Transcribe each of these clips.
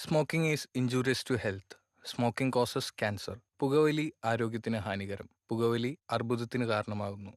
Smoking is injurious to health. Smoking causes cancer. പുകവലി ആരോഗ്യത്തിന് ഹാനികരം. പുകവലി അർബുദത്തിന് കാരണമാകുന്നു.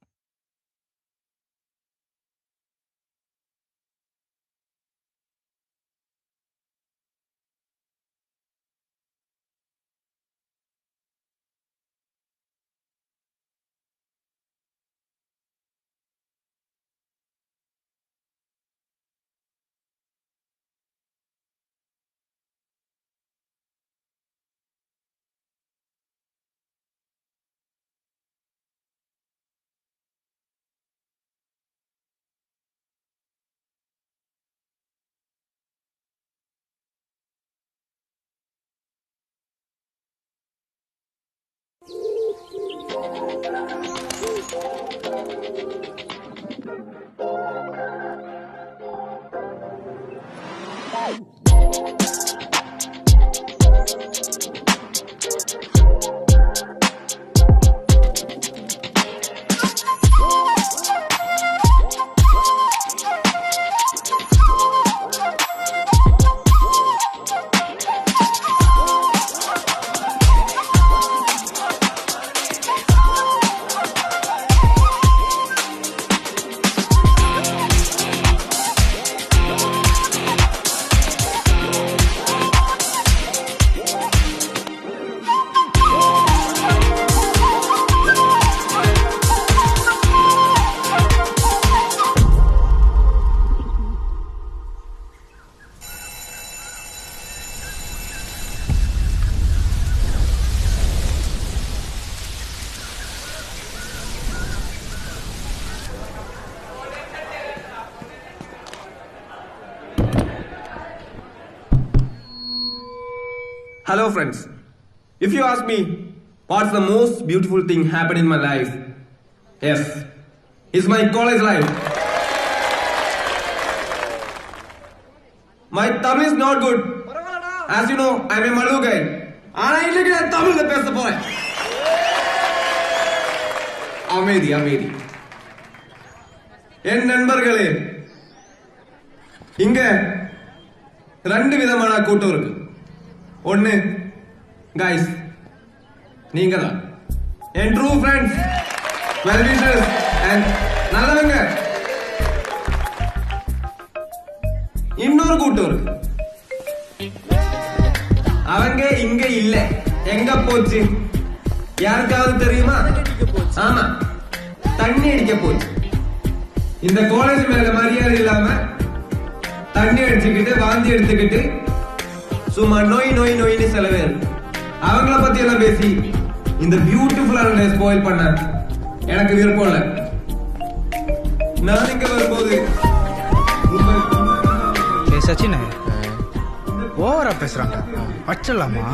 Hello friends, if you ask me what's the most beautiful thing happened in my life, yes, it's my college life. My Tamil is not good. As you know, I'm a Malu guy. And I look at Tamil the best boy. Amedi. என் நண்பர்களே, இங்க ரெண்டு விதமான கூட்டம் இருக்கு. ஒன்னு guys, நீங்க தான் என் true friends, well wishers and நல்லவங்க. இன்னொரு கூட்டம் இருக்கு, அவங்க இங்க இல்ல, எங்க போச்சு யாருக்காவது தெரியுமா? ஆமா, தண்ணி அடிக்க போச்சு. இந்த காலேஜ் மேல மரியாதை இல்லாம தண்ணி அடிச்சுக்கிட்டு வாந்தி எடுத்துக்கிட்டு சும்மா நோயின்னு சில பேர் அவங்கள பத்தி எல்லாம் பேசி இந்த பியூட்டிஃபுல்லான ஸ்பாயில் பண்ண எனக்கு விருப்பம் இல்ல. நான் இங்க வரும்போது சச்சின் ஓவரா பேசுறாங்க, வச்சிடலாமா?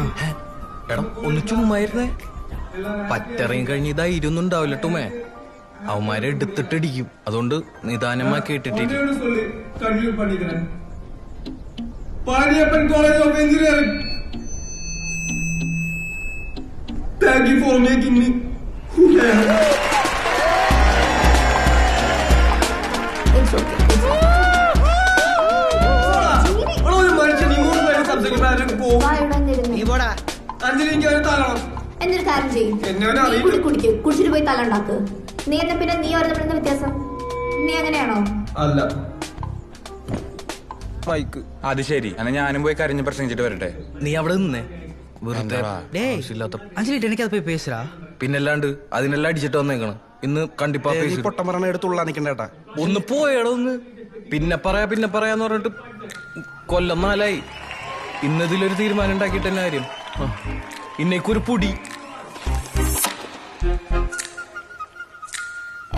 എടാ ഒന്ന് ചുമ്മായിരുന്നേ. പറ്റിറങ്ങി കഴിഞ്ഞ് ഇതാ ഇരുന്നുണ്ടാവില്ല ടുമേ. അവന്മാരെ എടുത്തിട്ടിടിക്കും. അതുകൊണ്ട് നിദാനമാ കേട്ടിട്ടിരിക്കും. சொல்லி கன்டினியூ பண்ணிக்கிறேன். Padiyappan college of engineering, thank you for making me who I am. It's okay. ഒരു മനുഷ്യൻ ഈ മൂന്ന് പേര് സംസാരിക്കുമ്പോഴാരും പോകും. നീ പോടാ. അഞ്ജലിക്ക് അവരെ തള്ളണം. എന്നൊരു കാര്യം ചെയ്യും, എന്നെ അവനെ അറിയില്ല. കുടിച്ചിട്ട് പോയി തല ഉണ്ടാക്ക്. നീ എന്നാ പിന്നെ നീ അവരെ തമ്മിൽ വ്യത്യാസം? നീ അങ്ങനെയാണോ? അല്ല, ബൈക്ക് അത് ശരി. എന്നാ ഞാനും പോയി കരഞ്ഞ് പ്രസംഗിച്ചിട്ട് വരട്ടെ. നീ അവിടെ നിന്നേ. വെറുതെ டேய் ആവശ്യമില്ലാത്ത அஞ்சலிட்ட எனக்கு போய் பேசுறா. പിന്നല്ലാണ്ട് അതിനെല്ലാം അടിച്ചിട്ട് വന്നേക്കണം. ഇന്ന് കണ്ടിപ്പാ പേശി പൊട്ടം പറഞ്ഞ എടുത്തുള്ള നിക്കണ്ടേട്ടാ. ഒന്ന് പോയടോ ഒന്ന്. പിന്നെ പറയാന്ന് പറഞ്ഞിട്ട് കൊല്ലം 4 ഇന്നതിലൊരു തീരുമാനം ഉണ്ടാക്കിയിട്ട് തന്നെ കാര്യം. ഇന്നേക്കൊരു പൊടി.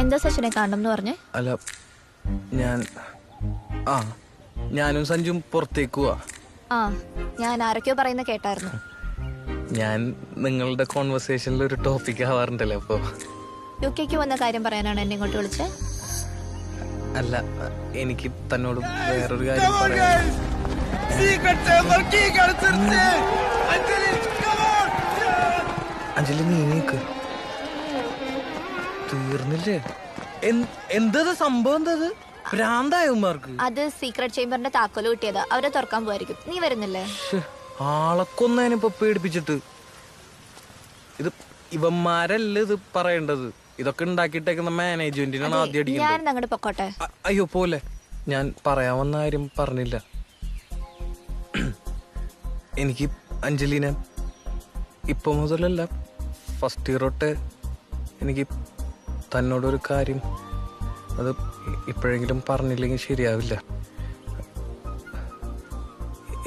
എന്താ സച്ചിനെ കാണണം എന്ന് പറഞ്ഞേ? അല്ല, ഞാനും സഞ്ജും പുറത്തേക്ക് പോവാ. ആ, ഞാൻ ആരൊക്കെയോ പറയുന്ന കേട്ടായിരുന്നു. ഞാൻ നിങ്ങളുടെ കോൺവെർസേഷനിൽ ഒരു ടോപ്പിക് ആവാറുണ്ടല്ലോ. അപ്പൊ UK വന്ന കാര്യം പറയാനാണ് എന്നെ ഇങ്ങോട്ട് വിളിച്ചത്? അല്ല, എനിക്ക് തന്നോട് വേറൊരു കാര്യം പറയാം. അഞ്ജലി നീ നീക്ക്. തീർന്നില്ലേ? എന്താ സംഭവം? എന്താ ഭ്രാന്തായവന്മാർക്ക്? അത് സീക്രട്ട് ചേംബറിന്റെ താക്കോല് കിട്ടിയതാ. അവരെ തുറക്കാൻ പോവായിരിക്കും. നീ വരുന്നില്ലേ? ആളെ കൊന്നേനിപ്പൊ പേടിപ്പിച്ചിട്ട്. ഇത് ഇവന്മാരല്ല ഇത് പറയേണ്ടത്. ഇതൊക്കെ ഉണ്ടാക്കിയിട്ടേക്കുന്ന മാനേജ്മെന്റിനാണ് ആദ്യം അടിക്കുന്നത്. ഞാൻ അങ്ങോട്ട് പൊക്കോട്ടെ. അയ്യോ പോലെ, ഞാൻ പറയാൻ വന്ന കാര്യം പറഞ്ഞില്ല. എനിക്ക് അഞ്ജലിനെ ഇപ്പൊ മുതലല്ല, ഫസ്റ്റ് ഇയർ തൊട്ട് എനിക്ക് തന്നോടൊരു കാര്യം, അത് ഇപ്പോഴെങ്കിലും പറഞ്ഞില്ലെങ്കിൽ ശരിയാവില്ല.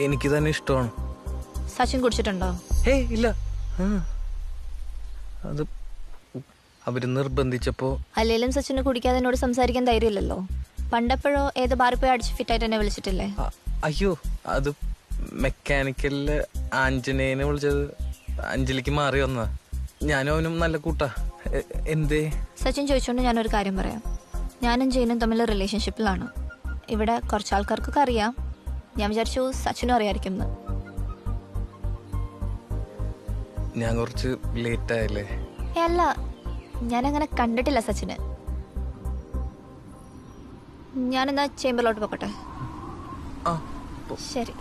എനിക്ക് തന്നെ ഇഷ്ടമാണ്. സച്ചിൻ കുടിച്ചിട്ടുണ്ടോ? ഏയ് ഇല്ല. അത് അവര് നിർബന്ധിച്ചപ്പോ. അല്ലേലും സച്ചിന് കുടിക്കാതെ എന്നോട് സംസാരിക്കാൻ ധൈര്യമില്ലല്ലോ. പണ്ടെപ്പോഴോ ഏത് ബാറിൽ പോയി അടിച്ച് ഫിറ്റായിട്ട് എന്നെ വിളിച്ചിട്ടില്ലേ? അയ്യോ, അത് മെക്കാനിക്കലില് ആഞ്ജനേനെ വിളിച്ചത് അഞ്ജലിക്ക് മാറി വന്ന. ഞാനും അവനും നല്ല കൂട്ടാ. എന്തേ? സച്ചിൻ ചോദിച്ചോണ്ട് ഞാനൊരു കാര്യം പറയാം. ഞാനും ജെയിനും തമ്മിൽ റിലേഷൻഷിപ്പിലാണ്. ഇവിടെ കുറച്ച് ആൾക്കാർക്കൊക്കെ അറിയാം. ഞാൻ വിചാരിച്ചു സച്ചിനും അറിയായിരിക്കും എന്ന്. ഞാൻ കുറച്ച് ലേറ്റ് ആയല്ലേ? അല്ല, ഞാനങ്ങനെ കണ്ടിട്ടില്ല സച്ചിന്. ഞാനെന്നാ ചേംബറിലോട്ട് പോകട്ടെ. ആ ശരി.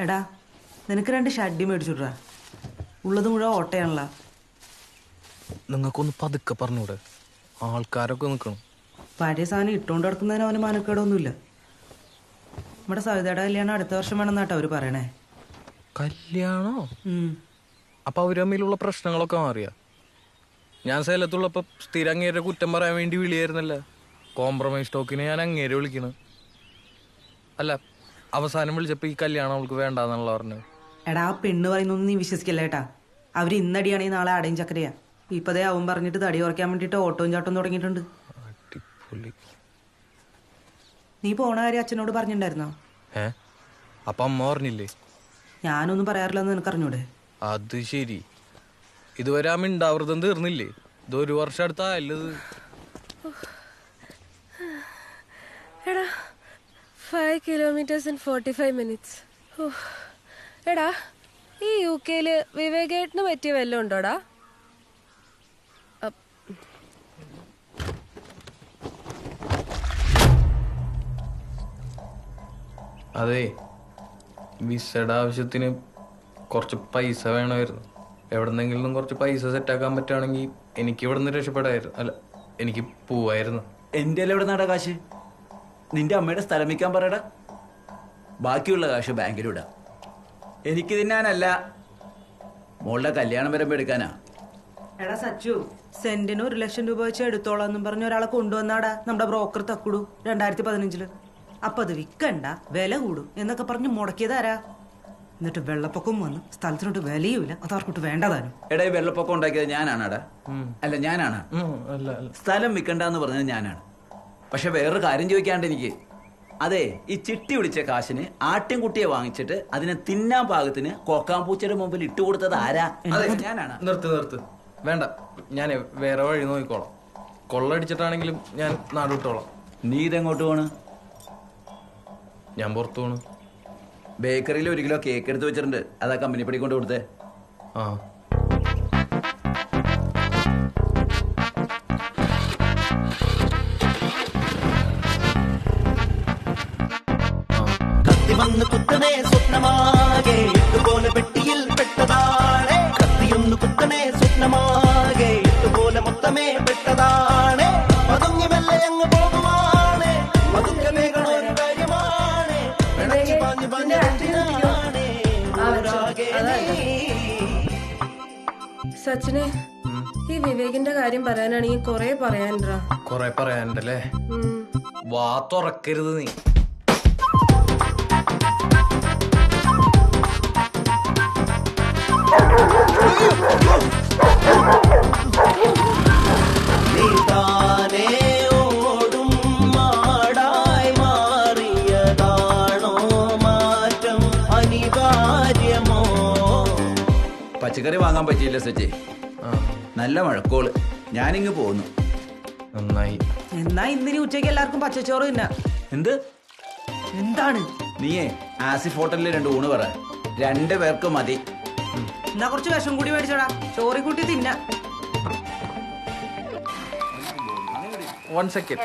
എടാ, നിനക്ക് 2 ഷഡ്ഡി മേടിച്ചുവിട്രാ. ഉള്ളത് മുഴുവൻ ഓട്ടയാണല്ലോ. നിങ്ങൾക്കൊന്ന് പതുക്കെ പറഞ്ഞൂടെ? ആൾക്കാരൊക്കെ നിൽക്കണം. പഴയ സാധനം ഇട്ടുകൊണ്ട് കിടക്കുന്നതിന് അവന് മാനക്കേടൊന്നുമില്ല. നമ്മുടെ സവിതയുടെ കല്യാണം അടുത്ത വർഷം വേണമെന്നാട്ടോ അവര് പറയണേ. കല്യാണോ? അപ്പൊ അവര് തമ്മിലുള്ള പ്രശ്നങ്ങളൊക്കെ മാറിയ? ഞാൻ സേലത്തുള്ളപ്പോ സ്ഥിരം അങ്ങേരെ കുറ്റം പറയാൻ വേണ്ടി വിളിയായിരുന്നല്ല. കോംപ്രമൈസ് ടോക്കിന് ഞാൻ അങ്ങേരെ വിളിക്കണ്. അല്ല, അവസാനം വിളിച്ചപ്പോ ഈ കല്യാണം അവൾക്ക് വേണ്ടാന്നുള്ള പറഞ്ഞു. എടാ, ആ പെണ്ണ് പറയുന്നൊന്നും നീ വിശ്വസിക്കല്ല ഏട്ടാ. അവര് ഇന്നടിയാണെങ്കിൽ നാളെ അടയും ചക്കരയാ. ഇപ്പതേ അവൻ പറഞ്ഞിട്ട് തടി കുറയ്ക്കാൻ വേണ്ടിട്ട് ഓട്ടവും ചാട്ടവും തുടങ്ങിയിട്ടുണ്ട്. നീ പോണ കാര്യം അച്ഛനോട് പറഞ്ഞിട്ടുണ്ടായിരുന്നോ? അപ്പൊ അമ്മ പറഞ്ഞില്ലേ? ഞാനൊന്നും പറയാറില്ലെന്ന് നിനക്കറിഞ്ഞൂടെ? അത് ശരി. ഇതുവരെ ആ മിണ്ടാവൃതം തീർന്നില്ലേ? ഇത് 1 വർഷം അടുത്തായല്ലത്. എടാ, 5 kilometers in 45 minutes. എടാ, ഈ UK-ല് വിവേകേട്ടന് പറ്റിയ വല്ലതും ഉണ്ടോടാ? അതെ, വിസയുടെ ആവശ്യത്തിന് കുറച്ച് പൈസ വേണമായിരുന്നു. എവിടെന്നെങ്കിലും കുറച്ച് പൈസ സെറ്റാക്കാൻ പറ്റുകയാണെങ്കിൽ എനിക്ക് ഇവിടെ നിന്ന് രക്ഷപ്പെടായിരുന്നു. അല്ല, എനിക്ക് പോവായിരുന്നു. എൻ്റെ എവിടെ നടാ കാശ്? നിന്റെ അമ്മയുടെ സ്ഥലം വിൽക്കാൻ പറയടാ. ബാക്കിയുള്ള കാശ് ബാങ്കിലിടാം. എനിക്ക് തിന്നാനല്ല, മോളുടെ കല്യാണം വരുമ്പോ എടുക്കാനാ. എടാ സച്ചു, സെന്റിന് 1 ലക്ഷം രൂപ വെച്ച് എടുത്തോളാന്നും പറഞ്ഞ ഒരാളെ കൊണ്ടുവന്നാടാ നമ്മുടെ ബ്രോക്കർ തക്കുടു 2015-ല്. അപ്പൊ അത് വിൽക്കണ്ട, വില കൂടും എന്നൊക്കെ പറഞ്ഞ് മുടക്കിയതാരാ? എന്നിട്ട് വെള്ളപ്പൊക്കം വന്നു, സ്ഥലത്തിനോട്ട് വിലയുമില്ല, അതാർക്കോട്ട് വേണ്ടതാനും. എടാ, ഈ വെള്ളപ്പൊക്കം ഉണ്ടാക്കിയത് ഞാനാണാടാ. അല്ല, ഞാനാണ്. സ്ഥലം വിൽക്കണ്ടെന്ന് പറഞ്ഞത് ഞാനാണ്. പക്ഷെ വേറൊരു കാര്യം ചോദിക്കാണ്ട് എനിക്ക്. അതെ, ഈ ചിട്ടി വിളിച്ച കാശിന് ആട്ടിൻകുട്ടിയെ വാങ്ങിച്ചിട്ട് അതിനെ തിന്നാൻ പാകത്തിന് കോക്കാമ്പൂച്ചയുടെ മുമ്പിൽ ഇട്ടുകൊടുത്തത് ആരാ? ഞാനാണ്. നിർത്ത്. വേണ്ട, ഞാൻ വേറെ വഴി നോക്കിക്കോളാം. കൊള്ളടിച്ചിട്ടാണെങ്കിലും ഞാൻ നാട് വിട്ടോളാം. നീ ഇതെങ്ങോട്ട് പോണ്? ഞാൻ പുറത്തു പോണ്. ബേക്കറിയിൽ 1 കിലോ കേക്ക് എടുത്ത് വെച്ചിട്ടുണ്ട്. അതാ കമ്പനി പടി കൊണ്ട് കൊടുത്തേ. ആ, വന്ന് കുത്തനെ സ്വപ്നമാകെ ഇതുപോലെ പെട്ടിയിൽ പെട്ടതാണ്. കത്തിയൊന്ന് കുത്തനെ സ്വപ്നമാകെ ഇതുപോലെ മൊത്തമേ പെട്ടതാണ്. പതുങ്ങി മെല്ലെ അങ്ങ് പോകുവാണ്. പതുക്കെ മേഘണൊരു കാര്യമാണ്. പിണങ്ങി പാഞ്ഞു പാഞ്ഞു സച്ചിനെ, ഈ വിവേകിന്റെ കാര്യം പറയാനാണെങ്കിൽ കൊറേ പറയാനുണ്ടാ. കൊറേ പറയാനുണ്ടല്ലേ? വാ തുറക്കരുത് നീ. പച്ചക്കറി വാങ്ങാൻ പറ്റിയില്ല സച്ചേ. നല്ല മഴക്കോള്. ഞാനിങ്ങ് പോന്നു. നന്നായി. എന്നാ ഇന്നിനി ഉച്ചയ്ക്ക് എല്ലാവർക്കും പച്ചച്ചോറ് തിന്നാ. എന്ത്? എന്താണ്? നീയേ ആസിഫ് ഹോട്ടലിൽ 2 ഊണ് പറ. 2 പേർക്ക് മതി. എന്നാ കുറച്ച് വിഷം കൂടി മേടിച്ചോടാ, ചോറി കൂട്ടി തിന്നാ. One second.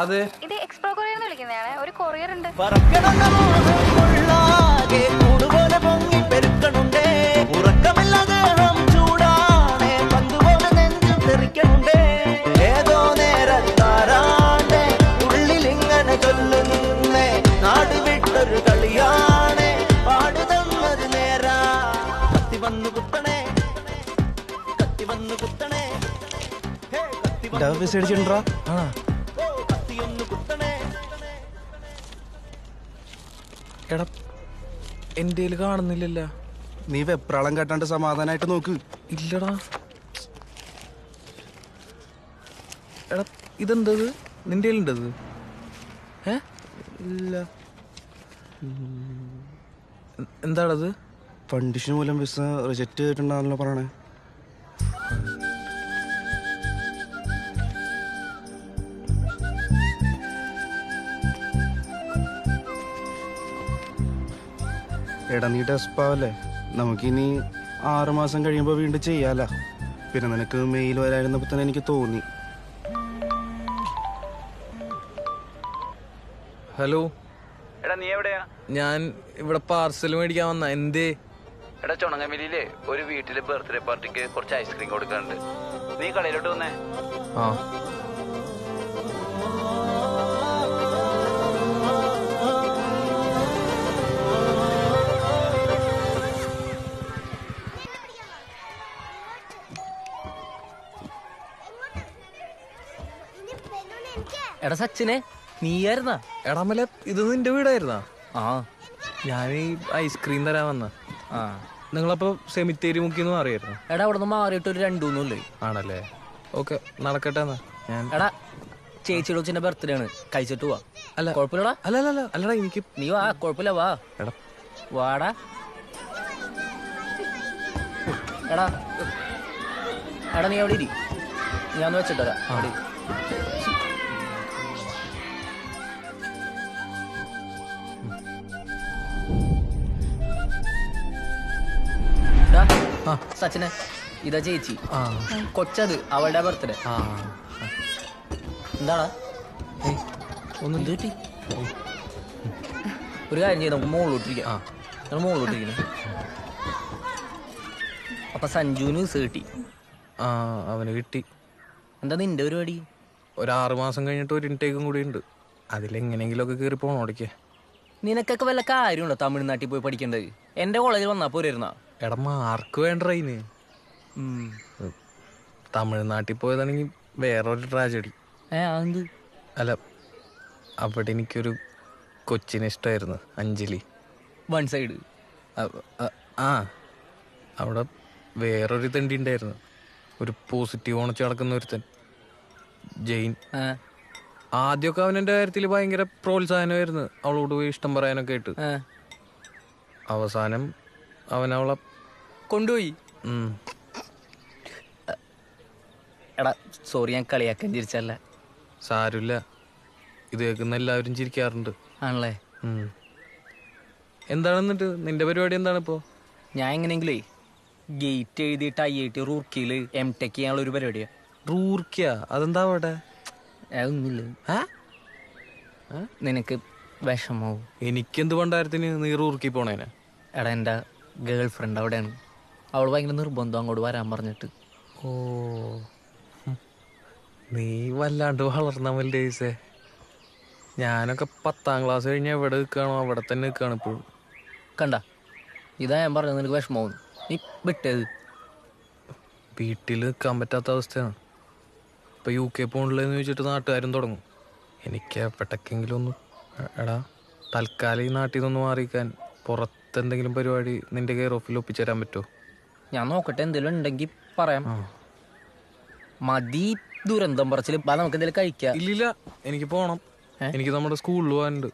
അതെ, ഇത് എക്സ്പ്രോ കൊറിയർ വിളിക്കുന്നതാണ്. ഒരു കൊറിയർ ഉണ്ട്. പറക്കണുണ്ട് മോഹം കൊള്ളാകെ കൂടുപോലെ പൊങ്ങി പെരുക്കണുണ്ടേ. ഉറക്കമില്ലാതെ ചൂടാണേ, പന്തുപോലെ നെഞ്ചും തെറിക്കണുണ്ടേ. ഏതോ നേരത്താരാണ്ടേ ഉള്ളിലിങ്ങനെ ചൊല്ലുന്നേ, നാട് വിട്ടൊരു കളിയാണേ, പാടുതന്നത് നേരാ. കത്തി വന്നു കുത്തണേ, കത്തി വന്നു കുത്തണേ, അടിച്ചിട്ടുണ്ടാ? കത്തിയൊന്നു കുത്തണേ. എടാ എന്റെ കാണുന്നില്ലല്ലോ. നീ വെപ്രാളം കെട്ടാണ്ട് സമാധാനായിട്ട് നോക്ക്. ഇല്ലടാ. എടാ ഇതെന്തത്? നിന്റെ ഉണ്ടത്? ഇല്ല. എന്താണത്? കണ്ടീഷൻ മൂലം വിസ റിജക്റ്റ് ചെയ്തിട്ടുണ്ടാണല്ലോ പറയണേ. എടാ നീ ഡെസ്പാവല്ലേ, നമുക്കിനി 6 മാസം കഴിയുമ്പോൾ വീണ്ടും ചെയ്യാല. പിന്നെ നിനക്ക് മെയിൽ വരായിരുന്നപ്പോ തന്നെ എനിക്ക് തോന്നി. ഹലോ. എടാ നീ എവിടെയാ? ഞാൻ ഇവിടെ പാർസൽ മേടിക്കാൻ വന്ന. എന്തേ? എടാ ചുണങ്ങമില്ലേ ഒരു വീട്ടിലെ ബർത്ത്ഡേ പാർട്ടിക്ക് കുറച്ച് ഐസ്ക്രീം കൊടുക്കാനുണ്ട്. നീ കടയിലോട്ട് വന്നേ. ആ എടാ സച്ചിനെ, നീയായിരുന്നാ? എടാ മല, ഇത് നിന്റെ വീടായിരുന്നാ? ആ, ഞാൻ ഈ ഐസ്ക്രീം തരാൻ വന്ന. ആ. നിങ്ങളപ്പോ സെമിത്തേരി മുക്കിന്ന് അറിയായിരുന്നു? എടാ അവിടെ നിന്ന് മാറിയിട്ട് ഒരു 2-3 ആണല്ലേ. ഓക്കെ, നടക്കട്ടെ എന്നാ. ഞാൻ എടാ ചേച്ചിയുടെ കൊച്ചിന്റെ ബർത്ത്ഡേ ആണ്, കഴിച്ചിട്ട് പോവാ. അല്ല കുഴപ്പമില്ലടാ. അല്ല അല്ലടാ എനിക്ക്. നീ വാ, കുഴപ്പമില്ല, വാ. എടാ വാടാ. എടാ എടാ നീ അവിടെ ഇരി, ഞാൻ വെച്ചിട്ടരാ. അവിടെ സച്ചിനെ, ഇതാ ചേച്ചി. കൊച്ചത് അവളുടെ ബർത്ത്ഡേ. എന്താടാ ഒന്നും കിട്ടി? ഒരു കാര്യം ചെയ്ത് നമുക്ക് മുകളിലോട്ടിരിക്കാം. മുകളിലോട്ടിരിക്കുന്നു. അപ്പൊ സഞ്ജുവിന് കിട്ടി. അവന് കിട്ടി. എന്താ നിന്റെ പരിപാടി? ഒരു 6 മാസം കഴിഞ്ഞിട്ട് ഒരു ഇൻടേക്കും കൂടി ഉണ്ട്. അതിലെങ്ങനെങ്കിലും ഒക്കെ കയറി പോണോടിക്കേ. നിനക്കൊക്കെ വല്ല കാര്യമുണ്ടോ തമിഴ്നാട്ടിൽ പോയി പഠിക്കേണ്ടത്? എന്റെ കോളേജിൽ വന്നാ പോരായിരുന്നാ? എടാ മാർക്ക് വേണ്ട ഇതിന്. തമിഴ്നാട്ടിൽ പോയതാണെങ്കിൽ വേറൊരു ട്രാജഡി. എന്ത്? അല്ല, അവിടെ എനിക്കൊരു കൊച്ചിനെ ഇഷ്ടമായിരുന്നു, അഞ്ജലി. One side. ആ, അവിടെ വേറൊരു തണ്ടി ഉണ്ടായിരുന്നു, ഒരു പോസിറ്റീവ് ഓണച്ച് നടക്കുന്ന ഒരുത്തൻ, ജെയിൻ. ആദ്യമൊക്കെ അവനെന്റെ കാര്യത്തിൽ ഭയങ്കര പ്രോത്സാഹനമായിരുന്നു, അവളോട് പോയി ഇഷ്ടം പറയാനൊക്കെ ആയിട്ട്. അവസാനം അവനവളെ കൊണ്ടുപോയി. എടാ സോറി, ഞാൻ കളിയാക്കാൻ ചിരിച്ചല്ല. സാരമില്ല, ഇത് കേൾക്കുന്ന എല്ലാവരും ചിരിക്കാറുണ്ട്. ആണല്ലേ? എന്താണെന്നിട്ട് നിന്റെ പരിപാടി എന്താണ് ഇപ്പോ? ഞാൻ എങ്ങനെയെങ്കിലേ ഗേറ്റ് എഴുതിയിട്ട് IIT റൂർക്കിയിൽ M.Tech ചെയ്യാനുള്ള ഒരു പരിപാടിയാ. റൂർക്കിയ? അതെന്താ അവിടെ? അതൊന്നുമില്ല. നിനക്ക് വിഷമാവും. എനിക്കെന്ത് പണ്ടാരത്തിന് നീ റൂർക്കി പോണേനെ? എടാ എൻ്റെ ഗേൾ ഫ്രണ്ട് അവിടെയാണ്. അവൾ ഭയങ്കര നിർബന്ധം അങ്ങോട്ട് വരാൻ പറഞ്ഞിട്ട്. ഓ, നീ വല്ലാണ്ട് വളർന്നമല്ലേ ഈസേ. ഞാനൊക്കെ 10ാം ക്ലാസ് കഴിഞ്ഞ എവിടെ നിൽക്കുകയാണോ അവിടെ തന്നെ നിൽക്കുകയാണ് ഇപ്പോഴും. കണ്ട, ഇതാ ഞാൻ പറഞ്ഞത്, നിനക്ക് വിഷമാവും. നീ വിട്ടത്. വീട്ടിൽ നിൽക്കാൻ പറ്റാത്ത അവസ്ഥയാണ്. ഇപ്പം UK പോകണില്ലെന്ന് ചോദിച്ചിട്ട് നാട്ടുകാരും തുടങ്ങും. എനിക്ക് എവിടേക്കെങ്കിലും ഒന്ന്, എടാ തൽക്കാലം ഈ നാട്ടിൽ നിന്നൊന്ന് മാറിക്കാൻ പുറത്തെന്തെങ്കിലും പരിപാടി നിന്റെ കെയർ ഓഫിൽ ഒപ്പിച്ചേരാൻ പറ്റുമോ? ഞാൻ നോക്കട്ടെ, എന്തെങ്കിലും ഉണ്ടെങ്കിൽ പറയാം. മതി ദുരന്തം പറച്ചിൽ. നമുക്ക് എന്തെങ്കിലും കഴിക്കാം. ഇല്ലില്ല, എനിക്ക് പോണം. എനിക്ക് നമ്മുടെ സ്കൂളിൽ പോകാനുണ്ട്.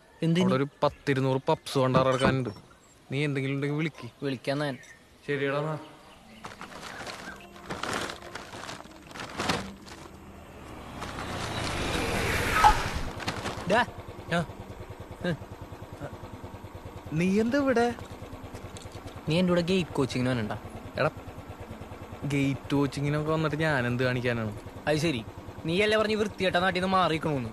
ഒരു 10-200 പപ്സ് കൊണ്ടാറക്കാനുണ്ട്. നീ എന്തെങ്കിലും ഉണ്ടെങ്കിൽ വിളിക്കാൻ. ഞാൻ ശരിയടാ എന്നാ. ഡാ, ആ. നീ എന്താ ഇവിടെ? നീ എൻ്റെ കൂടെ ഗെയിറ്റ് കോച്ചിങ്ങിന് വന്നിട്ടുണ്ടാ? എടാ ഗേറ്റ് കോച്ചിങ്ങിനൊക്കെ വന്നിട്ട് ഞാൻ എന്ത് കാണിക്കാനാണ്? അത് ശരി, നീയല്ലേ പറഞ്ഞ് വൃത്തിയായിട്ട നാട്ടിൽ നിന്ന് മാറിക്കണമെന്ന്.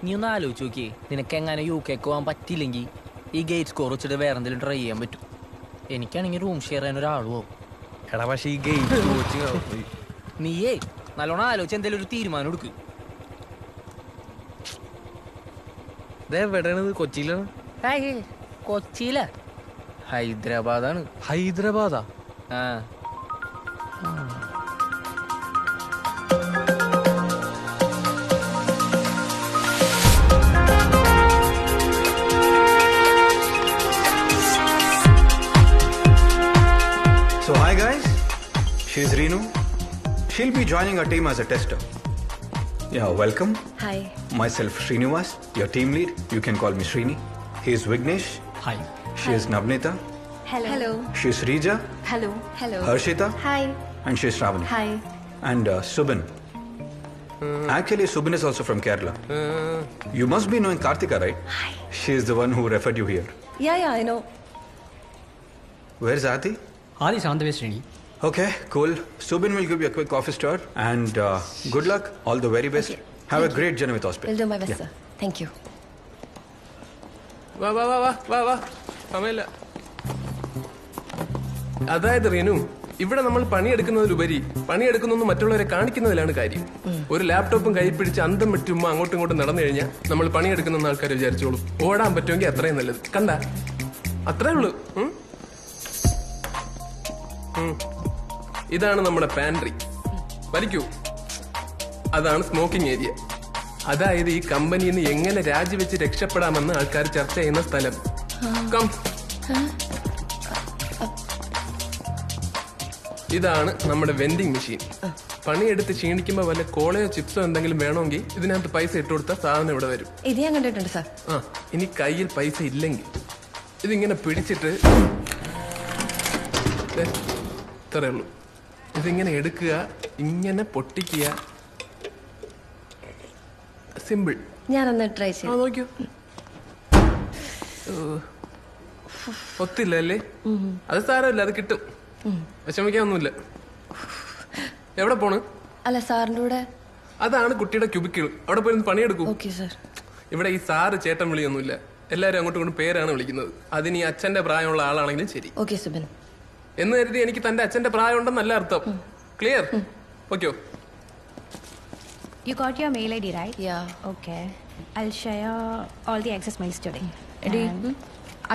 നീ ഒന്ന് ആലോചിച്ച് നോക്കിയേ, നിനക്ക് എങ്ങനെ UK പോകാൻ പറ്റിയില്ലെങ്കിൽ ഈ ഗേറ്റ് സ്കോർ വെച്ചിട്ട് വേറെ എന്തെങ്കിലും ട്രൈ ചെയ്യാൻ പറ്റും. എനിക്കാണെങ്കിൽ റൂം ഷെയർ ചെയ്യാൻ ഒരാളും ആവും. എടാ പക്ഷേ ഈ ഗേറ്റ് കോച്ചിങ് നീയേ നല്ലോണം ആലോചിച്ച് എന്തെങ്കിലും ഒരു തീരുമാനം എടുക്ക്. ഇതെവിടെയാണ്? കൊച്ചിയിലാണ്? കൊച്ചിയില, ഹൈദരാബാദാണ്. ഹൈദരാബാദാ? ആ. So hi guys, she's Reenu. She'll be joining our team as a tester. Yeah, welcome. Hi. Myself Srinivas, your team lead. You can call me Srini. He's Vignesh. Hi. She is Navnita. Hello. She's Rija. Hello. Hello. Harshita. Hi. And she's Shravani. Hi. And Subin. Actually, Subin is also from Kerala. You must be knowing Karthika, right? Hi. She is the one who referred you here. Yeah, I know. Where's Adi? Adi's on the way, Srini. Okay, cool. Subin will give you a quick office tour. And good luck. All the very best. Have a great journey with hospital. Will do my best, sir. Thank you. വാ വാ വാ വാ വാ വാ സമയമില്ല. അതായത് റീനു, ഇവിടെ നമ്മൾ പണിയെടുക്കുന്നതിലുപരി പണിയെടുക്കുന്നു മറ്റുള്ളവരെ കാണിക്കുന്നതിലാണ് കാര്യം. ഒരു ലാപ്ടോപ്പും കൈ പിടിച്ച് അന്തം വിട്ടുമ്പോ അങ്ങോട്ടും ഇങ്ങോട്ടും നടന്നു കഴിഞ്ഞാൽ നമ്മൾ പണിയെടുക്കുന്ന ആൾക്കാർ വിചാരിച്ചോളും. ഓടാൻ പറ്റുമെങ്കിൽ അത്രയും നല്ലത്. കണ്ട, അത്രേ ഉള്ളൂ. ഇതാണ് നമ്മുടെ പാൻട്രി. വലിക്കൂ. അതാണ് സ്മോക്കിംഗ് ഏരിയ. അതായത് ഈ കമ്പനിയിൽ നിന്ന് എങ്ങനെ രാജിവെച്ച് രക്ഷപ്പെടാമെന്ന് ആൾക്കാർ ചർച്ച ചെയ്യുന്ന സ്ഥലം. കം. ഇതാണ് നമ്മുടെ വെൻഡിങ് മെഷീൻ. പണിയെടുത്ത് ക്ഷീണിക്കുമ്പോ വല്ല കോളയോ ചിപ്സോ എന്തെങ്കിലും വേണമെങ്കിൽ ഇതിനകത്ത് പൈസ ഇട്ട് കൊടുത്താൽ സാധനം ഇവിടെ വരും. ഇത് ഞാൻ കണ്ടിട്ടുണ്ട് സാർ. ആ, ഇനി കയ്യിൽ പൈസ ഇല്ലെങ്കിൽ ഇതിങ്ങനെ പിടിച്ചിട്ട് ഇത്രേ ഉള്ളൂ. ഇതിങ്ങനെ എടുക്കുക, ഇങ്ങനെ പൊട്ടിക്കുക. സിമ്പിൾ. ഞാനൊന്ന് ട്രൈ ചെയ്യാം. നോക്കിയോ. ഒത്തില്ല അല്ലേ? അത് സാരമില്ല, അത് കിട്ടും. വിഷമിക്കാനൊന്നുമില്ല. എവിടെ പോണ്? അല്ല, സാറിന്റെ കൂടെ. അതാണ് കുട്ടിയുടെ ക്യൂബിക്കിൾ. അവിടെ പോയി പണിയെടുക്കൂ. Okay sir. ഇവിടെ ഈ സാറ് ചേട്ടൻ വിളിയൊന്നുമില്ല. എല്ലാരും അങ്ങോട്ടും ഇങ്ങോട്ടും പേരാണ് വിളിക്കുന്നത്. അതിന് ഈ അച്ഛന്റെ പ്രായമുള്ള ആളാണെങ്കിലും ശരി. ഓക്കെ സുബിൻ. എന്ന് കരുതി എനിക്ക് തന്റെ അച്ഛന്റെ പ്രായം ഉണ്ടെന്നല്ല അർത്ഥം. Clear? ഓക്കെയോ? You got your mail ID, right? Yeah. Okay. I'll share all the access mails today.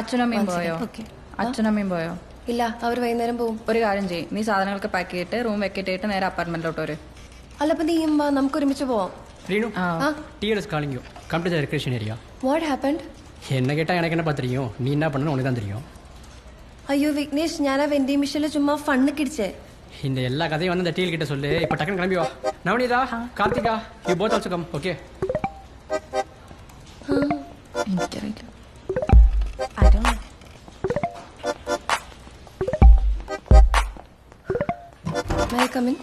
അച്ഛനമ്മയും പോയോ? Okay. അച്ഛനമ്മയും പോയോ? ഇല്ല, അവർ വൈകുന്നേരം പോവും. ഒരു കാര്യം ചെയ്യും, നീ സാധനങ്ങളൊക്കെ പാക്ക് ചെയ്തിട്ട് റൂം വെക്കേറ്റ് ചെയ്തിട്ട് നേരെ അപ്പാർട്ട്മെന്റിലോട്ട് വരും. അല്ല, അപ്പൊ നീയും വാ, നമുക്ക് ഒരുമിച്ച് പോവാം. Reenu, TR is calling you. Come to the recreation area. What happened? என்ன கேட்டா எனக்கு என்ன தெரியும், நீ என்ன பண்ணணும் உனக்கு தான் தெரியும். അയ്യോ വിഘ്നേഷ്, ഞാൻ ആ വെൻഡിങ് മെഷീനിൽ ചുമ്മാ ഫണ്ണ് കിടിച്ചേ. இந்த எல்லா கதையும் வந்து இந்த டீல் கிட்ட சொல்லு. இப்போ டக்குன்னு கிளம்பி வா. Navanitha, Karthika, you both also come, okay? എനിക്കറിയില്ല. I don't know. May I come in?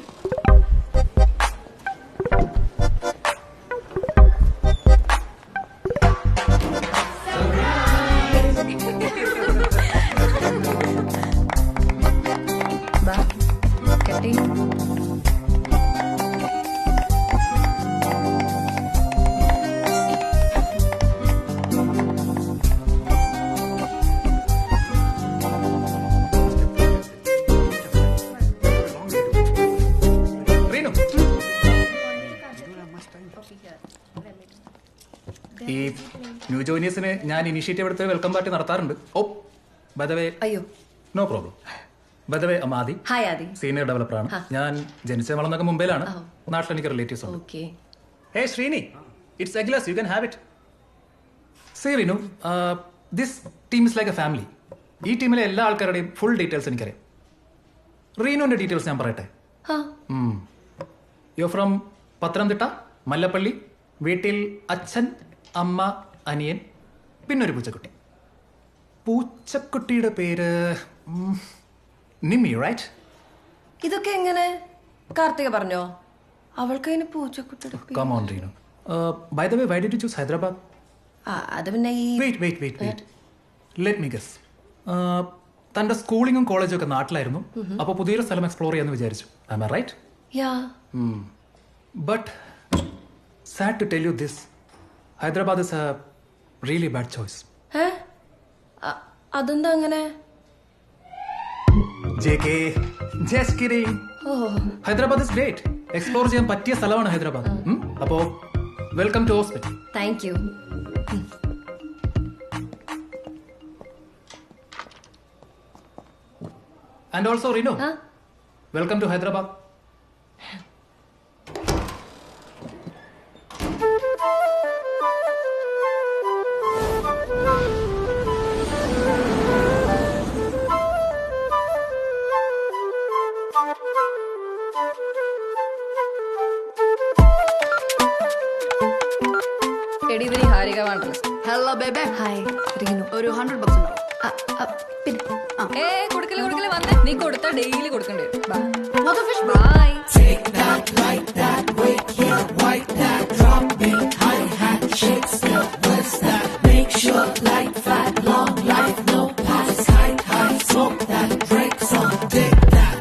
ബാ, കെട്ടി. ഈ ന്യൂ ജോയിനേഴ്സിന് ഞാൻ ഇനിഷ്യേറ്റീവ് എടുത്ത് വെൽക്കം പാർട്ടി നടത്താറുണ്ട്. ഓ ബദവേ, അയ്യോ നോ പ്രോബ്ലം. ബദവേ, ആദി. ഹായ് ആദി. സീനിയർ ഡെവലപ്പറാണ്. ഞാൻ ജനിച്ച വളർന്നൊക്കെ മുംബൈയിലാണ്. നാട്ടിൽ എനിക്ക് റിലേറ്റീവ്സ് ഉണ്ട്. Okay. Hey Sreeni, it's A glass, you can have it. Say Reenu, this team is like A family. ഈ ടീമിലെ എല്ലാ ആൾക്കാരുടെയും ഫുൾ ഡീറ്റെയിൽസ് എനിക്കറിയാം. റീനുവിന്റെ ഡീറ്റെയിൽസ് ഞാൻ പറയട്ടെ. You from Pathanamthitta, Mallappally. വീട്ടിൽ അച്ഛൻ, അമ്മ, അനിയൻ, പിന്നൊരു പൂച്ചക്കുട്ടി. പൂച്ചക്കുട്ടിയുടെ പേര് Nimi, right? ഇതൊക്കെ എങ്ങനെ കാർത്തിക പറഞ്ഞോ? അവൾക്ക് അതിന് പൂച്ചക്കുട്ടിയുടെ Come on, Reenu. By the way, why did you choose Hyderabad? അത് പിന്നെ ഈ Wait. Let me guess. തന്റെ സ്കൂളിങ്ങും കോളേജും ഒക്കെ നാട്ടിലായിരുന്നു. അപ്പോൾ പുതിയൊരു സ്ഥലം എക്സ്പ്ലോർ ചെയ്യാന്ന് വിചാരിച്ചു. Am I right? Yeah But sad to tell you this, Hyderabad is a really bad choice. അതെന്താ അങ്ങനെ? JK, just kidding. Hyderabad is great. Explore ചെയ്യാൻ പറ്റിയ സ്ഥലമാണ് ഹൈദരാബാദ്. അപ്പോൾ welcome to hospital. Thank you. And also Reenu, welcome to Hyderabad. Harika വാണ്ടർ. Hello baby. Hi Reenu. ഒരു 100 bucks ഉണ്ടോ? പിന്നെ കൊടുക്കല് വന്നേ. നീ കൊടുത്താ ഡെയിലി കൊടുക്കണ്ടേ? Bye. Take that, like that, wake your white that, drop it, high hat, shake still, what's that? Make sure light fat, long life, no pass, high, smoke that, break some, take that.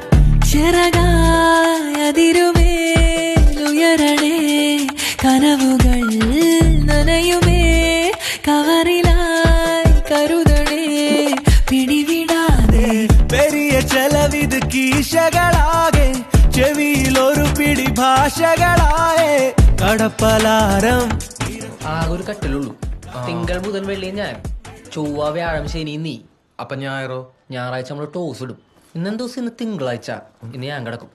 ചിറകായതിരുമേലുയരണേ കനവുകൾ നനയുമേ കവറിലായി കരുതണേ പിടിവിടാതെ പെരിയ ചെലവിത് കീശകളാകെ ചെവിയിലൊരു പിടി ഭാഷകളായേ കടപ്പലാരം. ആകെ ഒരു കട്ടിലുള്ളൂ. തിങ്കൾ ബുധൻ വെള്ളി ഞാൻ, ചൊവ്വ വ്യാഴം ശനി നീ. അപ്പൊ ഞായറാഴ്ച നമ്മള് ടോസ് ഇടും. ഇന്നെന്ത് ദിവസം? ഇന്ന് തിങ്കളാഴ്ച. ഇന്ന് ഞാൻ കിടക്കും.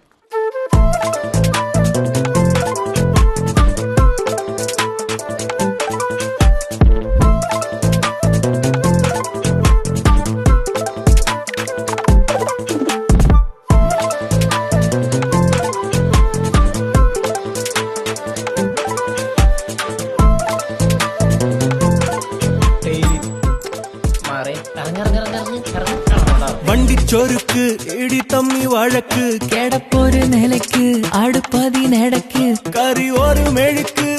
വണ്ടിച്ചൊരുക്ക് ഇടി തമ്മി വഴക്ക് കിടപ്പൊരു നിലയ്ക്ക് അടുപ്പതിനടക്ക് കറി ഒരു മെഴുക്ക്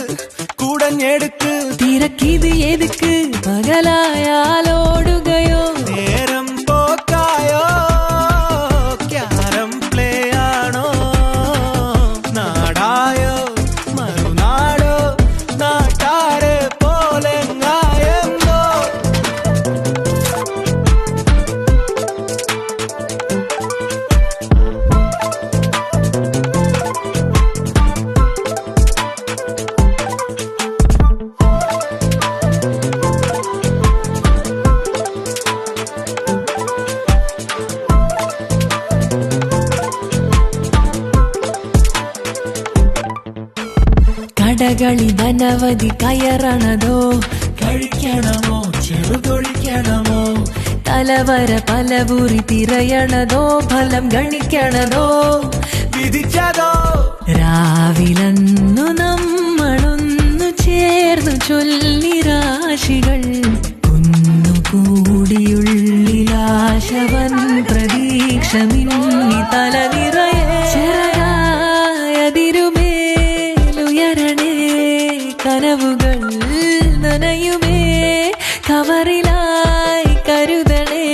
കൂടഞ്ഞെടുക്ക് തിരക്കിത് എതുക്ക് പകലായാലോടുകയോ നേരം പോക്കായോ ക്യാരം പ്ലേ ആണോ നാടായോ മറുനാടോ നാട്ടാരെ പോലെങ്ങായെന്നോ. കടകളിതനവധി കയറണതോ കഴിക്കണമോ ചെറുതൊഴിക്കണമോ തലവര പലവുറി തിരയണതോ ഫലം ഗണിക്കണതോ വിധിച്ചതോ രാവിലന്നു നമ്മളൊന്നു ചേർന്നു ചൊല്ലി രാശികൾ കുന്നുകൂടിയുള്ളിലാശവൻ പ്രതീക്ഷ മിന്നി തലനിറയെ ചിറകായതിരുമേലുയരണേ കനവുകൾ നനയുമേ കവറിലായി കരുതണേ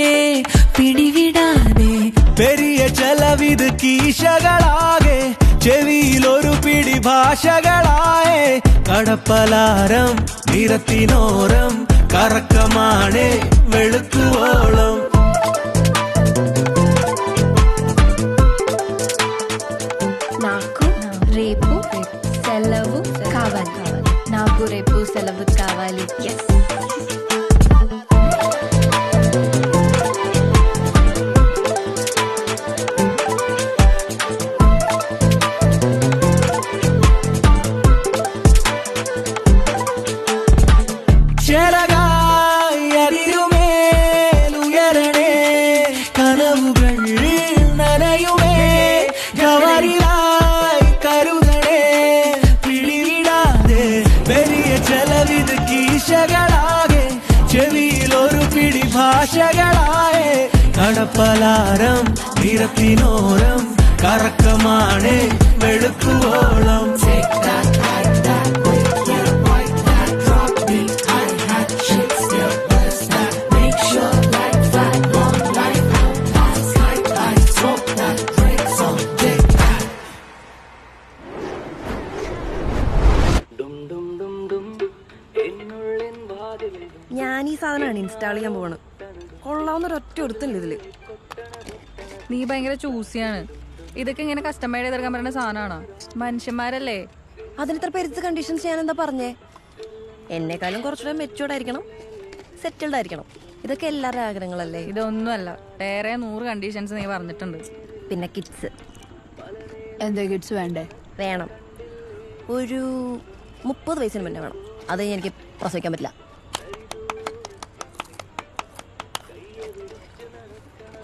പിടിവിടാതെ പെരിയ ചെലവിത് കീശകളാകെ ചെവിയിലൊരു പിടി ഭാഷകളായേ കടപ്പലാരം നിരത്തിനോരം കറക്കമാണേ വെളുക്കുവോളം. నాకు రేపు సెలవు కావాలి. నాకు రేపు సెలవు కావాలి. ఎస్. ചിറകായതിരുമേലുയരണേ കനവുകൾ നനയുമേ കവറിലായി കരുതണേ പിടിവിടാതെ പെരിയ ചെലവിത് കീശകളാകെ ചെവിയിലൊരു പിടി ഭാഷകളായേ കടപ്പലാരം നിറത്തിനോരം കറക്കമാണ് വെളുക്കുവോളം. Take that, like that, wait, yeah, white that, drop beat, hi-hat, shake, still, buzz that, make sure, like that, long life, out, pass, high, smoke that, break some, take that. ഞാൻ ഈ സാധനമാണ് install ചെയ്യാൻ പോവാണ്. കൊള്ളാവുന്നൊരൊറ്റ ഒരുത്തല്ല ഇതില്. നീ ഭയങ്കര ചൂസിയാണ്. ഇതൊക്കെ ഇങ്ങനെ കസ്റ്റമൈഡ് ചെയ്തെടുക്കാൻ പറ്റുന്ന സാധനമാണോ? മനുഷ്യന്മാരല്ലേ. അതിനിത്ര പെരുത്ത കണ്ടീഷൻസ് ഞാൻ എന്താ പറഞ്ഞേ? എന്നെക്കാളും കുറച്ചുകൂടെ മെച്ചൂർഡ് ആയിരിക്കണം, സെറ്റിൽഡ് ആയിരിക്കണം. ഇതൊക്കെ എല്ലാവരുടെ ആഗ്രഹങ്ങളല്ലേ? ഇതൊന്നുമല്ല, വേറെ 100 കണ്ടീഷൻസ് നീ പറഞ്ഞിട്ടുണ്ട്. പിന്നെ കിഡ്സ്. എന്താ കിഡ്സ് വേണ്ടേ? വേണം. ഒരു 30 വയസ്സിന് മുന്നേ വേണം. അത് എനിക്ക് പ്രസവിക്കാൻ പറ്റില്ല.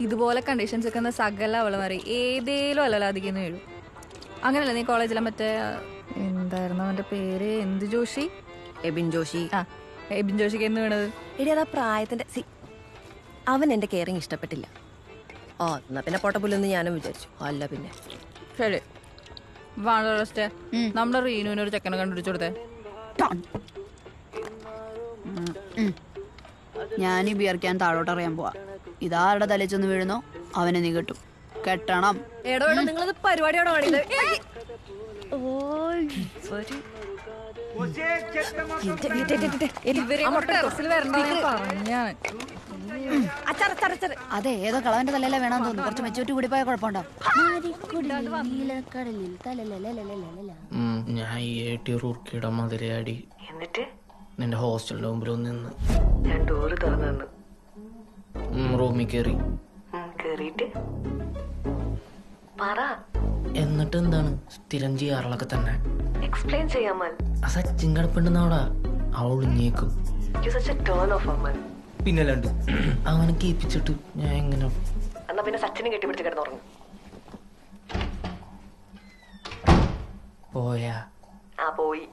ഇതുപോലെ കണ്ടീഷൻസ് ഒക്കെ സകല അവളമാറി ഏതേലും അല്ലല്ലാതിരിക്കുന്നു വീഴും. അങ്ങനെയല്ല നീ കോളേജിലെ മറ്റേ എന്തായിരുന്നു അവന്റെ പേര്? എന്ത് ജോഷി? എബിൻ ജോഷി. ആ, എബിൻ ജോഷിക്ക് എന്ന് വീണത്. എടി അതാ പ്രായത്തിന്റെ അവൻ എന്റെ കെയറിങ് ഇഷ്ടപ്പെട്ടില്ല. ആ എന്നാ പിന്നെ പൊട്ടപ്പുല്ലെന്ന് ഞാനും വിചാരിച്ചു. അല്ല പിന്നെ ശരി വാണസ്റ്റേ നമ്മുടെ റീനുവിന് ഒരു ചെക്കനെ കണ്ടുപിടിച്ചു കൊടുത്തേ. ഞാൻ ഈ ബിയർക്കാൻ താഴോട്ട് അറിയാൻ പോവാ. ഇതാരുടെ തലച്ചൊന്ന് വീഴുന്നോ അവനെ നീ കെട്ടും. കെട്ടണം. എടോ നിങ്ങളത് പരിപാടിയോടെ കാണിയത്. അതെ ഏതോ കളവന്റെ തലയിലെ വേണം തോന്നുന്നു. കുറച്ച് മെച്ചൂരിറ്റി കൂടി പോയാൽ കുഴപ്പമുണ്ടോ? ഞാൻ ഈ റൂർക്കിയുടെ മധുരയാടി നിന്റെ ഹോസ്റ്റലിന്റെ മുമ്പിൽ ഒന്ന് നിന്ന് റൂമിൽ കയറി. എന്നിട്ട് എന്താണ് സ്ഥിരം ചെയ്യാറുള്ളൊക്കെ തന്നെ എക്സ്പ്ലെയിൻ ചെയ്യാമൽ. ആ സച്ചിൻ കിടപ്പുണ്ടെന്നവിടെ അവളിഞ്ഞേക്കും. പിന്നല്ലാണ്ട് അവനെ കേൾപ്പിച്ചിട്ട് ഞാൻ എങ്ങനെ എന്നാ പിന്നെ സച്ചിനെ കെട്ടിപ്പിടിച്ച് കിടന്നുറങ്ങും. പോയാ ആ പോയി.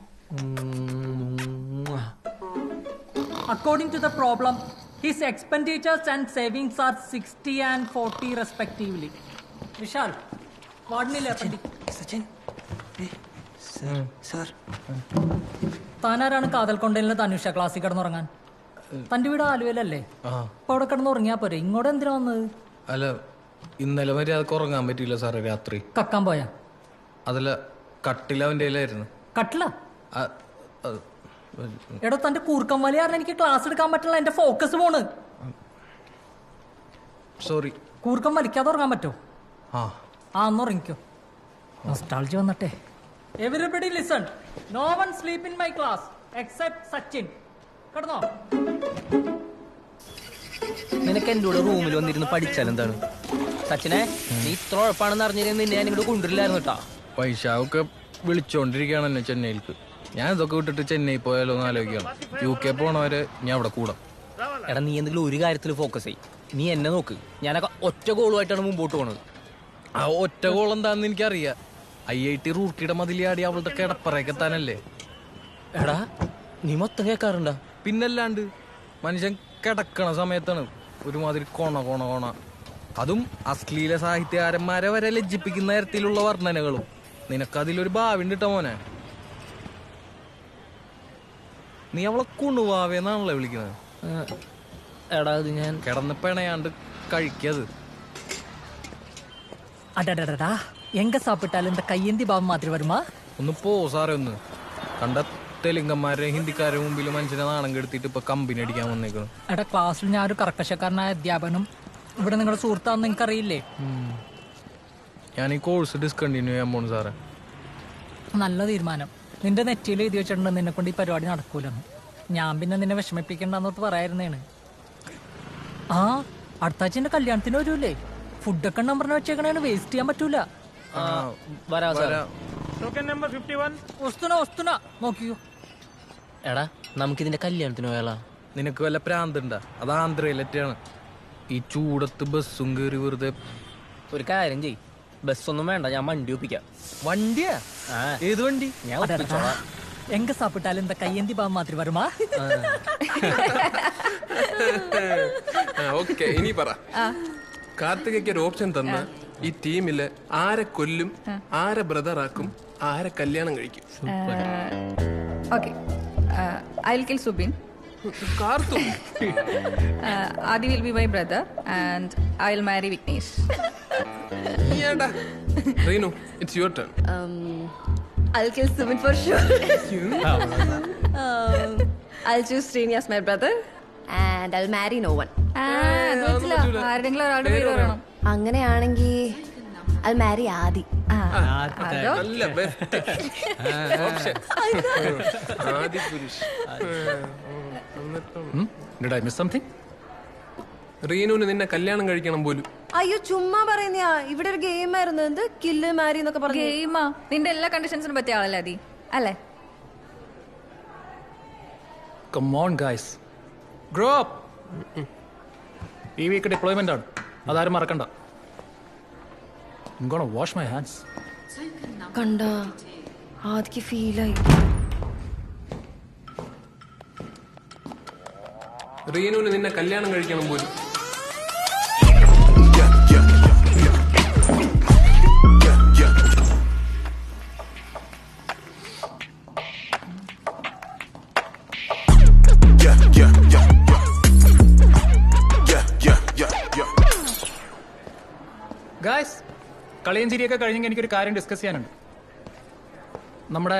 According to the problem, his expenditures and savings are 60 and 40 respectively. Vishal, വാർഡിനില്ലേ പണ്ടി? താനാരാണ് കാതൽ കൊണ്ടേലിന് തനുഷ ക്ലാസ്സിൽ കിടന്നുറങ്ങാൻ? തന്റെ വീട് ആലുവയിലല്ലേ? അപ്പൊ അവിടെ കിടന്നുറങ്ങിയാ പോരെ, ഇങ്ങോട്ട് എന്തിനാ വന്നത്? അല്ല ഇന്നലെ മര്യാദക്ക് ഉറങ്ങാൻ പറ്റിയില്ല സാറേ. രാത്രി കക്കാൻ പോയാ? അതല്ല കട്ടില അവൻ്റെ കയ്യിലായിരുന്നു. കട്ടില? എടോ തന്റെ കൂർക്കം വലി കാരണം എനിക്ക് ക്ലാസ് എടുക്കാൻ പറ്റില്ല. എന്റെ ഫോക്കസ് പോണ്. സോറി. കൂർക്കം വലിക്കാതെ ഉറങ്ങാൻ പറ്റോ? ആ ഒന്ന് ഉറങ്ങിക്കോ. നൊസ്റ്റാൾജി വന്നട്ടെ. Everybody listen. No one sleep in my class except Sachin. കിടന്നോ? നിനക്ക് എൻ്റെ കൂടെ റൂമിൽ വന്നിരുന്ന് പഠിച്ചാൽ എന്താണ്? സച്ചിനെ നീ ഇത്ര ഉഴപ്പാണെന്ന് അറിഞ്ഞിരുന്ന നിന്നെ ഞാൻ ഇങ്ങോട്ട് കൊണ്ടുവരില്ലായിരുന്നു കേട്ടാ. പൈസ വിളിച്ചോണ്ടിരിക്കുകയാണ് എന്നെ ചെന്നൈയിലേക്ക്. ഞാൻ ഇതൊക്കെ വിട്ടിട്ട് ചെന്നൈ പോയാലോ എന്ന് ആലോചിക്കണം. UK പോണവരെ ഞാൻ അവിടെ കൂടാം. എടാ നീ എന്തെങ്കിലും ഒരു കാര്യത്തിൽ ഫോക്കസ് ചെയ്യും. നീ എന്നെ നോക്ക്. ഞാനൊക്കെ ഒറ്റ ഗോളുമായിട്ടാണ് മുമ്പോട്ട് പോണത്. ആ ഒറ്റ ഗോൾ എന്താണെന്ന് എനിക്കറിയാം. IIT റൂർക്കിയുടെ മതിലിയാടി അവളുടെ കിടപ്പറയൊക്കെ എത്താനല്ലേ. എടാ നീ മൊത്തം കേൾക്കാറുണ്ടാ? പിന്നല്ലാണ്ട് മനുഷ്യൻ കിടക്കണ സമയത്താണ് ഒരുമാതിരി കോണ കോണ കോണ. അതും അശ്ലീല സാഹിത്യകാരന്മാരെ വരെ ലജ്ജിപ്പിക്കുന്ന തരത്തിലുള്ള വർണ്ണനകളും. നിനക്കതിലൊരു ഭാവി ഉണ്ട് ട്ടോ മോനെ. നീ അവളെ കുണുവാവേന്നാണല്ലോ വിളിക്കുന്നത്. എടാ ഇത് ഞാൻ കിടന്ന് പിണയാണ്ട് കഴിക്കത്. അടടടാ എങ്ക സാപ്പിട്ടാലും இந்த கையேந்தி ഭാവം മാത്രം വരുമാ? ഒന്ന് പോ സാറേ. ഒന്ന് കണ്ട തെലുങ്കന്മാരെ ഹിന്ദിക്കാരെ മുമ്പിൽ മനുഷ്യനെ നാണം കെടുത്തിട്ട് ഇപ്പൊ കമ്പനി അടിക്കാൻ വന്നേക്കണം. എടാ ക്ലാസ്സിൽ ഞാൻ ഒരു കർക്കശക്കാരനായ അധ്യാപനം. ഇവിടെ നിങ്ങളുടെ സുഹൃത്താന്ന് നിങ്ങൾക്ക് അറിയില്ലേ? ഞാൻ ഈ കോഴ്സ് ഡിസ്കണ്ടിന്യൂ ചെയ്യാൻ പോണു സാറേ. നല്ല തീരുമാനം. നിന്റെ നെറ്റിയിൽ എഴുതി വെച്ചിട്ടുണ്ട് നിന്നെ കൊണ്ട് ഈ പരിപാടി നടക്കൂലെന്ന്. ഞാൻ പിന്നെ നിന്നെ വിഷമിപ്പിക്കണ്ടെന്നോട്ട് പറയായിരുന്നേണ്. ആ അടുത്താഴ്ച കല്യാണത്തിന് വരൂലേ? ഫുഡൊക്കെ നമ്പറിന് വെച്ചേക്കണേന് വേസ്റ്റ് ചെയ്യാൻ പറ്റൂല. നോക്കിയോ? എടാ നമുക്കിതിന്റെ കല്യാണത്തിന് പോയാലോ? നിനക്ക് വല്ല പ്രാന്തുണ്ടാ? അത് ആന്ധ്രയിലെറ്റാണ്. ഈ ചൂടത്ത് ബസ്സും കയറി വെറുതെ. ഒരു കാര്യം ചെയ്, ബസ്സൊന്നും വേണ്ട, ഞാൻ വണ്ടി ഒപ്പിക്കാം. വണ്ടിയാ? ഏത് വണ്ടി? ഞാൻ ഒപ്പിച്ചോളാം. എങ്ക സാപ്പിട്ടാലും இந்த கையேந்தி ഭാവം മാത്രം വരുമാ? ഓക്കെ ഇനി പറ. കാർത്തികയ്ക്ക് ഒരു ഓപ്ഷൻ തന്ന ഈ ടീമില് ആരെ കൊല്ലും, ആരെ ബ്രദർ ആക്കും, ആരെ കല്യാണം കഴിക്കും? Okay. I'll kill Subin. Karthu. Adi will be my brother and I'll marry Vignesh. Reenu, it's your turn. I'll kill Subin for sure. I'll choose Srini as my brother and I'll marry no one. ആരെങ്കിലും ഒരാളുടെ പേര് പറയണം. അങ്ങനെയാണെങ്കിൽ I'll marry Adi. നല്ല best option. Adi Purush. Did I miss something? റീനുവിന് നിന്നെ കല്യാണം കഴിക്കണം പോലും. അയ്യോ ചുമ്മാ പറയുന്നയാ. ഇവിടെ ഒരു ഗെയിം ആയിരുന്നു. എന്ത് കില്ല് മാരി എന്നൊക്കെ പറഞ്ഞു. ഗെയിമാ? നിന്റെ എല്ലാ കണ്ടീഷൻസിനും പറ്റിയ ആളല്ലേ അതി അല്ലേ? Come on, guys. Grow up. ഈ വീക്ക് ഡിപ്ലോയ്മെന്റ് ആണ്, അതാരും മറക്കണ്ട. I'm gonna wash my hands. കണ്ട ആദ്യക്ക് ഫീലായി. റീനുവിന് നിന്നെ കല്യാണം കഴിക്കണം പോലും. ഗായ്സ്, കളിയും ചിരിയൊക്കെ കഴിഞ്ഞെങ്കിൽ എനിക്കൊരു കാര്യം ഡിസ്കസ് ചെയ്യാനുണ്ട്. നമ്മുടെ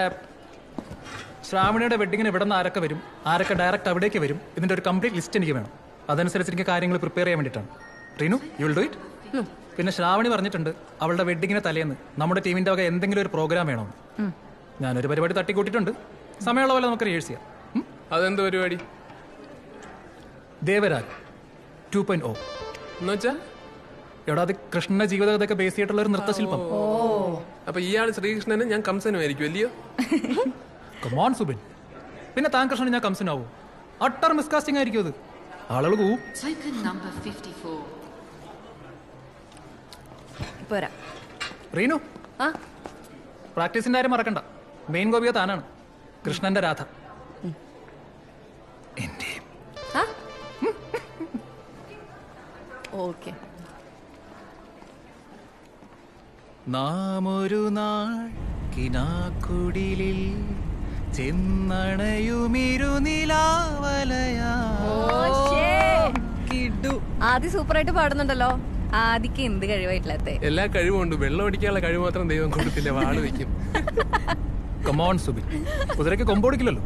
ശ്രാവണിയുടെ വെഡിങ്ങിന് ഇവിടെ നിന്ന് ആരൊക്കെ വരും, ആരൊക്കെ ഡയറക്റ്റ് അവിടേക്ക് വരും, ഇതിന്റെ ഒരു കംപ്ലീറ്റ് ലിസ്റ്റ് എനിക്ക് വേണം. അതനുസരിച്ച് എനിക്ക് കാര്യങ്ങൾ പ്രിപ്പയർ ചെയ്യാൻ വേണ്ടിയിട്ടാണ്. Reenu, you will do it. പിന്നെ ശ്രാവണി പറഞ്ഞിട്ടുണ്ട് അവളുടെ വെഡിങ്ങിന് തലേന്ന് നമ്മുടെ ടീമിന്റെ വക എന്തെങ്കിലും ഒരു പ്രോഗ്രാം വേണമെന്ന്. ഞാനൊരു പരിപാടി തട്ടിക്കൂട്ടിട്ടുണ്ട്. സമയമുള്ള പോലെ നമുക്ക് റിഹേഴ്സ് ചെയ്യാം. അതെന്ത് പരിപാടി? ദേവരാഗ് 2.0 എന്നുവെച്ചാ? എടാ, അത് കൃഷ്ണന്റെ ജീവിതകഥയൊക്കെ ബേസ് ചെയ്തിട്ടുള്ള ഒരു നൃത്തശില്പം. അപ്പൊ ഇയാള് ശ്രീകൃഷ്ണനും ഞാൻ കംസനുമായിരിക്കും അല്ലയോ? കമോൺ സുബിൻ, പിന്നെ താൻ കൃഷ്ണനും ഞാൻ കംസനാവൂ? അട്ടർ മിസ്കാസ്റ്റിംഗ് ആയിരിക്കും അത്. ആളുകൾ പോവും. റീനു, പ്രാക്ടീസിന്റെ കാര്യം മറക്കണ്ട. മെയിൻ ഗോപിക താനാണ്, കൃഷ്ണന്റെ രാധ. ഓക്കെ. നാം ഒരു നാൾ കിനാക്കുടിലിൽ ചെന്നണയുമിരുനിലാവലയാ. ആദ്യ സൂപ്പറായിട്ട് പാടുന്നുണ്ടല്ലോ. ആദിക്ക് എന്ത് കഴിവായിട്ടില്ലാത്ത? എല്ലാ കഴിവുണ്ട്, വെള്ളം അടിക്കാനുള്ള കഴിവ് മാത്രം ദൈവം കൊടുത്തില്ല. വാള് വെക്കും. കമോൺ സുബിൻ, കുതിരയ്ക്ക് കൊമ്പോടിക്കില്ലല്ലോ.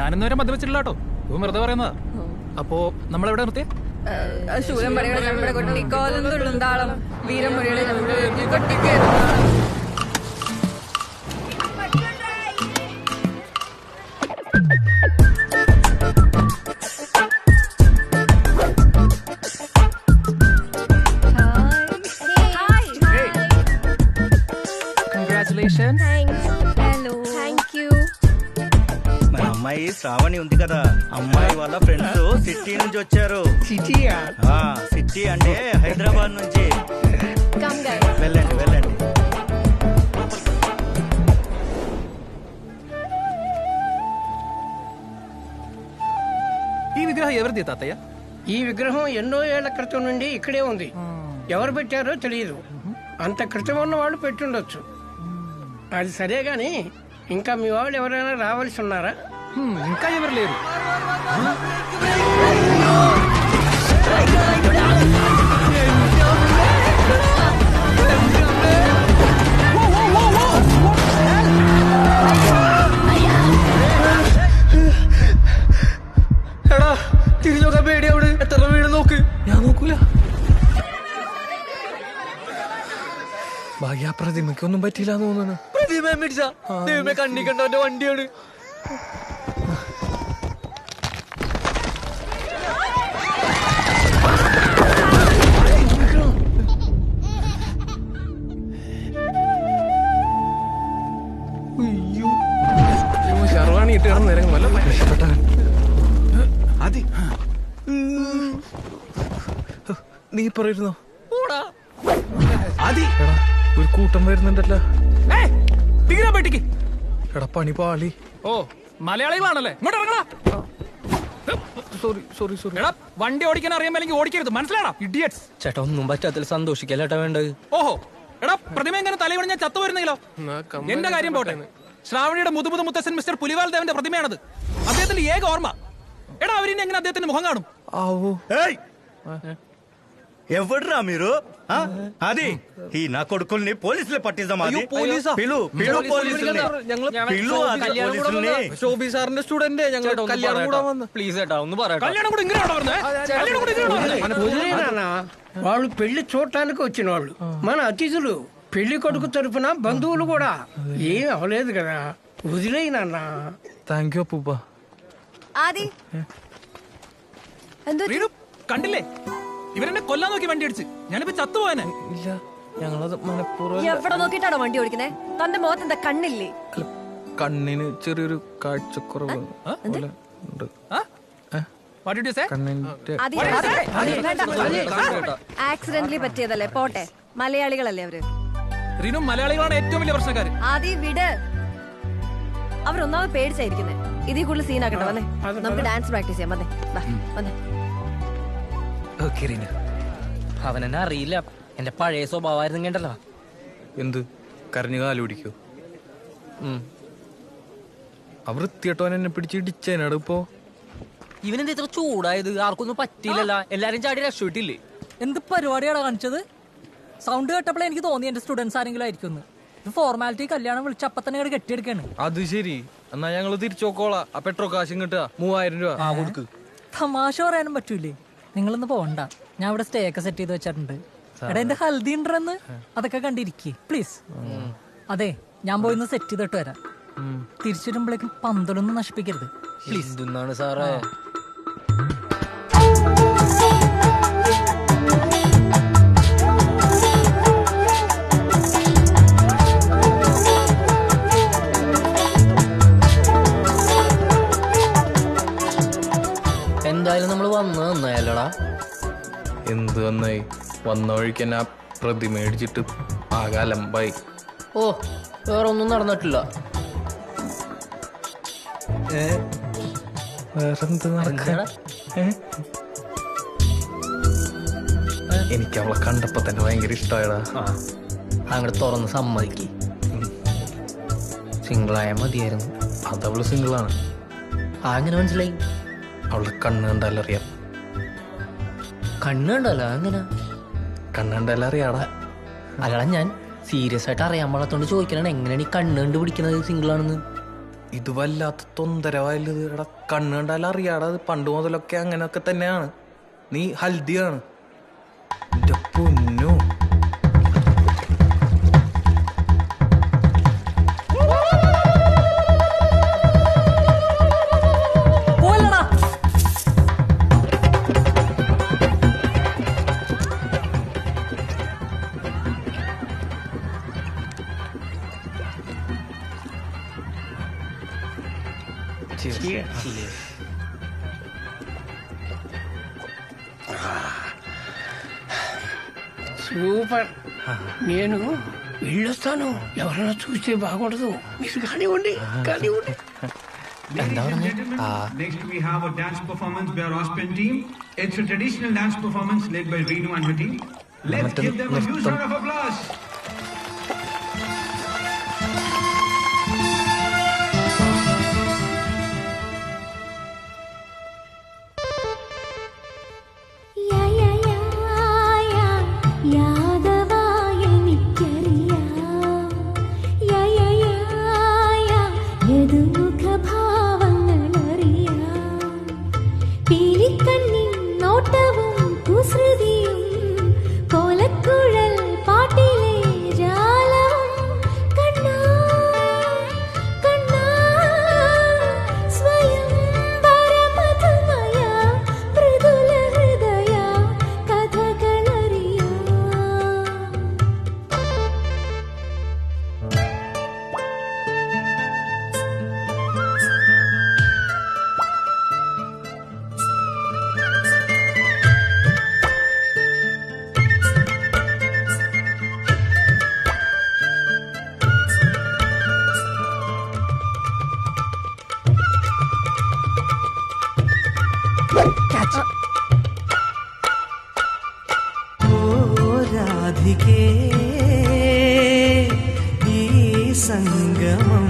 ഞാനിന്ന് വരെ മദ്യവെച്ചിട്ടില്ല കേട്ടോ, ഇവൻ വെറുതെ പറയുന്നതാ. അപ്പോ നമ്മളെവിടെ നിർത്തിയേ? ശൂലം പടയുടെ നമ്മുടെ കൊട്ടിക്കോലം തുള്ളും താളം, വീരമൊഴിയുടെ കൊട്ടിക്കേ. Congratulations. Hello, thank you. మన అమ్మాయి శ్రావణి ఉంది కదా, అమ్మాయి వాళ్ళ ఫ్రెండ్స్ సిటీ నుంచి వచ్చారు. సిటీయా? సిటీ అంటే హైదరాబాద్ నుంచి. వెళ్ళండి వెళ్ళండి. ఈ విగ్రహం ఎవరిది తాతయ్య? ఈ విగ్రహం ఎన్నో ఏళ్ల క్రితం నుండి ఇక్కడే ఉంది. ఎవరు పెట్టారో తెలియదు. అంత క్రితం ఉన్న వాళ్ళు పెట్టుండొచ్చు. అది సరే గాని ఇంకా మీ వాళ్ళు ఎవరైనా రావాల్సి ఉన్నారా? ఇంకా ఎవరు లేరు. എടാ, തിരിഞ്ഞൊക്കെ പേടി. അവിടെ എത്ര വീട് നോക്ക്. ഞാൻ നോക്കൂല. ഭാഗ്യ പ്രതിമയ്ക്കൊന്നും പറ്റില്ല തോന്നുന്നു. പ്രതിമ മേടിച്ച ദൈവമേ, കണ്ണി കണ്ടവന്റെ വണ്ടിയാണ്. ശർവാണി ഇട്ട് കിടന്ന് നിരങ്ങും. വല്ല രക്ഷപ്പെട്ടവൻ. നീ പറയുന്നോ? ഒരു കൂട്ടം വരുന്നുണ്ടല്ലോ. പെട്ടിക്ക്. എടാ, പണി പാളി. ഓ, മലയാളികളാണല്ലേ? ഇങ്ങോട്ട് ഇറങ്ങടാ. എടാ വണ്ടി ഓടിക്കാൻ അറിയാമെങ്കിൽ ഓടിക്കരുത്, മനസ്സിലാണോ ഇഡിയറ്റ്സ്. ചേട്ടാ ഒന്നും പറ്റാത്തിൽ സന്തോഷിക്കല്ലേട്ടാ വേണ്ടത്. ഓഹോ എടാ പ്രതിമ എങ്ങനെ തലവണ ഞാൻ ചത്തു വരുന്നെങ്കിലോ? എന്റെ കാര്യം പോട്ടെ, ശ്രാവണിയുടെ മുതുമുതു മുത്തശ്ശൻ മിസ്റ്റർ പുലിവാൽ ദേവന്റെ പ്രതിമയാണത്. അദ്ദേഹത്തിന്റെ ഏക ഓർമ്മ. എടാ അവരിനി എങ്ങനെ അദ്ദേഹത്തിന്റെ മുഖം കാണും? ఎవడ్రా మీరు అది ఈ నా కొడుకుల్ని పోలీసులు పట్టిద్దాం. అది పిలు పిలు పోలీసుల్ని, పిలు పోలీసుల్ని. ശോഭി സാറിന്റെ സ്റ്റുഡന്റ് ഞങ്ങൾ കല്യാണം കൂടാൻ വന്ന്. ప్లీజ్ ఏటా ഒന്ന് പറയട്ടെ. కళ్యాణం కూడా ఇంగిరే వాళ్ళు పెళ్లి చూడటానికి వచ్చిన వాళ్ళు, మన అతిథులు, పెళ్లి కొడుకు తరపున బంధువులు కూడా. ఏం అవలేదు కదా, వదిలేయనన్నా. താങ്ക് യു അപ്പൂപ്പ. ആദി കണ്ടില്ലേ ഇവരെന്നെ കൊല്ലാൻ നോക്കി വണ്ടി അടിച്ച്. ഞാനിപ്പോ ചത്തുപോയനെ. ഇല്ല ഞങ്ങളത് മനഃപൂർവ്വം. എവിടെ നോക്കിട്ടാണോ വണ്ടി ഓടിക്കുന്നേ? തന്റെ മുഖത്ത് എന്താ കണ്ണില്ലേ? കണ്ണിന് ചെറിയൊരു കാഴ്ചക്കുറവ് പോലെ ഉണ്ട്. ആക്സിഡന്റലി പറ്റിയതല്ലേ, പോട്ടെ. മലയാളികളല്ലേ അവര്? റീനു മലയാളികളാണ് ഏറ്റവും വലിയ പ്രശ്നക്കാര്. ആദി വിട്, അവരൊന്നാമത് പേടിച്ചായിരിക്കുന്നേ. ഇതിൽ കൂടുതൽ സീനാക്കട്ടെ. വന്നേ നമുക്ക് ഡാൻസ് പ്രാക്ടീസ് ചെയ്യാം. വന്നേ. അവനെന്നെ അറിയില്ല, എന്റെ പഴയ സ്വഭാവമായിരുന്നു കേട്ടല്ലോ. എന്ത് കരഞ്ഞു കാല് പിടിക്കോ? അവർ വൃത്തിയിട്ടോൻ എന്നെ പിടിച്ച് ഇടിച്ചേനാട്. ഇപ്പോ ഇവനെന്താ ഇത്ര ചൂടായത്? ആർക്കൊന്നും പറ്റിയില്ലല്ലോ, എല്ലാരും ചാടി രക്ഷപ്പെട്ടില്ലേ? എന്ത് പരിപാടിയാണ് കാണിച്ചത്? സൗണ്ട് കേട്ടപ്പോഴേ എനിക്ക് തോന്നി എന്റെ സ്റ്റുഡൻസ് ആരെങ്കിലും ആയിരിക്കും. ഫോർമാലിറ്റി കല്യാണം വിളിച്ച അപ്പൊ തന്നെ കെട്ടിയെടുക്കാണ്. അത് ശരി, എന്നാ ഞങ്ങള് തിരിച്ചു നോക്കോളാം. ആ പെട്രോൾ കാശും കിട്ടുക 3000 രൂപ കൊടുക്ക്. തമാശ പറയാനും പറ്റൂലേ? നിങ്ങളൊന്ന് പോണ്ട, ഞാൻ ഇവിടെ സ്റ്റേ ഒക്കെ സെറ്റ് ചെയ്ത് വെച്ചിട്ടുണ്ട്. എടാ എന്റെ ഹൽദി ഉണ്ടെന്ന് അതൊക്കെ കണ്ടിരിക്കേ പ്ലീസ്. അതെ ഞാൻ പോയി ഒന്ന് സെറ്റ് ചെയ്തിട്ട് വരാം. തിരിച്ചിടുമ്പോഴേക്കും പന്തലൊന്നും നശിപ്പിക്കരുത് പ്ലീസ്. എന്താണ് സാറേ? എന്തായാലും നമ്മള് വന്നല്ലടാ. എന്ത് വന്നായി? വന്ന വഴിക്ക് എന്നെ പ്രതി മേടിച്ചിട്ട് ആകെ അലമ്പായി. ഓ വേറെ ഒന്നും നടന്നിട്ടില്ല. വേറെന്ത് നടക്കാ? എനിക്ക് അവളെ കണ്ടപ്പോ തന്നെ ഭയങ്കര ഇഷ്ടമായടാ. അങ്ങോട്ട് തുറന്ന് സമ്മതിക്ക്. സിംഗിളായ മതിയായിരുന്നു. അതവള് സിംഗിളാണ്. അങ്ങനെ മനസ്സിലായി? അവളുടെ കണ്ണ് കണ്ടാലറിയാം. കണ്ണ് കണ്ടല്ലോ? അങ്ങനെ കണ്ണ് കണ്ടാലറിയാടാ. അല്ലടാ ഞാൻ സീരിയസ് ആയിട്ട് അറിയാൻ പാടാത്തോണ്ട് ചോദിക്കണ, എങ്ങനെയാണ് ഈ കണ്ണ് കണ്ട് പിടിക്കുന്നത് സിംഗിളാണെന്ന്? ഇത് വല്ലാത്ത തൊന്തരവായത്. എടാ കണ്ണ് കണ്ടാലറിയാടാ. അത് പണ്ട് മുതലൊക്കെ അങ്ങനെയൊക്കെ തന്നെയാണ്. നീ ഹൽദിയാണ്. എന്റെ പൊന്നു. సూపర్. నేను వెళ్ళొస్తాను, ఎవరైనా చూస్తే బాగుండదు. మీరు కానివ్వండి కానివ్వండి. Ladies and gentlemen, next we have a dance performance by our Austrian team. It's a traditional dance performance led by Reenu and her team. Let's give them a huge round of applause. നോട്ടവും കുസൃതിയും കോലക്കുഴൽ പാട്ടിലെ വനമാലികേ ഈ സംഗമം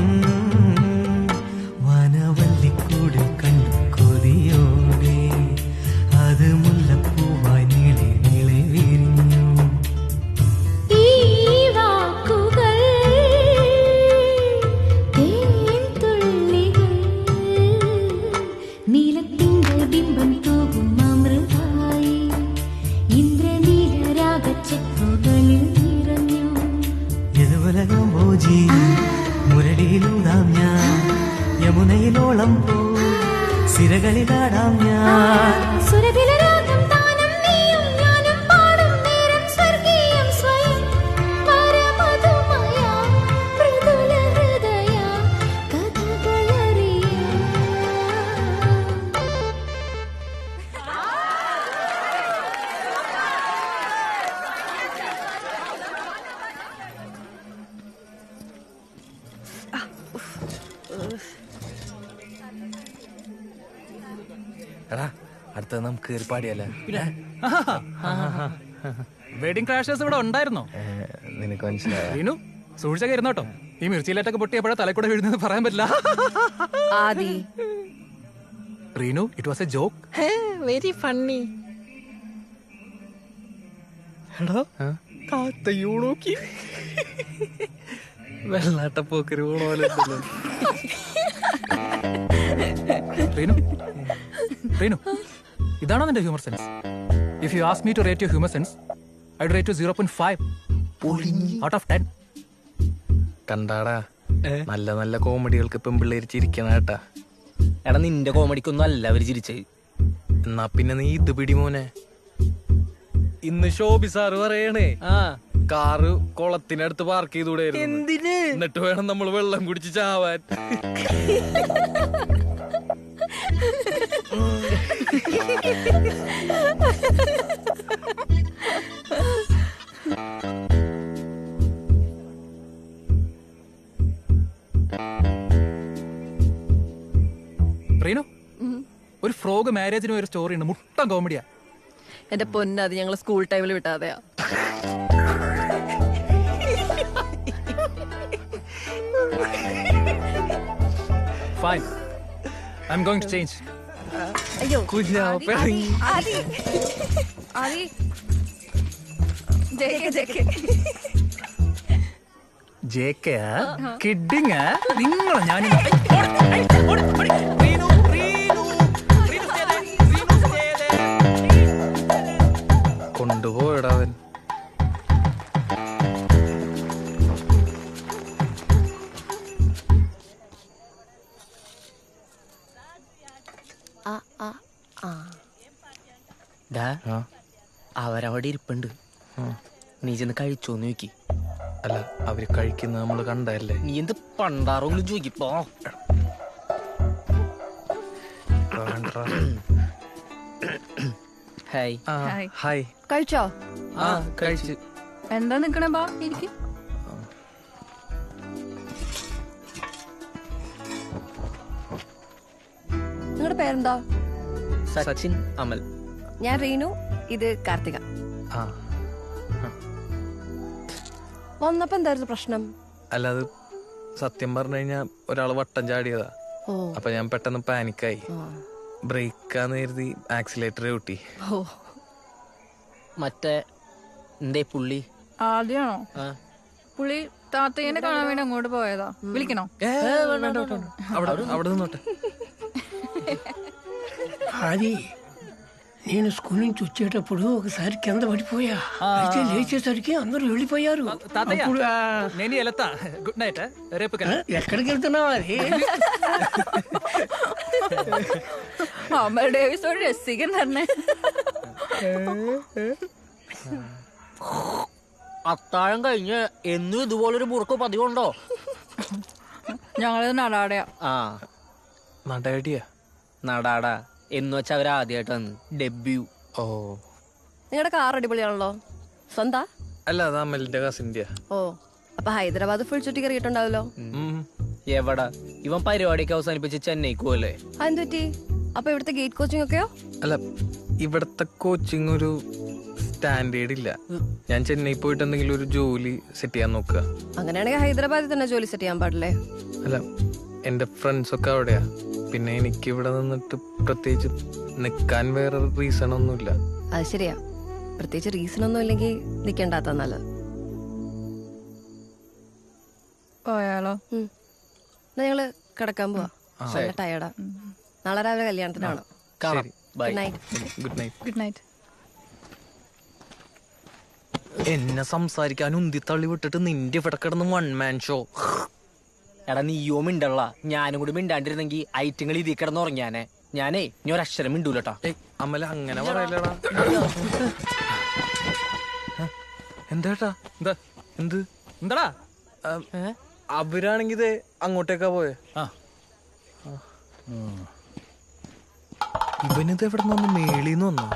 വനവല്ലിക്കൂടിൽ കണ്ടു കൊതിയോടെ അത് മുല്ലപ്പൂവായി നീളെ നീളെ വിരിഞ്ഞു. ഈ വാക്കുകൾ തേൻതുള്ളികൾ നീലത്തിങ്കൾ ബിംബം തൂകും അമൃതായി ഇന്ദ്രനീലരാഗച്ചെപ്പുകളിൽ നിറഞ്ഞു. യദുവലകം ഭോജി മുരളിയിലൂടാം ഞാൻ യമുനയിലോളം പോ സിരകളിലാടാം ഞാൻ. സുരഭിലരാഗം താനം നീയും ഞാനും പാടും നേരം സ്വർഗീയം സ്വയം വരമധുമയ മൃദുല ഹൃദയ കഥകളറിയ. എടാ അടുത്ത നമുക്ക് കയറി പാടിയല്ലേ? വെഡിങ് ക്രാഷേഴ്സ് ഇവിടെ ഉണ്ടായിരുന്നോ? നിനക്ക് മനസ്സിലായോ? റീനു സൂക്ഷിച്ചൊക്കെ ഇരുന്നോട്ടോ. ഈ മിർച്ചിയിലേറ്റൊക്കെ പൊട്ടിയപ്പോഴാ തലക്കൂടെ വീഴുന്നത് പറയാൻ പറ്റില്ല. Aadi Reenu it was a joke. Very funny. എടാ കാത്തയ്യോ നോക്കി വെള്ളാട്ടപ്പോക്കര് പോലെ. റീനു റീനു ഇതാണോ നിന്റെ humour sense? If you ask me to rate your humour sense I would rate you 0.5 out of 10. കണ്ടാടാ നല്ല നല്ല കോമഡികൾക്ക് പെമ്പിള്ളേര് ചിരിക്കണ കേട്ടാ. എടാ നിന്റെ കോമഡിക്കൊന്നും അല്ല അവര് ചിരിച്ചത്. എന്നാ പിന്നെ നീ ഇത് പിടി മോനെ. ഇന്ന് ശോഭി സാറ് പറയണേ കാറ് കുളത്തിനടുത്ത് പാർക്ക് ചെയ്തൂടായിരുന്നു. എന്തിന്? എന്നിട്ട് വേണം നമ്മൾ വെള്ളം കുടിച്ച് ചാവാൻ. റീനു ഒരു ഫ്രോഗ് മാരേജിന് ഒരു സ്റ്റോറി ഉണ്ട്, മുട്ടൻ കോമഡിയാ. എന്റെ പൊന്ന്, അത് ഞങ്ങൾ സ്കൂൾ ടൈമിൽ വിട്ടാതെയാ. Fine. I'm going to change. അയ്യോ ജെകെ കിഡിങ് നിങ്ങൾ ഞാൻ കൊണ്ടുപോയടാ അവൻ. അവരവിടെ ഇരിപ്പുണ്ട്, നീ ചെന്ന് കഴിച്ചോന്ന് ചോദിക്കി. അല്ല അവര് കഴിക്കുന്നത് നമ്മള് കണ്ടല്ലേ. നീ എന്ത് പണ്ടാറോങ്കിലും ചോദിക്കപ്പോ. ഹായ്. ഹായ്. കഴിച്ചോ? കഴിച്ചു. എന്താ നിക്കണേ? ബാ ഇരിക്കും. നിങ്ങളുടെ പേരെന്താ? സച്ചിൻ, അമൽ. ഞാൻ റീനു, ഇത് കാർത്തിക. വന്നപ്പോ എന്തായിരുന്നു പ്രശ്നം? അല്ല അത് സത്യം പറഞ്ഞു കഴിഞ്ഞാ ഒരാള് വട്ടം ചാടിയതാ. അപ്പൊ ഞാൻ പെട്ടെന്ന് പാനിക്കായി. ബ്രേക്കാന്ന് കരുതി ആക്സിലേറ്റർ കൂട്ടി. മറ്റേ എന്തേ പുള്ളി ആദ്യമാണോ? പുള്ളി താത്തയ്യനെ കാണാൻ വേണ്ടി അങ്ങോട്ട് പോയതാ. വിളിക്കണോ? അവിടെ నిన్నోట. అది నేను స్కూల్ నుంచి వచ్చేటప్పుడు ఒకసారి కింద పడిపోయా. అయితే లేచేసరికి అందరూ వెళ్ళిపోయారు. అప్పుడు నేను వెళ్తా. Good night. రేపు ఎక్కడికి వెళ్తున్నావు? అది അമൽ ഡേവിസ് ഒരു രസികൻ തന്നെ. അത്താഴം കഴിഞ്ഞ് എന്നും ഇതുപോലൊരു മുറുക്ക് പതിവുണ്ടോ? ഞങ്ങളത് നടാടയാ. നടയടിയാ? നടാടാ എന്ന് വെച്ചാൽ അവരാദ്യമായിട്ട് വന്ന് ഡെബ്യൂ. ഓ, നിങ്ങളുടെ കാർ അടിപൊളിയാണല്ലോ. സ്വന്താ? അല്ല അത് അമലിന്റെ കസിന്റെ. ഓ, അപ്പൊ ഹൈദരാബാദ് ഫുൾ ചുറ്റി കറിയിട്ടുണ്ടാവല്ലോ. എവിടാ ഇവൻ പരിപാടിയൊക്കെ അവസാനിപ്പിച്ച് ചെന്നൈക്ക് പോലേ. അതെന്തുപറ്റി? അപ്പൊ ഇവിടുത്തെ ഗേറ്റ് കോച്ചിങ് ഒക്കെയോ? അല്ല ഇവിടത്തെ കോച്ചിങ് ഒരു സ്റ്റാൻഡേർഡ് ഇല്ല. ഞാൻ ചെന്നൈ പോയിട്ട് എന്തെങ്കിലും ഒരു ജോലി സെറ്റ് ചെയ്യാൻ നോക്കുക. അങ്ങനെയാണെങ്കിൽ ഹൈദരാബാദിൽ തന്നെ ജോലി സെറ്റ് ചെയ്യാൻ പാടില്ലേ? അല്ല, എന്റെ ഫ്രണ്ട്സ് ഒക്കെ അവിടെയാ. പിന്നെ എനിക്ക് ഇവിടെ നിന്നിട്ട് പ്രത്യേകിച്ച് നിക്കാൻ വേറെ റീസൺ ഒന്നുമില്ല. അത് ശരിയാ, പ്രത്യേകിച്ച് റീസൺ ഒന്നും ഇല്ലെങ്കിൽ നിൽക്കേണ്ടാത്ത നല്ലത്. പോയാലോ? ഞങ്ങള് കിടക്കാൻ പോവാ. നല്ല ടയർഡാ. നാളെ രാവിലെ കല്യാണത്തിനാണ്. Good night. Good night. Good night. എന്നെ സംസാരിക്കാൻ ഉന്തി തള്ളി വിട്ടിട്ട് നിന്റെ ഇവിടെ കിടന്ന് വൺ മാൻ ഷോ. എടാ നീയോ മിണ്ടള്ള, ഞാനും കൂടി മിണ്ടാണ്ടിരുന്നെങ്കിൽ ഐറ്റങ്ങൾ ഇതിൽ കിടന്ന് ഉറങ്ങിയാനെ. ഞാനേ ഇനി ഒരക്ഷരം മിണ്ടൂലട്ടാ. അമ്മല അങ്ങനെ പറയലടാ. എന്താ എന്ത് എന്താടാ? അവരാണെങ്കി അങ്ങോട്ടേക്കാ പോയെ. ഇവനിത് എവിടെ നിന്ന് മേളിന്ന് വന്നോ?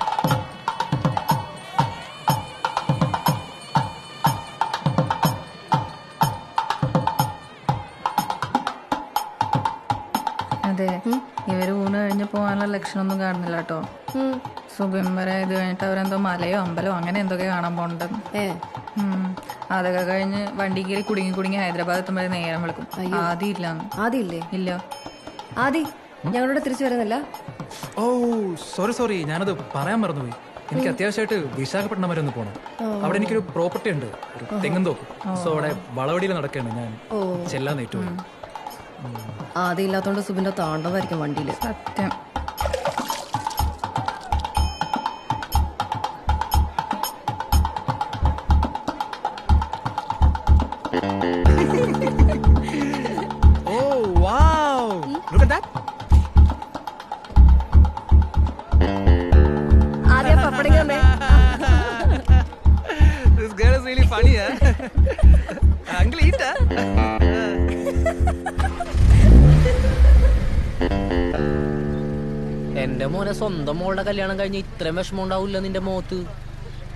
അതെ, ഇവര് ഊണ് കഴിഞ്ഞ് പോകാനുള്ള ലക്ഷണമൊന്നും കാണുന്നില്ല കേട്ടോ. സുബിംബര ഇത് കഴിഞ്ഞിട്ട് അവരെന്തോ മലയോ അമ്പലോ അങ്ങനെ എന്തൊക്കെ കാണാൻ പോണ്ടെന്ന്. അതൊക്കെ കഴിഞ്ഞ് വണ്ടി കയറി കുടുങ്ങി ഹൈദരാബാദ് എത്തുമ്പോൾ നേരം വിളിക്കും. ആദ്യം ഇല്ല. ആദ്യമില്ലേ? ഇല്ല. ആദി ഞങ്ങളോട് തിരിച്ചു വരുന്നില്ല. ഓ സോറി, ഞാനത് പറയാൻ മറന്നുപോയി. എനിക്ക് അത്യാവശ്യമായിട്ട് വിശാഖപട്ടണം വരെ ഒന്ന് പോകണം. അവിടെ എനിക്കൊരു പ്രോപ്പർട്ടി ഉണ്ട്, ഒരു തെങ്ങും തോപ്പ്. സോ അവിടെ വളവടിയിൽ നടക്കുകയാണ്. ഞാൻ ചെല്ലാൻ നേറ്റു. ആദ്യം ഇല്ലാത്തോണ്ട് സുബിന്റെ താണ്ടവായിരിക്കും വണ്ടിയില്. സത്യം. This girl is really funny, huh? Uncle, eat, huh? എന്റെ മോനെ സ്വന്തം മോളുടെ കല്യാണം കഴിഞ്ഞ് ഇത്രയും വിഷമം ഉണ്ടാവില്ല നിന്റെ മുഖത്ത്.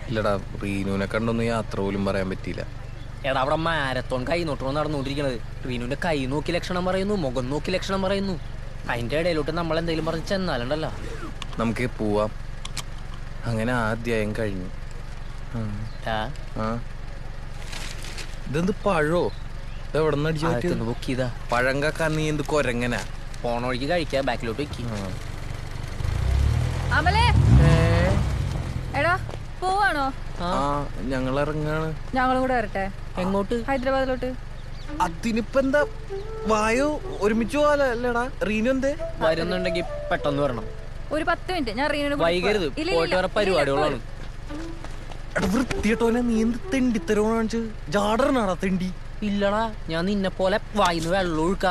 ഇല്ലടാ, റീനുവിനെ കണ്ടൊന്നും യാത്ര പോലും പറയാൻ പറ്റിയില്ല. എടാ അവിടെ മാരത്തോൺ കൈ നോട്ടണം നടന്നുകൊണ്ടിരിക്കണത്. റീനുവിന്റെ കൈ നോക്കി ലക്ഷണം പറയുന്നു, മുഖം നോക്കി ലക്ഷണം പറയുന്നു. അതിന്റെ ഇടയിലോട്ട് നമ്മൾ എന്തെങ്കിലും പറഞ്ഞ് ചെന്നാലുണ്ടല്ലോ. നമുക്ക് പോവാം. അങ്ങനെ ആദ്യം കഴിഞ്ഞു. ഇതെന്ത് പഴോ? എവിടെ നിന്ന് അടിച്ചു ബുക്ക് ചെയ്താ? പഴം കാക്കാൻ നീ എന്ത് കൊരങ്ങനാ? പോണ വഴിക്ക് കഴിക്കാ, ബാക്കിലോട്ട് വെക്കി. അമലേ, എടാ പോവാണോ? ഞങ്ങൾ ഇറങ്ങാണ്. ഞങ്ങളും കൂടെ വരട്ടെ. എങ്ങോട്ട്? ഹൈദരാബാദിലോട്ട്. അതിനിപ്പോ എന്താ, വായോ ഒരുമിച്ച് പോവാലടാ. റീനു എന്തേ? വരുന്നുണ്ടെങ്കിൽ പെട്ടെന്ന് വരണം. ഒരു 10 മിനിറ്റ് ഞാൻ റീനു. വൈകരുത്, പോയിട്ട് വേറെ പരിപാടികളാണ്. വൃത്തിയിട്ടോനെ നീ എന്ത് തെണ്ടിത്തരോ കാണിച്ച്? ജാടറിനാടാ തെണ്ടി. ഇല്ലടാ, ഞാൻ നിന്നെ പോലെ വായിന്ന് വെള്ളം ഒഴുക്ക.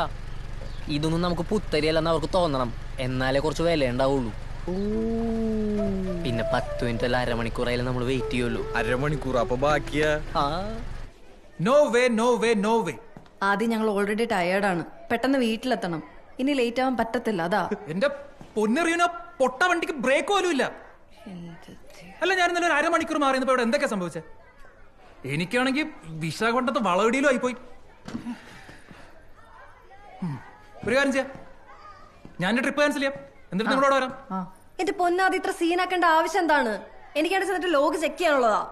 ഇതൊന്നും നമുക്ക് പുത്തരിയല്ലെന്ന് അവർക്ക് തോന്നണം, എന്നാലേ കുറച്ച് വില ഉണ്ടാവുള്ളൂ. പിന്നെ 10 മിനിറ്റ് അല്ല അരമണിക്കൂറായാലും നമ്മൾ വെയിറ്റ് ചെയ്യുമല്ലോ. അരമണിക്കൂർ അപ്പൊ ബാക്കിയാ? No way. ആദ്യം ഞങ്ങൾ ഓൾറെഡി ടയേർഡാണ്. പെട്ടെന്ന് വീട്ടിലെത്തണം. ഇനി ലേറ്റ് ആവാൻ പറ്റത്തില്ല. അതാ. എന്റെ പൊന്നെറിയുന്ന പൊട്ട വണ്ടിക്ക് ബ്രേക്ക് പോലും ഇല്ല. അല്ല, ഞാൻ ഇന്നലെ ഒരു അരമണിക്കൂർ മാറിയപ്പോ ഇവിടെ എന്തൊക്കെയാ സംഭവിച്ചത്? എനിക്കാണെങ്കിൽ വിശാഖപട്ടണത്ത് വളവടിയിലും ആയിപ്പോയി. ഒരു കാര്യം ചെയ്യാം, ഞാൻ ട്രിപ്പ് ക്യാൻസൽ ചെയ്യാം. എന്നിട്ട് നിങ്ങളോട് വരാം. എന്റെ പൊന്നാദി ഇത്ര സീനാക്കേണ്ട ആവശ്യം എന്താണ്? എനിക്കാണ് ചെന്നിട്ട് ലോഗ് ചെക്ക് ചെയ്യാനുള്ളതാ.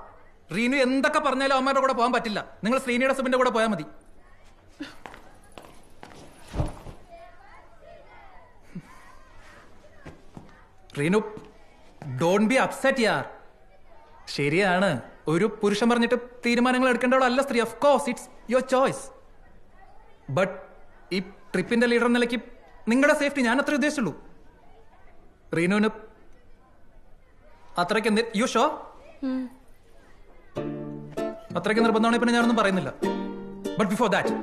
റീനു എന്തൊക്കെ പറഞ്ഞാലും അമ്മയുടെ കൂടെ പോകാൻ പറ്റില്ല. നിങ്ങൾ ശ്രീനിയുടെ സുബിന്റെ കൂടെ പോയാൽ മതി. റീനു, ഡോണ്ട് ബി അപ്സെറ്റ് യാർ. ശരിയാണ്, ഒരു പുരുഷൻ പറഞ്ഞിട്ട് തീരുമാനങ്ങൾ എടുക്കേണ്ടവളല്ല സ്ത്രീ. Of course it's your choice. But ഈ ട്രിപ്പിന്റെ ലീഡർ എന്ന നിലയ്ക്ക് നിങ്ങളുടെ സേഫ്റ്റി ഞാൻ അത്ര ഉദ്ദേശിച്ചുള്ളൂ. റീനുവിന് അത്രയ്ക്ക് യു ഷോ അത്രയ്ക്ക് നിർബന്ധമാണെങ്കിൽ പിന്നെ ഞാനൊന്നും പറയുന്നില്ല. ബട്ട് ബിഫോർ ദാറ്റ്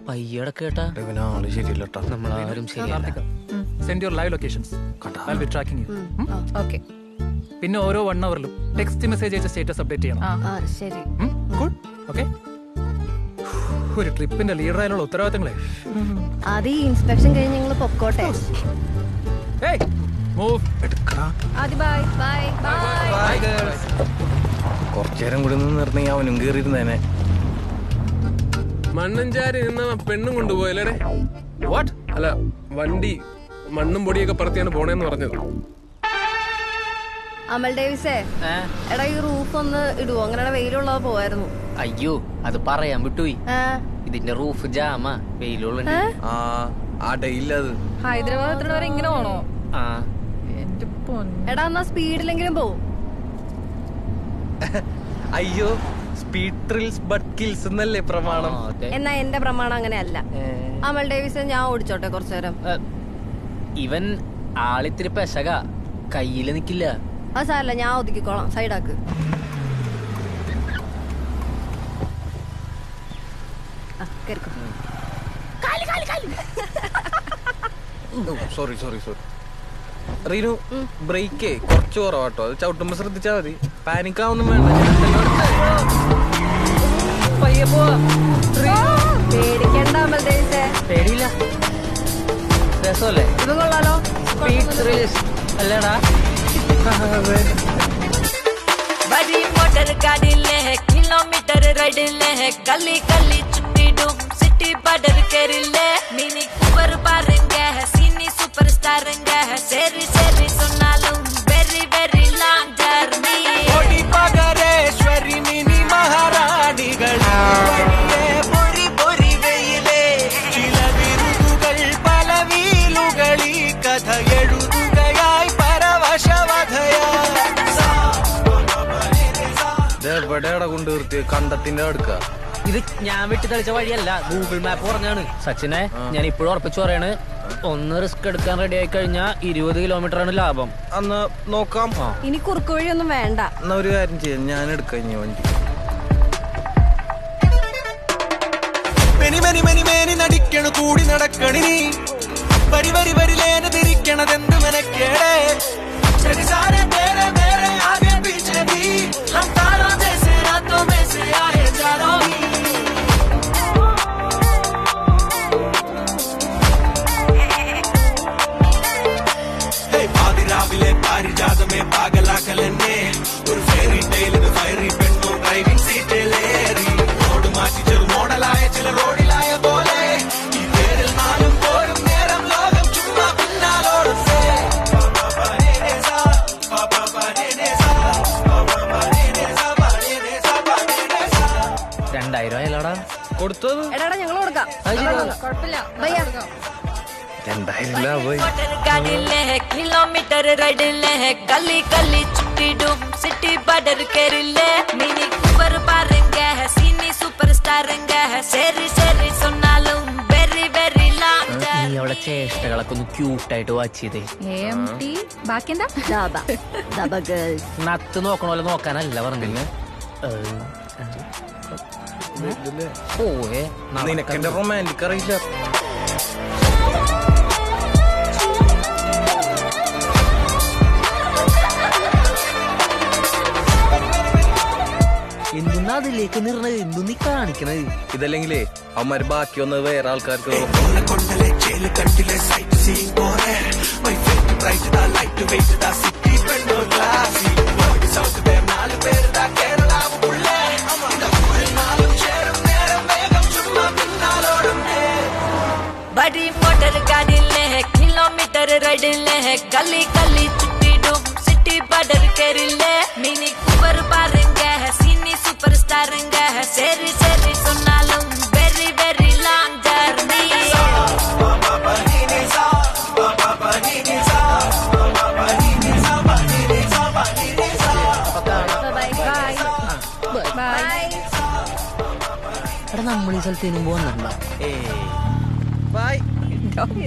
പയ്യടെ കേട്ടാ ആള് ശരിയല്ലട്ടാ. നമ്മളാരും ശരിയല്ല. Send your live locations. I will be tracking you. Okay. പിന്നെ ഓരോ 1 അവറിലും ടെക്സ്റ്റ് മെസ്സേജ് അയച്ച സ്റ്റേറ്റസ് അപ്ഡേറ്റ് ചെയ്യണം. ശരി. ഗുഡ്. ഓക്കെ. ഒരു ട്രിപ്പിന്റെ ലീഡർ ആയാലുള്ള ഉത്തരവാദിത്തങ്ങളെ. ആദ്യം ഇൻസ്പെക്ഷൻ കഴിഞ്ഞ് ഞങ്ങൾ പൊക്കോട്ടെ. Move. Adi bye. Bye. Bye girls. കുറച്ചേരം കൂടി നിന്നിരുന്നെങ്കിൽ അവനും കയറിയിരുന്നേനെ. മണ്ണഞ്ചാരി നിന്ന പെണ്ണും കൊണ്ടുപോയല്ലേ? വാട്ട്? അല്ല, വണ്ടി മണ്ണും പൊടിയൊക്കെ പറത്തിയാണ് പോണേന്ന് പറഞ്ഞത്. അമൽ ഡേവിസേ, എടാ ഈ റൂഫ് ഒന്ന് ഇടുവോ? അങ്ങനെ വെയിലുള്ളത് പോവായിരുന്നു. അയ്യോ, അത് പറയാൻ വിട്ടുപോയി. ഇതിന്റെ റൂഫ് ജാമാ, വെയിലുള്ള അടയില്ലത്. ഹൈദരാബാദ് എത്ര വരെ ഇങ്ങനെ പോണോ? എടാ എന്നാ സ്പീഡിലെങ്കിലും പോവും. അയ്യോ, സ്പീഡ് ത്രിൽസ് ബട്ട് കിൽസ് എന്നല്ലേ പ്രമാണം? എന്നാ എന്റെ പ്രമാണം അങ്ങനെയല്ല. അമൽ ഡേവിസ്, ഞാൻ ഓടിച്ചോട്ടെ കുറച്ചു നേരം? ഇവൻ ആളിത്തിരി പെശക, കയ്യില് നിക്കില്ല. അത് സാരല്ല, ഞാൻ ഒതുക്കിക്കോളാം. സൈഡാക്ക്. Sorry sorry sorry. റീനു, ബ്രേക്കേ കുറച്ച് കുറവാട്ടോ. അത് ചവിട്ടുമ്പോ ശ്രദ്ധിച്ചാ മതി. പാനിക് ആവൊന്നും വേണ്ട. പേടിക്കണ്ട അമൽ ഡേവിസേ. പേടിയില്ല, രസമല്ലേ? ഇത് കൊള്ളാലോ. അല്ലേടാ? बड़ी मोटर गाड़ी ले है, किलोमीटर राइड ले है, गली गली चुट्टी डूब सिटी बॉर्डर कर ले, मिनी कूपर पारेंगे है, सीनी सुपरस्टार है, सेरी सेरी सुना लूं, वेरी वेरी लॉन्ग जर्नी. ओडी पगरेश्वरी मिनी महारानी गळिये बोरी बोरी वेइले चिलविरुगुगळ पलवीलुगळी कथ एळुदुगयाई परवशवधया. എവിടെയാടാ കൊണ്ട് നിർത്തി? കണ്ടത്തിന്റെ അടുക്ക. ഇത് ഞാൻ വെട്ടി തെളിച്ച വഴിയല്ല, ഗൂഗിൾ മാപ്പ് പറഞ്ഞാണ്. സച്ചിനെ, ഞാൻ ഇപ്പോഴും ഉറപ്പിച്ചു പറയാണ്, ഒന്ന് റിസ്ക് എടുക്കാൻ റെഡി ആയി കഴിഞ്ഞാൽ 20 കിലോമീറ്റർ ആണ് ലാഭം. അന്ന് നോക്കാം. ഇനി കുറുക്ക് വഴിയൊന്നും വേണ്ട. എന്നാ ഒരു കാര്യം ചെയ്യാം, ഞാൻ എടുക്കാം ഇനി വണ്ടി. മെനി മെനി മെനി മേനി നടിക്കണു കൂടി നടക്കണി, വരി വരി വരിലേന തിരിക്കണതെന്ത് മെനക്കേടേ. ശരി സാരെ മേരെ മേരെ ആകെ പീछे भी हम तारों जैसे रातों में से आए जा रही. പാതിരാവിലെ പാരിജാതമേ പാകലാക്കലെന്നെ ഒരു ഫെയറി ടെയിൽ ഫയറി പെണ്ണു ഡ്രൈവിംഗ് സീറ്റിലേറി റോഡ് മാറ്റി ചെറു മോഡലായ ചില റോഡിലായ പോലെ ഈ പേരിൽ നാലും പോലും നേരം ലോകം ചുമ്മാ പിന്നാലോടും. 2000 ആയല്ലോടാ കൊടുത്തത്. എടാ ഞങ്ങൾ കൊടുക്കാം. കുഴപ്പമില്ല. मोटर गाड़ी ले है, किलोमीटर राइड ले है, गली गली चुट्टी डूब सिटी बॉर्डर कर ले, मिनी कूपर पारेंगे है, सीनी सुपरस्टार है, सेरी सेरी सुना लूं, वेरी वेरी लॉन्ग जर्नी. നീ അവളെ ചേഷ്ടകളൊക്കെ ഒന്ന് ക്യൂട്ടായിട്ട് വാച്ച് ചെയ്തേ. ബാക്കി എന്താ? നത്ത് നോക്കണ പോലെ നോക്കാനല്ല പറഞ്ഞില്ലേ? നിനക്കെന്റെ റൊമാൻറ്റിക് അറിയില്ല. എന്തുന്നാ അതിലേക്ക് നിർണത്? എന്തു നീ കാണിക്കണത്? ഇതല്ലെങ്കിലേ അവന്മാര് ബാക്കി വന്നത് വേറെ ആൾക്കാർക്ക്. बड़ी मोटर गाड़ी ले है, किलोमीटर राइड ले है, गली गली चुट्टी डूब सिटी बॉर्डर कर ले, मिनी कूपर पारेंगे है, सीनी सुपरस्टार है, सेरी सेरी सुना लूं, वेरी वेरी लॉन्ग जर्नी. എടാ, നമ്മൾ ഈ സ്ഥലത്ത് ഇനിയും പോകുന്നുണ്ടോ?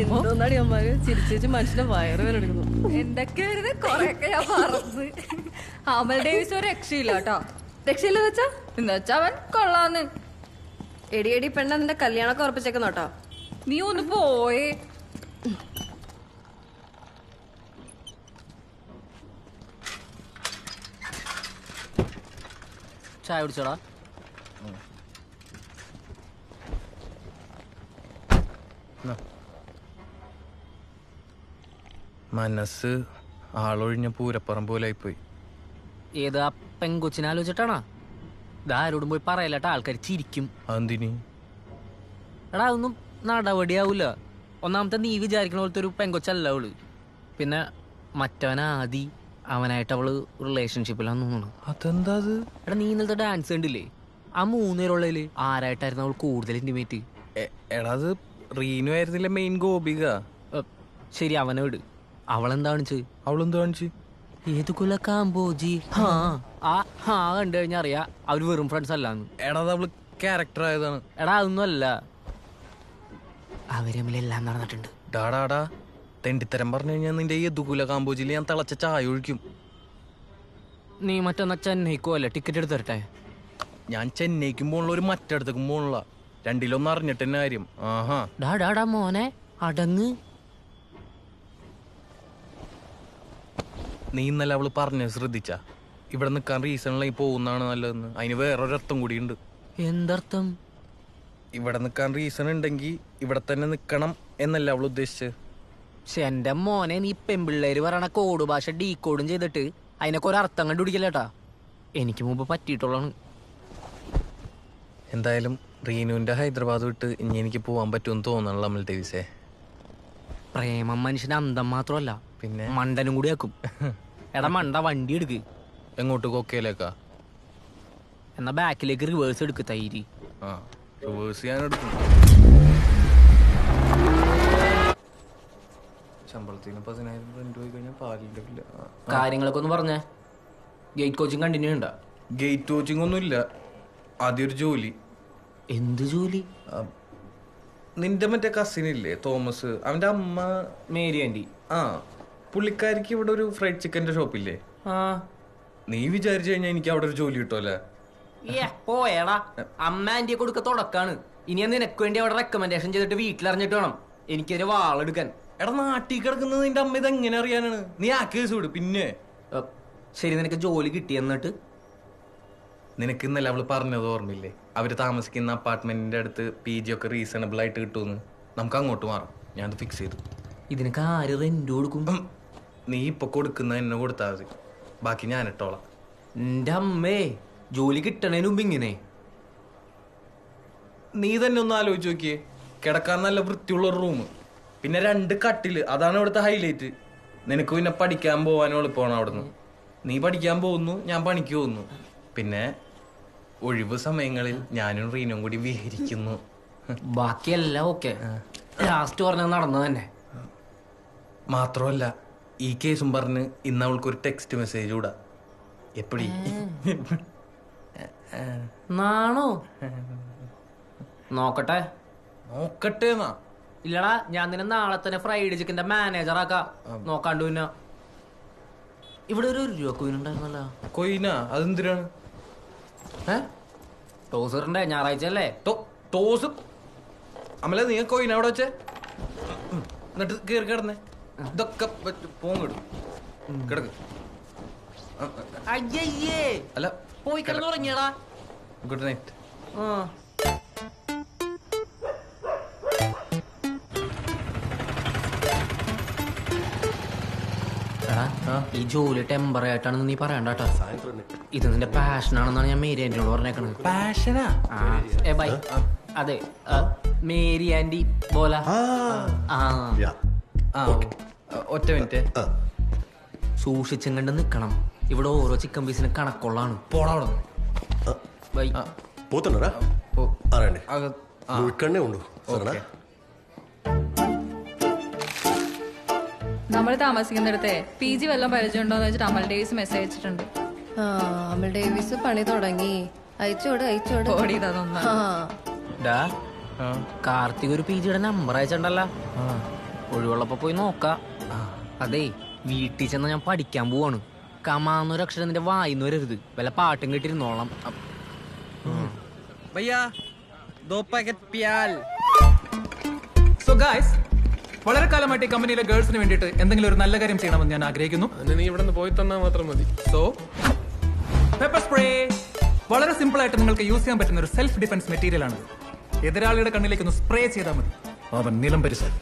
എന്തോന്നാടി അമ്മമാര് ചിരിച്ചു മനുഷ്യന്റെ വയറ് വേറെ എടുക്കുന്നു. എന്തൊക്കെയായിരുന്നു കൊറേയൊക്കെ ഞാൻ പറഞ്ഞു. അമൽ ഡേവിസ് ഒരു രക്ഷയില്ല കേട്ടോ. രക്ഷയില്ല വെച്ചാ എന്നുവെച്ചാ അവൻ കൊള്ളാന്ന്. എടി എടി പെണ്ണ, നിന്റെ കല്യാണമൊക്കെ ഉറപ്പിച്ചേക്കുന്നോട്ടോ. നീ ഒന്ന് പോയേ. ചായ കുടിച്ചോടാ. മനസ്സ് ആളൊഴിഞ്ഞ പൂരപ്പുറം പോലായിപ്പോയി. ഏതാ പെങ്കൊച്ചിനെ ആലോചിച്ചിട്ടാണാ? ഇതാരോടും പോയി പറയലട്ടാ, ആൾക്കാർ ചിരിക്കും. എന്തിന്? എടാ അതൊന്നും നടപടിയാവൂല. ഒന്നാമത്തെ നീ വിചാരിക്കണ പോലത്തെ ഒരു പെങ്കൊച്ചല്ല അവള്. പിന്നെ മറ്റവനാദി അവനായിട്ട് അവള് റിലേഷൻഷിപ്പിലാന്ന് തോന്നുന്നു. അതെന്താ? എടാ നീ ഇന്നലത്തെ ഡാൻസ് കണ്ടില്ലേ? ആ 3 പേരുള്ളതില് ആരായിട്ടായിരുന്നു അവൾ കൂടുതൽ ഇന്റിമേറ്റ്? എടാ അത് റീനു ആയിരുന്നില്ല മെയിൻ ഗോപിക. ശരി, അവനെ വിട്. അവളെന്താ കാണിച്ച്? അവളെന്താ കാണിച്ച്? ഏത് കുല കാമ്പോജി കണ്ടു കഴിഞ്ഞാ അറിയാ അവര് വെറും ഫ്രണ്ട്സ് അല്ലാന്ന്. എടാ അവള് ക്യാരക്ടർ ആയതാണ്. എടാ അതൊന്നും അല്ല, അവര് തമ്മിലെല്ലാം നടന്നിട്ടുണ്ട്. ഡാടാ തെണ്ടിത്തരം പറഞ്ഞു കഴിഞ്ഞാൽ നിന്റെ ഈ ദുകുല കാമ്പോജിൽ ഞാൻ തിളച്ച ചായ ഒഴിക്കും. നീ മറ്റൊന്ന ചെന്നൈക്കോ അല്ലേ ടിക്കറ്റ് എടുത്ത് തരട്ടെ? ഞാൻ ചെന്നൈക്കും പോണുള്ള ഒരു മറ്റിടത്തേക്കും പോണുള്ള. രണ്ടിലൊന്നും അറിഞ്ഞിട്ട് തന്നെ കാര്യം. ആഹാ ഡാടാ മോനെ അടങ്ങ്. നീ ഇന്നലെ അവള് പറഞ്ഞ ശ്രദ്ധിച്ച? ഇവിടെ നിൽക്കാൻ റീസണിലായി പോകുന്നതാണ് നല്ലതെന്ന്. അതിന് വേറൊരർത്ഥം കൂടിയുണ്ട്. എന്തർത്ഥം? ഇവിടെ നിൽക്കാൻ റീസൺ ഉണ്ടെങ്കിൽ ഇവിടെ തന്നെ നിക്കണം എന്നല്ല അവൾ ഉദ്ദേശിച്ചത്. പക്ഷെ എന്റെ മോനെ, നീ പെമ്പിള്ളേര് പറയണ കോഡ് ഭാഷ ഡീകോഡും ചെയ്തിട്ട് അതിനൊക്കെ ഒരർത്ഥം കണ്ടുപിടിക്കല്ലേട്ടാ. എനിക്ക് മുമ്പ് പറ്റിയിട്ടുള്ളതാണ്. എന്തായാലും റീനുവിന്റെ ഹൈദരാബാദ് വിട്ട് ഇനി എനിക്ക് പോകാൻ പറ്റുമെന്ന് തോന്നണല്ലോ അമൽ ഡേവിസേ. പ്രേമം മനുഷ്യന്റെ അന്തം മാത്രമല്ല, പിന്നെ മണ്ടനും കൂടി ആക്കും. എടാ മണ്ട, വണ്ടി എടുക്ക്. എങ്ങോട്ട്? കൊക്കയിലേക്കാ? എന്നാ ബാക്കിലേക്ക് റിവേഴ്സ് എടുക്ക്. തൈരി റിവേഴ്സ് ചെയ്യാൻ എടുക്കും. ശമ്പളത്തിന് 10,000 റെന്റ് പോയി കഴിഞ്ഞാൽ പാലിന്റെ ബില്ല്. കാര്യങ്ങളൊക്കെ ഒന്ന് പറഞ്ഞേ. ഗേറ്റ് കോച്ചിങ് കണ്ടിന്യൂ ഉണ്ടോ? ഗേറ്റ് കോച്ചിങ് ഒന്നും ഇല്ല. ആദ്യം ഒരു ജോലി. എന്ത് ജോലി? നിന്റെ മറ്റേ കസിൻ ഇല്ലേ തോമസ്, അവന്റെ അമ്മ മേരി ആന്റി. പുള്ളിക്കാരിക്ക് ഇവിടെ ഒരു ഫ്രൈഡ് ചിക്കന്റെ ഷോപ്പില്ലേ? നീ വിചാരിച്ചു കഴിഞ്ഞാൽ എനിക്ക് അവിടെ ഒരു ജോലി കിട്ടുമല്ലേ? പോയേടാ, അമ്മ ആന്റിയെ കൊടുക്ക തുടക്കാണ്. ഇനി നിനക്ക് വേണ്ടി അവിടെ റെക്കമെൻഡേഷൻ ചെയ്തിട്ട് വീട്ടിലറിഞ്ഞിട്ട് വേണം എനിക്കൊരു വാളെടുക്കാൻ. എടാ നാട്ടിൽ കിടക്കുന്നത് നിന്റെ അമ്മ ഇത് എങ്ങനെ അറിയാനാണ്? നീ ആ കേസ് വിട്. പിന്നെ ശരി, നിനക്ക് ജോലി കിട്ടി. എന്നിട്ട് നിനക്ക് ഇന്നലെ അവള് പറഞ്ഞത് ഓർമ്മയില്ലേ? അവര് താമസിക്കുന്ന അപ്പാർട്ട്മെന്റിന്റെ അടുത്ത് PG ഒക്കെ റീസണബിൾ ആയിട്ട് കിട്ടുമെന്ന്. നമുക്ക് അങ്ങോട്ട് മാറാം. ഞാൻ അത് ഫിക്സ് ചെയ്തു. ഇതിനൊക്കെ ആര് റെന്റ് കൊടുക്കും? നീ ഇപ്പൊ കൊടുക്കുന്ന എന്നെ കൊടുത്താൽ മതി, ബാക്കി ഞാൻ ഇട്ടോളാം. എന്റെ അമ്മേ, ജോലി കിട്ടണേന് മുമ്പ് ഇങ്ങനെ? നീ തന്നെ ഒന്ന് ആലോചിച്ച് നോക്കിയേ. കിടക്കാൻ നല്ല വൃത്തിയുള്ള ഒരു റൂം, പിന്നെ 2 കട്ടില്. അതാണ് ഇവിടുത്തെ ഹൈലൈറ്റ്. നിനക്ക് പിന്നെ പഠിക്കാൻ പോകാനും എളുപ്പമാണ് അവിടുന്ന്. നീ പഠിക്കാൻ പോകുന്നു, ഞാൻ പണിക്ക് പോകുന്നു. പിന്നെ ഒഴിവ് സമയങ്ങളിൽ ഞാനും റീനും കൂടി വിഹരിക്കുന്നു. ബാക്കിയെല്ലാം ഓക്കെ. ലാസ്റ്റ് പറഞ്ഞത് നടന്നത് തന്നെ. മാത്രമല്ല ഈ കേസും പറഞ്ഞ് ഇന്ന് അവൾക്കൊരു ടെക്സ്റ്റ് മെസ്സേജ് കൂടാ. എപ്പടി നാണോ? നോക്കട്ടെ. നോക്കട്ടെന്നാ? ഇല്ലടാ, ഞാൻ നിന്നെ നാളെ തന്നെ ഫ്രൈഡ് ചിക്കന്റെ മാനേജർ ആക്കാം. നോക്കാണ്ടു. പിന്നെ ഇവിടെ ഒരു രൂപ കൊയിൻ ഉണ്ടായിരുന്നല്ലോ. കൊയിനാ? അതെന്തിനാണ്? ടോസറിന്റെ ഞായറാഴ്ച അല്ലേ? ടോസ് അമല, നീ കൊയിൻ അവിടെ വെച്ചേ. എന്നിട്ട് കയറി കിടന്നേ. ഇതൊക്കെ പോങ്ങിടും. കിടക്ക്. അയ്യേ, അല്ല പോയി കിടന്നു തുടങ്ങിയടാ. Good night. ഈ ജോലി ടെമ്പററി ആയിട്ടാണെന്ന് നീ പറയണ്ടാ. ഇത് നിന്റെ പാഷനാണെന്നാണ് ഞാൻ മേരി ആന്റിനോട് പറഞ്ഞേക്കണത്. പാഷനാ? ബൈ. അതെ, മേരി ആന്റി ബോല. ഒറ്റ മിനിറ്റ്. സൂക്ഷിച്ചും കണ്ട് നിക്കണം. ഇവിടെ ഓരോ ചിക്കൻ പീസിന് കണക്കുള്ളാണ്. പോടാ. ബൈ. పోతున్నారా అరండి నువ్వు ఇక్కడనే ఉండు సరేనా? നമ്മൾ താമസിക്കുന്നിടത്തെ PG വല്ലതും പരിചയമുണ്ടോന്ന് വെച്ചിട്ട് അമൽ ഡേവിസ് മെസ്സേജ് അയച്ചിട്ടുണ്ട്. അമൽ ഡേവിസ് പണി തുടങ്ങി. അയച്ചോട്. കാർത്തിക് ഒരു PGയുടെ നമ്പർ അയച്ചിട്ടുണ്ടല്ലോ. ഒഴിവുള്ളപ്പോ പോയി നോക്കാം. അതെ, വീട്ടിൽ ചെന്ന ഞാൻ പഠിക്കാൻ പോവാണ്. കമാന്നൊരു അക്ഷരം നിന്റെ വായിന്ന് വരരുത്. വല്ല പാട്ടും കേട്ടിരുന്നോളാം. സോ ഗായ്സ്, വളരെ കാലമായിട്ട് ഈ കമ്പനിയിലെ ഗേൾസിന് വേണ്ടിയിട്ട് എന്തെങ്കിലും ഒരു നല്ല കാര്യം ചെയ്യണമെന്ന് ഞാൻ ആഗ്രഹിക്കുന്നു. നീ ഇവിടെ നിന്ന് പോയി തന്നാൽ മാത്രം മതി. സോ പെപ്പർ സ്പ്രേ വളരെ സിമ്പിൾ ആയിട്ട് നിങ്ങൾക്ക് യൂസ് ചെയ്യാൻ പറ്റുന്ന ഒരു സെൽഫ് ഡിഫൻസ് മെറ്റീരിയൽ ആണ്. എതിരാളിയുടെ കണ്ണിലേക്ക് ഒന്ന് സ്പ്രേ ചെയ്താൽ മതി, അവൻ നിലം പരിസരം.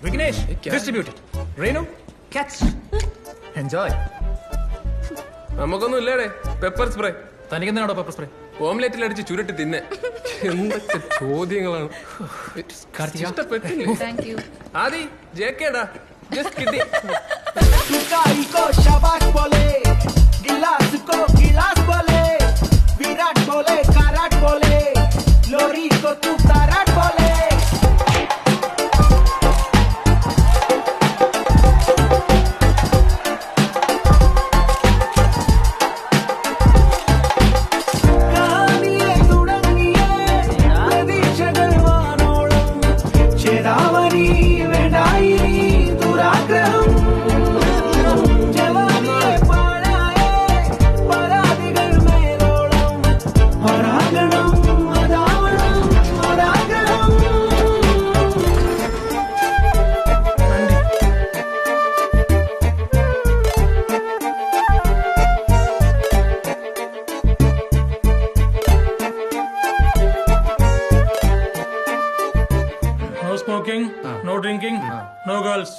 Vignesh distributed. Renu catch. Enjoy. നമുക്കൊന്നും ഇല്ലേടെ പെപ്പർ സ്പ്രേ. തനിക്കെന്താണോ പെപ്പർ സ്പ്രേ? ഓംലെറ്റിൽ അടിച്ച് ചുരുട്ടി തിന്നെ. എന്തൊക്കെ ചോദ്യങ്ങളാണ്. ഇഷ്ടപ്പെട്ടില്ലേ? ആദി ജേക്കേടാ ജസ്റ്റ് കിട്ടി. तुकाई को शाबाश बोले, गिलास को गिलास बोले, विराट बोले काराट बोले, लोरी को तू ताराट बोले. കഹാനിയെ തുടങ്ങിയേ പ്രതീക്ഷകൾ വാനോളം, ചേരാവനി വേണ്ടായി ദുരാഗ്രഹം. No smoking, no drinking, no girls.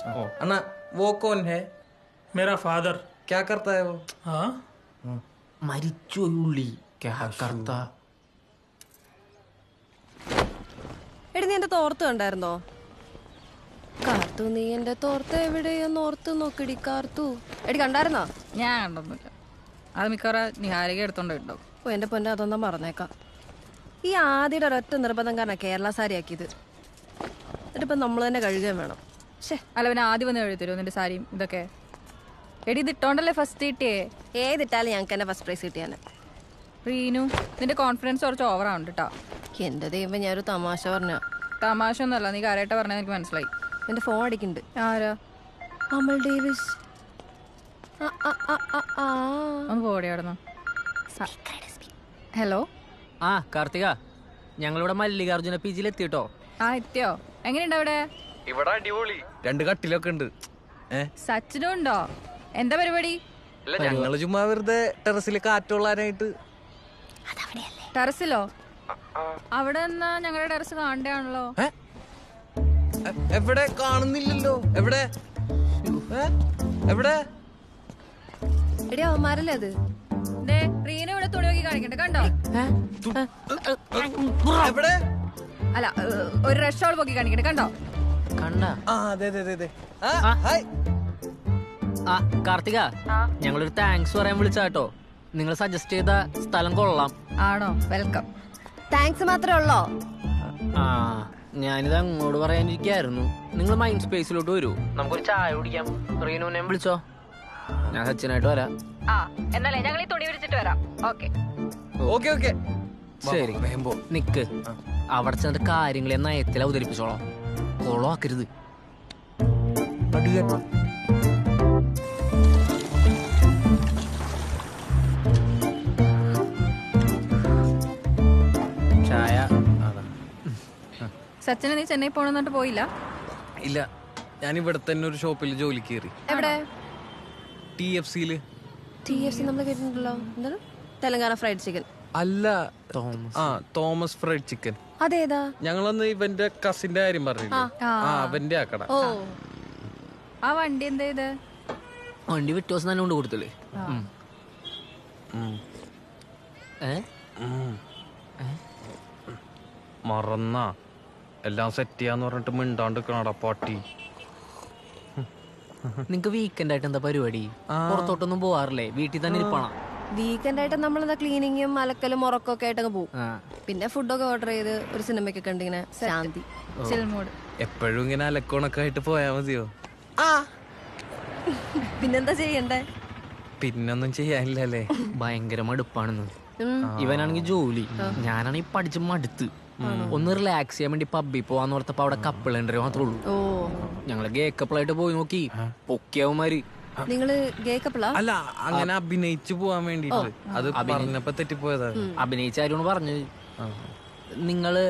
अन्ना वो कौन है? मेरा फादर. क्या करता है वो? हाँ മരിച്ചുള്ളി എടി നീ എന്റെ തോർത്ത് കണ്ടായിരുന്നോ? കാർത്തു, നീ എന്റെ തോർത്ത് എവിടെയെന്ന് ഓർത്ത് നോക്കടി കാർത്തു. എടി കണ്ടായിരുന്നോ? ഞാൻ കണ്ടൊന്നുമില്ല. അത് മിക്കവാറും നിഹാരിക എടുത്തോണ്ടോ. ഓ എന്റെ പൊന്നെ, അതൊന്നും മറന്നേക്കാം. ഈ ആദ്യയുടെ ഒരൊറ്റ നിർബന്ധം കാരണം കേരള സാരി ആക്കിയത്. എന്നിട്ടിപ്പം നമ്മൾ തന്നെ കഴുകുകയും വേണം. അല്ല പിന്നെ ആദ്യം വന്ന് എഴുതി തരുമോ നിന്റെ സാരിയും ഇതൊക്കെ? എടി ഇത് ഇട്ടോണ്ടല്ലേ ഫസ്റ്റ് കിട്ടിയേ? ഏതിട്ടാലും ഞങ്ങൾക്ക് തന്നെ ഫസ്റ്റ് പ്രൈസ് കിട്ടിയാണ്. റീനു, നിന്റെ കോൺഫിഡൻസ് കുറച്ച് ഓവറാണ് കേട്ടോ. എന്റെ ദൈവം, ഞാനൊരു തമാശ പറഞ്ഞ. തമാശ ഒന്നുമല്ല, നീ കാര്യമായിട്ട് പറഞ്ഞത് എനിക്ക് മനസ്സിലായി. എന്റെ ഫോൺ അടിക്കുന്നുണ്ട്. ആരാ? അമൽ ഡേവിസ്. ഒന്ന് പോടി അവിടുന്ന്. ഹലോ. ആ കാർത്തിക, ഞങ്ങളിവിടെ മല്ലികാർജുന പി ജിയിൽ എത്തിട്ടോ. ആ എത്തിയോ? എങ്ങനെയുണ്ട് അവിടെ? ഇവിടെ അടിപൊളി, 2 കട്ടിലൊക്കെ ഉണ്ട്. സച്ചിനും ഉണ്ടോ? എന്താ പരിപാടി? ഞങ്ങള് ചുമ്മാ വെറുതെ ടെറസിൽ കാറ്റുള്ളാനായിട്ട്. ടെറസിലോ? അവിടെ നിന്നാ ഞങ്ങളുടെ ടെറസ് കാണണ്ടാണല്ലോ. എവിടെ? കാണുന്നില്ലല്ലോ. എവിടെ എവിടെ? എടി അവന്മാരല്ലേ അത്? റീന ഇവിടെ തുണി നോക്കി കാണിക്കട്ടെ, കണ്ടോ? എവിടെ? അല്ല, ഒരു റഷോൾ പോക്കി കാണിക്കട്ടെ, കണ്ടോ? കാർത്തിക, ഞങ്ങളൊരു താങ്ക്സ് പറയാൻ വിളിച്ചാട്ടോ. നിങ്ങൾ സജസ്റ്റ് ചെയ്ത സ്ഥലം കൊള്ളാം. ആണോ? വെൽക്കം. താങ്ക്സ് മാത്രമേ ഉള്ളോ? ആ, ഞാനിത് അങ്ങോട്ട് പറയാനിരിക്കായിരുന്നു. നിങ്ങൾ മൈൻഡ് സ്പേസിലോട്ട് വരൂ, നമുക്കൊരു ചായ കുടിക്കാം. റീനുവിനെ വിളിച്ചോ, ഞാൻ സച്ചിനായിട്ട് വരാം. എന്നാലേ ഞങ്ങൾ ഈ തുണി വിരിച്ചിട്ട് വരാം. ഓക്കെ ശരി. നിക്ക്, അവിടെ ചെന്നിട്ട് കാര്യങ്ങളെ നയത്തിൽ അവതരിപ്പിച്ചോളാം. കൊളമാക്കരുത്. ചായ. സച്ചിന് നീ ചെന്നൈ പോണെന്നിട്ട് പോയില്ല? ഇല്ല, ഞാൻ ഇവിടെ തന്നെ ഒരു ഷോപ്പിൽ ജോലി കയറി. എവിടെ? TFCയില്. TFC നമ്മൾ കേട്ടിട്ടുണ്ടല്ലോ. എന്താണ്? Telangana fried chicken. അല്ല, തോമസ് ഫ്രൈഡ് ചിക്കൻ. അതേതാ? ഞങ്ങളന്ന് ഇവന്റെ കസിന്റെ കാര്യം പറഞ്ഞില്ലേ, അവന്റെ ആ കട. ഓ, ആ വണ്ടി എന്താ ഇത്? വണ്ടി വിറ്റോസ് തന്നെ കൊണ്ട് കൊടുത്തില്ലേ? മറന്ന എല്ലാം സെറ്റ് ചെയ്യാന്ന് പറഞ്ഞിട്ട് മിണ്ടാണ്ട് കണടാ പാട്ടി. നിങ്ങക്ക് വീക്കെൻഡ് ആയിട്ട് എന്താ പരിപാടി? പുറത്തോട്ടൊന്നും പോവാറില്ലേ? വീട്ടിൽ തന്നെ ഇരിപ്പാണോ? വീക്കെൻഡ് ആയിട്ട് നമ്മളെന്താ ക്ലീനിങ്ങും അലക്കലും ഉറക്കൊക്കെ ആയിട്ടങ്ങ് പോകും. പിന്നെ ഫുഡൊക്കെ ഓർഡർ ചെയ്ത് ഒരു സിനിമയ്ക്ക് കണ്ടിങ്ങനെ ശാന്തി. എപ്പോഴും ഇങ്ങനെ അലക്കോണൊക്കെ ആയിട്ട് പോയാ മതിയോ? പിന്നെന്താ ചെയ്യണ്ടേ? പിന്നൊന്നും ചെയ്യാനില്ലല്ലേ? ഭയങ്കര മടുപ്പാണെന്ന്. ഇവനാണെങ്കിൽ ജോലി, ഞാനാണെങ്കിൽ പഠിച്ച് മടുത്ത്. ഒന്ന് റിലാക്സ് ചെയ്യാൻ വേണ്ടി പബ്ബിൽ പോവാന്ന് ഓർത്തപ്പോ അവിടെ കപ്പിൾ എൻട്രി മാത്രമേ ഉള്ളൂ. ഞങ്ങള് ഗേ കപ്പിളായിട്ട് പോയി നോക്കി, പൊക്കിയവന്മാര്. നിങ്ങള് ഗേ കപ്പിളാ? അല്ല, അങ്ങനെ അഭിനയിച്ചു പോവാൻ വേണ്ടിട്ട്. അത് പറഞ്ഞപ്പോ തെറ്റിപ്പോയതാ. അഭിനയിച്ചാരോന്ന് പറഞ്ഞു. നിങ്ങള്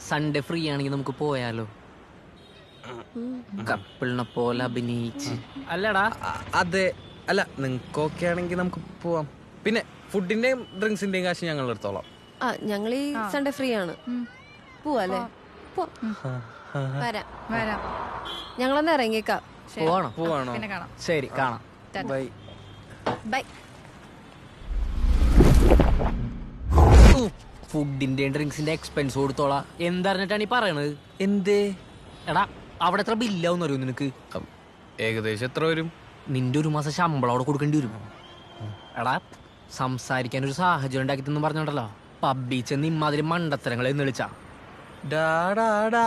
സൺഡേ ഫ്രീ ആണെങ്കിൽ നമുക്ക് പോയാലോ? കപ്പിളിനെ പോലെ അഭിനയിച്ച്. അല്ലടാ? അതെ. അല്ല, നിങ്ങൾക്കൊക്കെ ആണെങ്കിൽ നമുക്ക് പോവാം. പിന്നെ ഫുഡിന്റെയും ഡ്രിങ്ക്സിന്റെയും കാശ് ഞങ്ങൾ എടുത്തോളാം. ഞങ്ങൾ ഈ സൺഡേ ഫ്രീ ആണ്. പോവാല്ലേ? വരാം. ഞങ്ങളൊന്ന് ഇറങ്ങിയേക്കാം. പോവാണോ? ശരി, കാണാം. ബൈ. ഫുഡിന്റെ ഡ്രിങ്ക്സിന്റെ എക്സ്പെൻസ് കൊടുത്തോളാം എന്തറിഞ്ഞിട്ടാണ് ഈ പറയണത്? എന്തേ എടാ അവിടെ എത്ര ബില്ലാവും അറിയോ നിനക്ക്? ഏകദേശം എത്ര വരും? നിന്റെ ഒരു മാസം ശമ്പളം അവിടെ കൊടുക്കേണ്ടി വരും. എടാ സംസാരിക്കാൻ ഒരു സാഹചര്യം ഉണ്ടാക്കി തന്നു പറഞ്ഞോണ്ടല്ലോ പബ്ബിൽ ചെന്ന് ഇമ്മാതിരി മണ്ടത്തരങ്ങൾ എന്ന് വിളിച്ചാ. ഡാടാ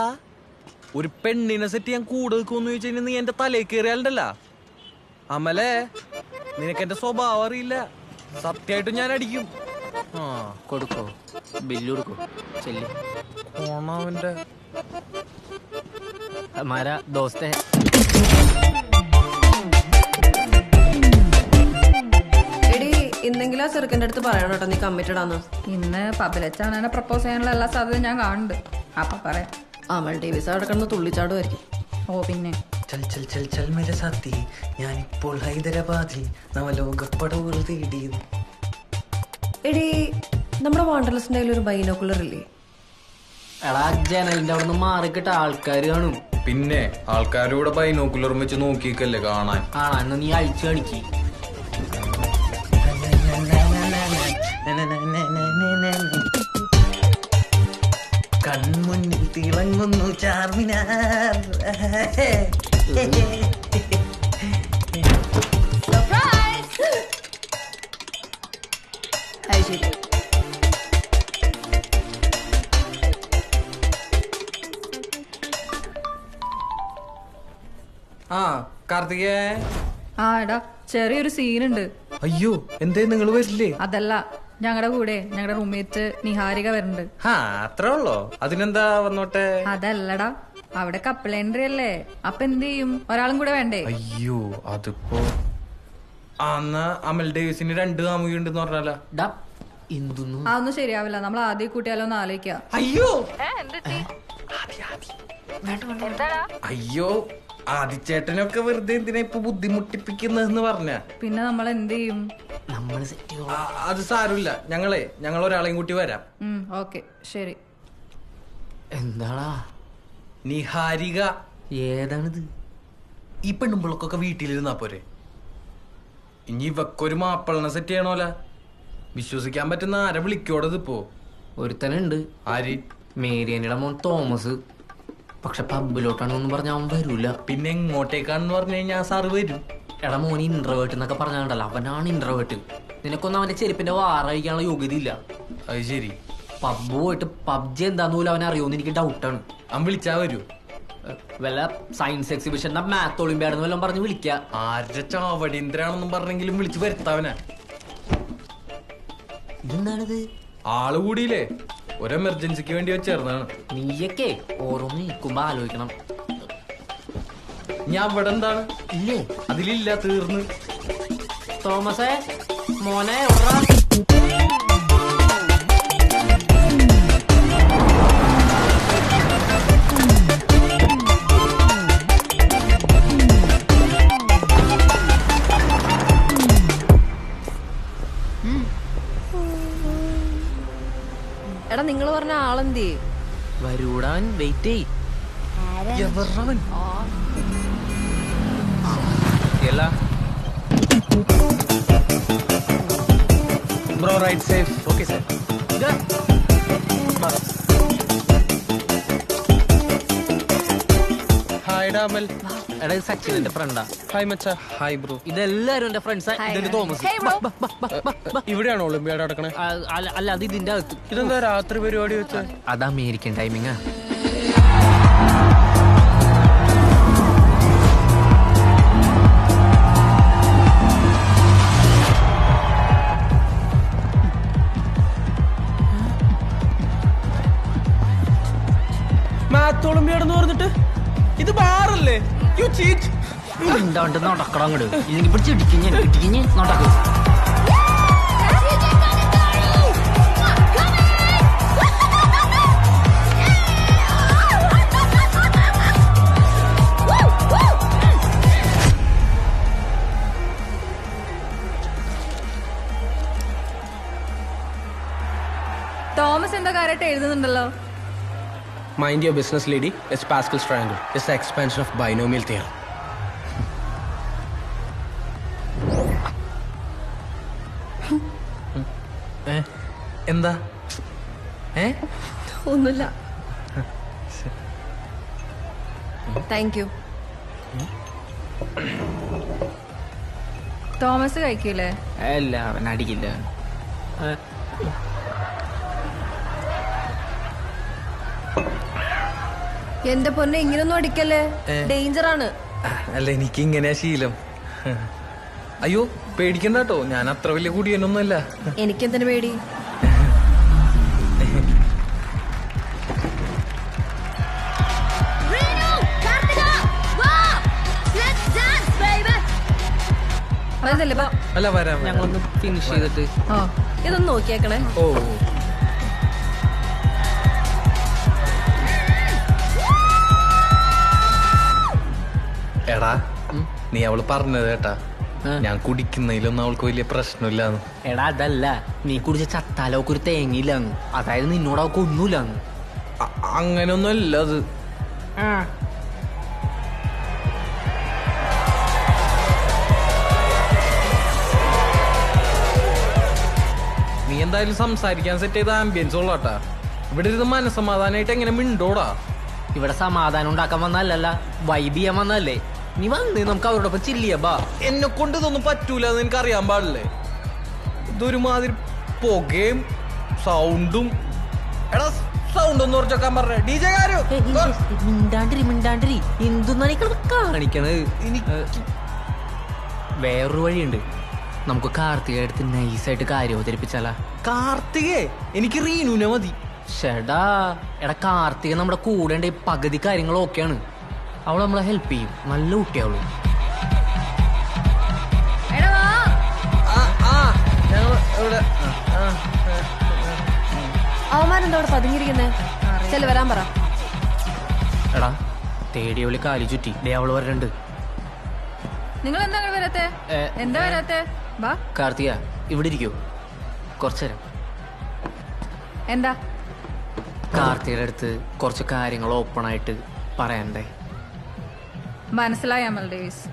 ഒരു പെണ്ണിനെ സെറ്റ് ചെയ്യാൻ കൂടെ നിൽക്കുമെന്ന് ചോദിച്ചു കഴിഞ്ഞാൽ നീ എന്റെ തലയിൽ കയറിയാലുണ്ടല്ല അമലേ, നിനക്ക് എന്റെ സ്വഭാവം അറിയില്ല. സത്യമായിട്ടും ഞാൻ അടിക്കും. കൊടുക്കോ ബില്ല് കൊടുക്കോ ചെല്ലി ഓണാവന്റെ മാരാ ദോസ്തേ. എടി ഇന്നെങ്കിലും ആ ചെറുക്കൻ്റെ അടുത്ത് പറയണം കേട്ടോ നീ കമ്മിറ്റഡ് ആന്ന്. ഇന്ന് പബ്ബിലെച്ചാണ് എന്നെ പ്രപ്പോസ് ചെയ്യാനുള്ള എല്ലാ സാധ്യതയും ഞാൻ കാണുന്നുണ്ട്. അപ്പൊ പറയാം. അമൽ ടി വി അവിടെ കിടന്ന് തുള്ളിച്ചാടുമായിരിക്കും. ഓ പിന്നെ ചൽ ചൽ ചൽ ചൽ മേരെ സാത്തി, ഞാനിപ്പോൾ ഹൈദരാബാദിൽ നവലോകപ്പടവുകൾ തേടിയത്. എടി നമ്മുടെ വാണ്ടർലസിന്റെ കയ്യിൽ ഒരു ബൈനോക്കുലർ ഇല്ലേ? എടാ ജനലിന്റെ അവിടെ നിന്ന് മാറിക്കിട്ട ആൾക്കാര് കാണും. പിന്നെ ആൾക്കാരൂടെ ബൈനോക്കുലറും വെച്ച് നോക്കിക്കല്ലേ കാണാൻ. എന്നാ നീ അഴിച്ചു കാണിക്ക്. കൺമുന്നിൽ തിളങ്ങുന്നു ചാർമിനാർ. ആ കാർത്തികേ. ആ എടാ ചെറിയൊരു സീനുണ്ട്. അയ്യോ എന്തേ നിങ്ങൾ വരില്ലേ? അതല്ല ഞങ്ങളുടെ കൂടെ ഞങ്ങളുടെ റൂംമേറ്റ് നിഹാരിക വരുന്നുണ്ട്. അത്രേ ഉള്ളോ? അതിനെന്താ വന്നോട്ടെ. അതല്ലടാ അവിടെ കപ്പിൾ എൻട്രി അല്ലേ, അപ്പൊ എന്ത് ചെയ്യും? ഒരാളും കൂടെ വേണ്ടേ? അയ്യോ അതിപ്പോ അന്ന് അമൽ ഡേവിസിന് 2 കാമുകി ഉണ്ടെന്ന് പറഞ്ഞാലോ. അതൊന്നും ശരിയാവില്ല. നമ്മൾ ആദ്യം കൂട്ടിയാലോ ഒന്ന് ആലോചിക്കാം. അയ്യോ അയ്യോ ആദിച്ചേട്ടനൊക്കെ വെറുതെ എന്തിനാ ഇപ്പൊ ബുദ്ധിമുട്ടിപ്പിക്കുന്നതെന്ന് പറഞ്ഞ. പിന്നെ നമ്മൾ എന്ത് ചെയ്യും? അത് സാരമില്ല, ഞങ്ങൾ ഒരാളെയും കൂട്ടി വരാം. ഓക്കെ ശരി. എന്താടാ നിഹാരിക? ഏതാണിത്? ഈ പെണ്ണുമ്പിളക്കൊക്കെ വീട്ടിലിരുന്നാ പോരെ. ഇനി ഇവക്കൊരു മാപ്പിളനെ സെറ്റ് ചെയ്യണോല. വിശ്വസിക്കാൻ പറ്റുന്ന ആരെ വിളിക്കോടത് ഇപ്പോ? ഒരുത്തനുണ്ട്. ആര്? മേരിയനിയുടെ മോൻ തോമസ്. പക്ഷെ പബ്ബിലോട്ടാണെന്ന് പറഞ്ഞ അവൻ വരൂല. പിന്നെ എങ്ങോട്ടേക്കാണെന്ന് പറഞ്ഞു കഴിഞ്ഞാൽ സാറ് വരും. എടാ മോൻ ഇൻട്രോവേർട്ട് എന്നൊക്കെ പറഞ്ഞാണ്ടല്ലോ, അവനാണ് ഇൻട്രോവേർട്ട്. നിനക്കൊന്നും അവന്റെ ചെരുപ്പിന്റെ വാറഴിക്കാനുള്ള യോഗ്യത ഇല്ല. അത് ശരി. പബ്ബ് പോയിട്ട് പബ്ജി എന്താന്ന് പോലും അവൻ അറിയോന്ന് എനിക്ക് ഡൗട്ടാണ്. അവൻ വിളിച്ചാ വരൂ. വല്ല സയൻസ് എക്സിബിഷന്റെ മാത്ത് ഒളിമ്പ്യാഡ് വല്ലതും പറഞ്ഞ് വിളിക്ക. ആരുടെ ചാവടീന്ദ്രാണെന്നും പറഞ്ഞെങ്കിലും വിളിച്ച് വരുത്താവനാ. ഇതെന്താണിത്? ആള് കൂടിയില്ലേ, ഒരു എമർജൻസിക്ക് വേണ്ടി വെച്ചേർന്നാണ്. നീയൊക്കെ ഓരോന്ന് നിൽക്കുമ്പോ ആലോചിക്കണം. ഞാൻ ഇവിടെ എന്താണ് ഇല്ലേ? അതിലില്ല, തീർന്ന്. തോമസേ മോനെ എടാ നിങ്ങൾ പറഞ്ഞ ആളെന്തേ? വരൂടാൻ വെയിറ്റ് ചെയ്. Bro right safe. Okay sir. Hi ഡാമൽ. എടാ സച്ചിൻ എന്റെ ഫ്രണ്ടാ. ഹായ് മച്ചാ. Hi bro. ഇതെല്ലാരും എന്റെ ഫ്രണ്ട്സാ. ഇതെന്റെ തോമസ്. ഇവിടെയാണോ ഒളിമ്പ്യാഡ് നടക്കണേ? അല്ല അത് ഇതിന്റെ അകത്ത്. ഇതെന്താ രാത്രി പരിപാടി വെച്ച? അത് അമേരിക്കൻ ടൈമിങ്ങാ. മാത്തോളമ്പിയാടെന്ന് പറഞ്ഞിട്ട് ഇത് ബാറല്ലേ? You cheat. എന്താണ്ട് നടക്കണം അങ്ങോട്ട്. ഇല്ലെങ്കിൽ പിടിച്ച് ഇടിക്കിഞ്ഞ് നടക്കും. തോമസ് എന്താ കാര്യമായിട്ട് എഴുതുന്നുണ്ടല്ലോ. Mind your business, lady. It's Pascal's triangle. It's the expansion of binomial theorem. എന്താ ഒന്നുമില്ല. Thank you. തോമസ് കഴിക്കൂലേ? അല്ല, അവൻ അടിക്കില്ല. എന്റെ പൊന്നെ ഇങ്ങനൊന്നും അടിക്കല്ലേ, ഡേഞ്ചർ ആണ്. അല്ല, എനിക്ക് ഇങ്ങനെയാ ശീലം. അയ്യോ പേടിക്കണ്ട കേട്ടോ, ഞാൻ അത്ര വലിയ കുടിയനൊന്നുമല്ല. എനിക്കെന്തിനു പേടി? അല്ല വരാം, ഞങ്ങളൊന്ന് ഫിനിഷ് ചെയ്തിട്ട്. ഇതൊന്ന് നോക്കിയേക്കണേ. ഓ എടാ, നീ അവള് പറഞ്ഞത് കേട്ടാ, ഞാൻ കുടിക്കുന്നതിലൊന്നും അവൾക്ക് വലിയ പ്രശ്നമില്ലാന്ന്. എടാ അതല്ല, നീ കുടിച്ച ചത്താലോക്ക് ഒരു തേങ്ങയില്ലാന്ന്, അതായത് നിന്നോട് അവൾക്ക് ഒന്നുമില്ലാന്ന്. അങ്ങനൊന്നും അല്ല അത്. നീ എന്തായാലും സംസാരിക്കാൻ സെറ്റ് ചെയ്ത ആംബിയൻസ് ഉള്ളാട്ടാ. ഇവിടെ ഇരുന്ന് മനസ്സമാധാനായിട്ട് എങ്ങനെ മിണ്ടോടാ? ഇവിടെ സമാധാനം ഉണ്ടാക്കാൻ വന്നല്ല, വൈബ് ചെയ്യാൻ വന്നല്ലേ. നീ വന്ന് നമുക്ക് അവരോടൊപ്പം ചില്ലിയപ്പാ. എന്നെ കൊണ്ട് ഇതൊന്നും പറ്റൂല എന്ന് എനിക്ക് അറിയാൻ പാടില്ലേ? ഇതൊരുമാതിരി പുകയും സൗണ്ടും. എടാ സൗണ്ട് ഒന്ന് കുറച്ചൊക്കെ പറഞ്ഞേ. DJ മിണ്ടാണ്ടിരി എന്തൊന്നാണ് കാണിക്കണത്? വേറൊരു വഴിയുണ്ട്, നമുക്ക് കാർത്തിക എടുത്ത് നൈസായിട്ട് കാര്യം അവതരിപ്പിച്ചാലാ. കാർത്തികേ? എനിക്ക് റീനുനെ മതി. ഷെടാ, എടാ കാർത്തിക നമ്മുടെ കൂടെ ഉണ്ട്, പകുതി കാര്യങ്ങളും ഓക്കെയാണ്. അവൾ നമ്മളെ ഹെൽപ്പ് ചെയ്യും, നല്ല കുട്ടിയാവള്. അവന്മാരെന്താ അവിടെ പതുങ്ങിയിരിക്കുന്നേ? ചെല് വരാൻ പറ. എടാ തേടിയവളി കാലി ചുറ്റി, ദേ അവള് വരണ്ട്. നിങ്ങൾ എന്താ വരാത്തെ? എന്താ വരാത്തെ? വാ കാർത്തിക, ഇവിടെ ഇരിക്കൂ കുറച്ചേരം. എന്താ? കാർത്തികയുടെ അടുത്ത് കുറച്ച് കാര്യങ്ങൾ ഓപ്പൺ ആയിട്ട് പറയണ്ടേ? മനസ്സിലായി അമൽ ഡേവിസ്,